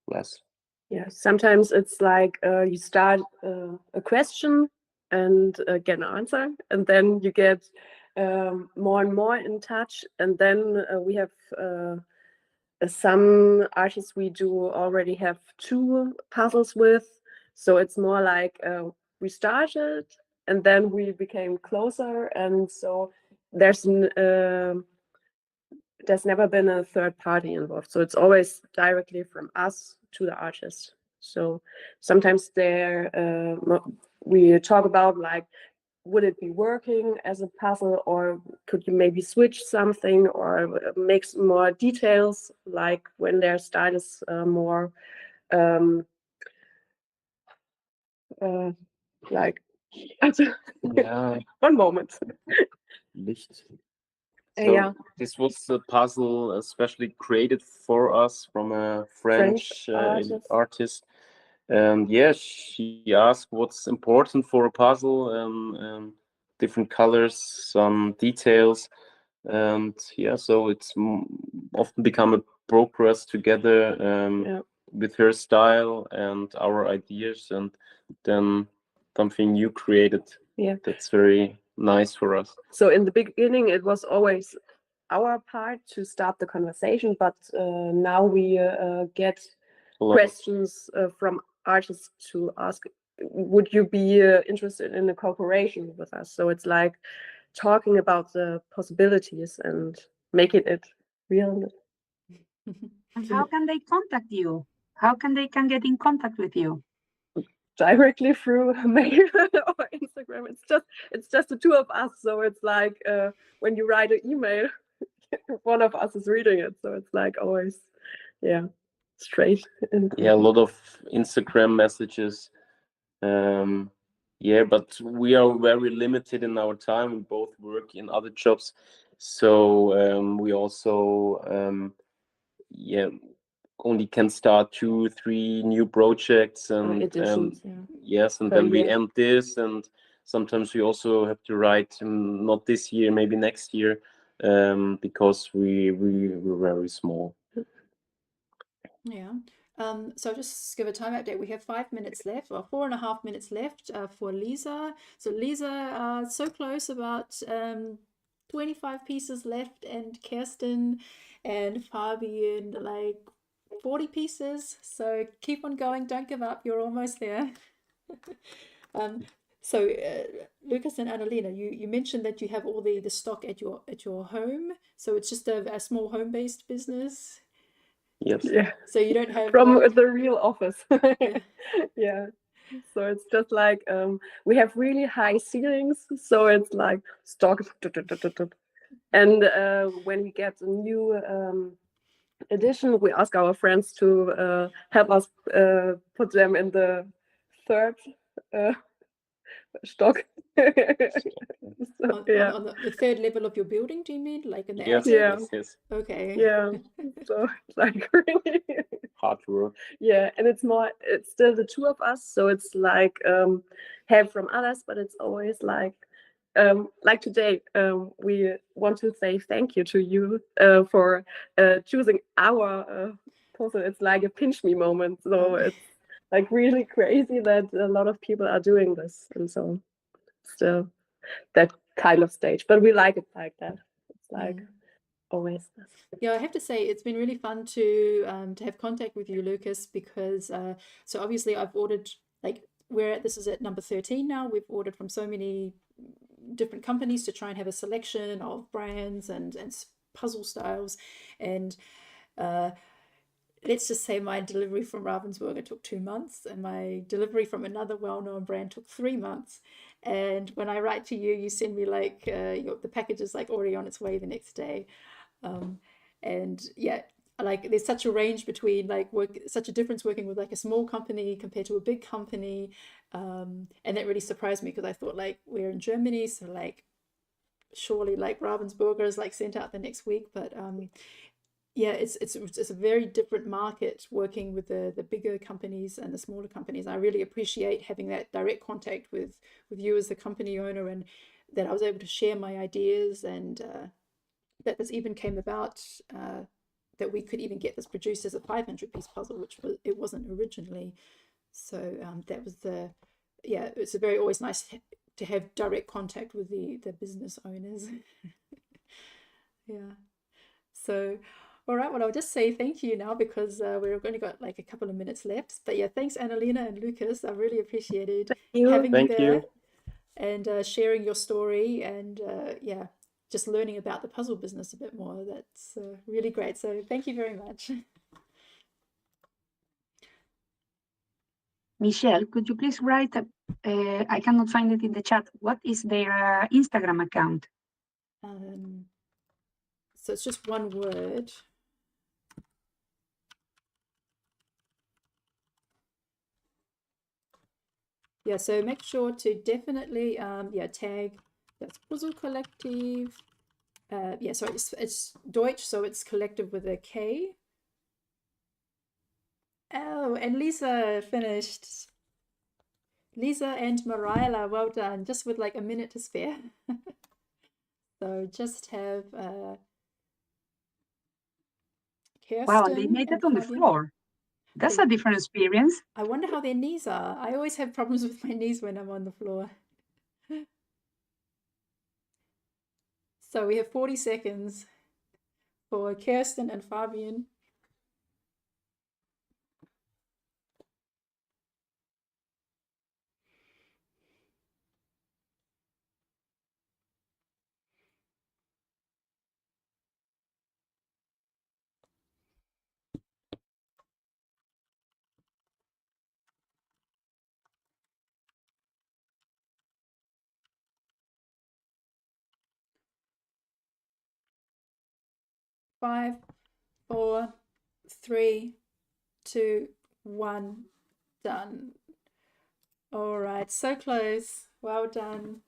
less. Yeah, sometimes it's like you start a question and get an answer, and then you get more and more in touch, and then we have some artists we do already have 2 puzzles with, so it's more like we started and then we became closer, and so there's never been a third party involved, so it's always directly from us to the artist. So sometimes we talk about like, would it be working as a puzzle, or could you maybe switch something or make some more details, like when their style is more like Yeah. one moment. Licht. Yeah. This was a puzzle especially created for us from a French artist. And yes, she asked what's important for a puzzle, different colors, some details. And yeah, so it's often become a progress together with her style and our ideas, and then something new created. Yeah, that's very nice for us. So in the beginning, it was always our part to start the conversation, but now we get questions from artists to ask, would you be interested in a cooperation with us? So it's like talking about the possibilities and making it real. And how can they contact you? How can they get in contact with you? Directly through mail or Instagram. It's just the 2 of us, so it's like when you write an email, one of us is reading it, so it's like always straight. Yeah, a lot of Instagram messages. Yeah, but we are very limited in our time. We both work in other jobs, so we also only can start 2, 3 new projects, and yes, and then we end this, and sometimes we also have to write not this year, maybe next year, because we're very small. Yeah. So just give a time update. We have 5 minutes left, or 4.5 minutes left for Lisa. So Lisa, so close, about 25 pieces left, and Kirsten and Fabian like 40 pieces. So keep on going, don't give up, you're almost there. So Lucas and Annalena, you mentioned that you have all the stock at your home, so it's just a small home-based business. Yes. Yeah. So you don't have from the real office. Yeah. So it's just like we have really high ceilings, so it's like stock. And when we get a new edition, we ask our friends to help us put them in the third stock. So, yeah. On the third level of your building, do you mean? Like in the Yes, attic? Yeah. yes. Okay. Yeah. So it's like really Hard work. yeah, and it's still the two of us, so it's like help from others, but it's always like today, we want to say thank you to you for choosing our puzzle. It's like a pinch me moment, so it's like really crazy that a lot of people are doing this, and so still that kind of stage, but we like it like that. It's like always this. Yeah, I have to say it's been really fun to have contact with you, Lucas, because so obviously I've ordered, like, this is at number 13 now. We've ordered from so many different companies to try and have a selection of brands and puzzle styles, and let's just say my delivery from Ravensburger took 2 months, and my delivery from another well-known brand took 3 months. And when I write to you, you send me like the package is like already on its way the next day. And yeah, like there's such a range between like such a difference working with like a small company compared to a big company, and that really surprised me because I thought like we're in Germany, so like surely like Ravensburger is like sent out the next week, but yeah, it's a very different market working with the bigger companies and the smaller companies. I really appreciate having that direct contact with you as the company owner, and that I was able to share my ideas, and that this even came about, that we could even get this produced as a 500-piece puzzle, which it wasn't originally. So that was it's very always nice to have direct contact with the business owners. Yeah. So, all right, well, I'll just say thank you now because we've only got like a couple of minutes left. But yeah, thanks, Annalena and Lucas. I really appreciated having you there and sharing your story, and yeah, just learning about the puzzle business a bit more. That's really great. So thank you very much. Michelle, could you please write, I cannot find it in the chat, what is their Instagram account? So it's just one word. Yeah, so make sure to definitely tag, that's Puzzle Kollektiv. Yeah, so it's Deutsch, so it's collective with a K. Oh, and Lisa finished. Lisa and Marila, well done, just with like a minute to spare. So just have Kirsten. Wow, they made it on the floor. That's a different experience. I wonder how their knees are. I always have problems with my knees when I'm on the floor. So we have 40 seconds for Kirsten and Fabian. Five, 4, 3, 2, 1, done. All right, so close. Well done,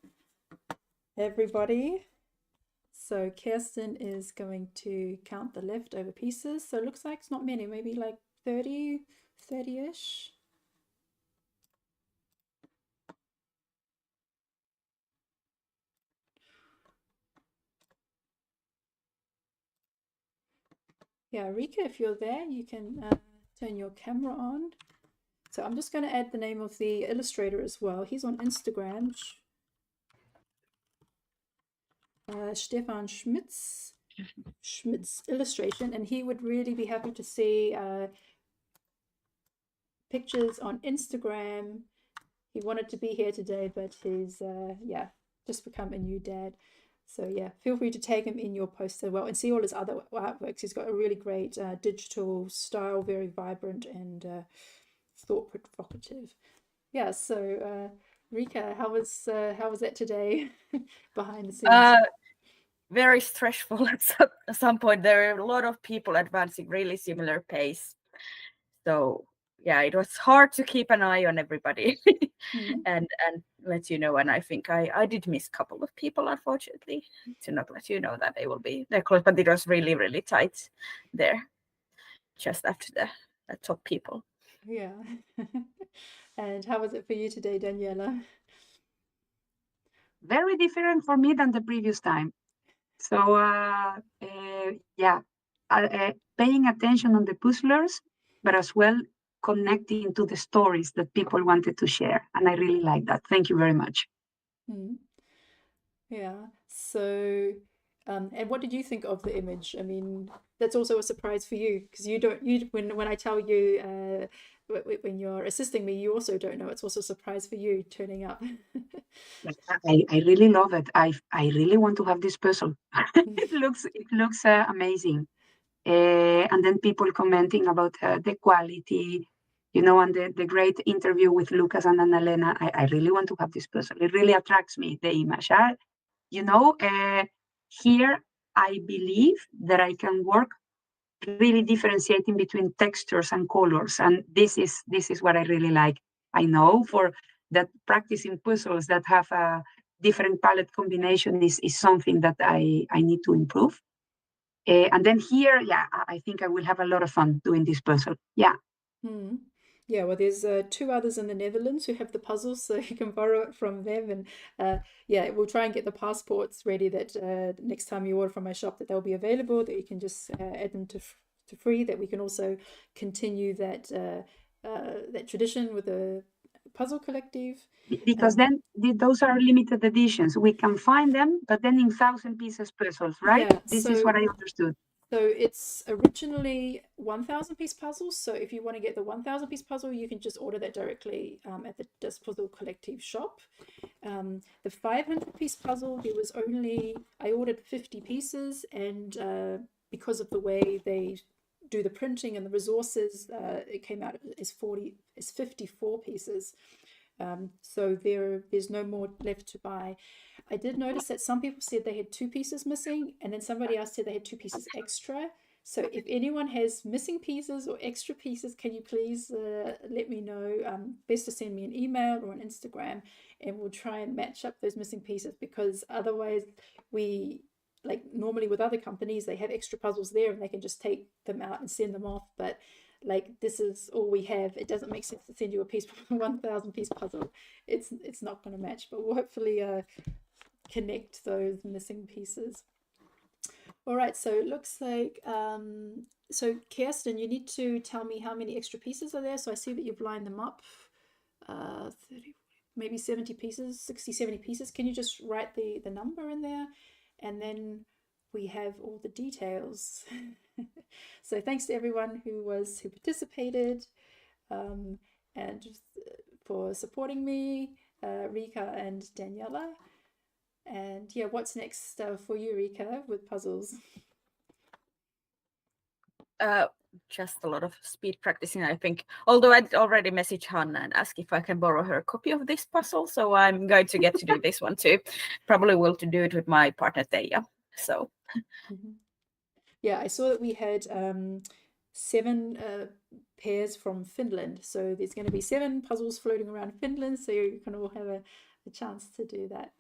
everybody. So Kirsten is going to count the leftover pieces. So it looks like it's not many, maybe like 30-ish. Yeah, Rika, if you're there, you can turn your camera on. So I'm just going to add the name of the illustrator as well. He's on Instagram, Stefan Schmitz Illustration, and he would really be happy to see pictures on Instagram. He wanted to be here today, but he's just become a new dad. So yeah, feel free to tag him in your post as well and see all his other artworks. He's got a really great digital style, very vibrant and thought provocative. Yeah, so Rika, how was that today behind the scenes? very stressful at some point. There are a lot of people advancing really similar pace. So yeah, it was hard to keep an eye on everybody and let you know. And I think I did miss a couple of people, unfortunately, to not let you know that they're close. But it was really, really tight there, just after the top people. Yeah. And how was it for you today, Daniela? Very different for me than the previous time. So yeah, paying attention on the puzzlers, but as well connecting to the stories that people wanted to share. And I really like that. Thank you very much. Yeah. So, and what did you think of the image? I mean, that's also a surprise for you because when I tell you when you're assisting me, you also don't know. It's also a surprise for you turning up. I really love it. I really want to have this puzzle. It looks amazing. And then people commenting about the quality, and the great interview with Lucas and Annalena. I really want to have this puzzle. It really attracts me, the image. Here I believe that I can work really differentiating between textures and colors, and this is what I really like. I know for that practicing puzzles that have a different palette combination is something that I need to improve. And then here, yeah, I think I will have a lot of fun doing this puzzle. Yeah. Yeah, well, there's 2 others in the Netherlands who have the puzzles, so you can borrow it from them. And yeah, we'll try and get the passports ready that next time you order from my shop that they'll be available, that you can just add them to free, that we can also continue that tradition with the puzzle Kollektiv. Because then those are limited editions. We can find them, but then in 1,000 pieces puzzles, right? Yeah, This is what I understood. So it's originally 1,000 piece puzzles. So if you want to get the 1,000 piece puzzle, you can just order that directly at the Puzzle Kollektiv shop. The 500 piece puzzle, I ordered 50 pieces, and because of the way they do the printing and the resources, it came out as 54 pieces. So there's no more left to buy. I did notice that some people said they had 2 pieces missing, and then somebody else said they had 2 pieces extra. So if anyone has missing pieces or extra pieces, can you please let me know? Best to send me an email or an Instagram, and we'll try and match up those missing pieces, because otherwise normally with other companies, they have extra puzzles there and they can just take them out and send them off. But this is all we have. It doesn't make sense to send you a 1,000 piece puzzle. It's not going to match, but we'll hopefully connect those missing pieces. All right, so it looks like so Kirsten, you need to tell me how many extra pieces are there. So I see that you've lined them up, 30, maybe 70 pieces, 60, 70 pieces. Can you just write the number in there, and then we have all the details. So thanks to everyone who participated, and for supporting me, Rika and Daniela. And yeah, what's next for you, Rika, with puzzles? Just a lot of speed practicing, I think. Although I already messaged Hannah and asked if I can borrow her a copy of this puzzle, so I'm going to get to do this one too. Probably will to do it with my partner Teija. So. Yeah, I saw that we had 7 pairs from Finland. So there's going to be 7 puzzles floating around Finland. So you can all have a chance to do that.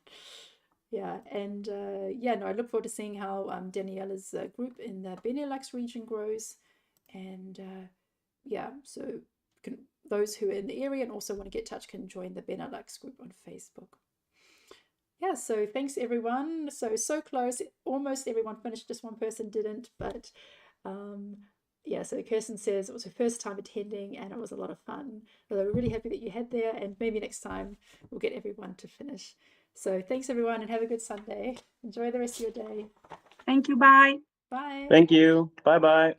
Yeah, and I look forward to seeing how Daniela's group in the Benelux region grows. And so those who are in the area and also want to get in touch can join the Benelux group on Facebook. Yeah, so thanks everyone. So close. Almost everyone finished. Just one person didn't, but so Kirsten says it was her first time attending and it was a lot of fun. So we're really happy that you had there, and maybe next time we'll get everyone to finish. So thanks everyone, and have a good Sunday. Enjoy the rest of your day. Thank you. Bye. Bye. Thank you. Bye-bye.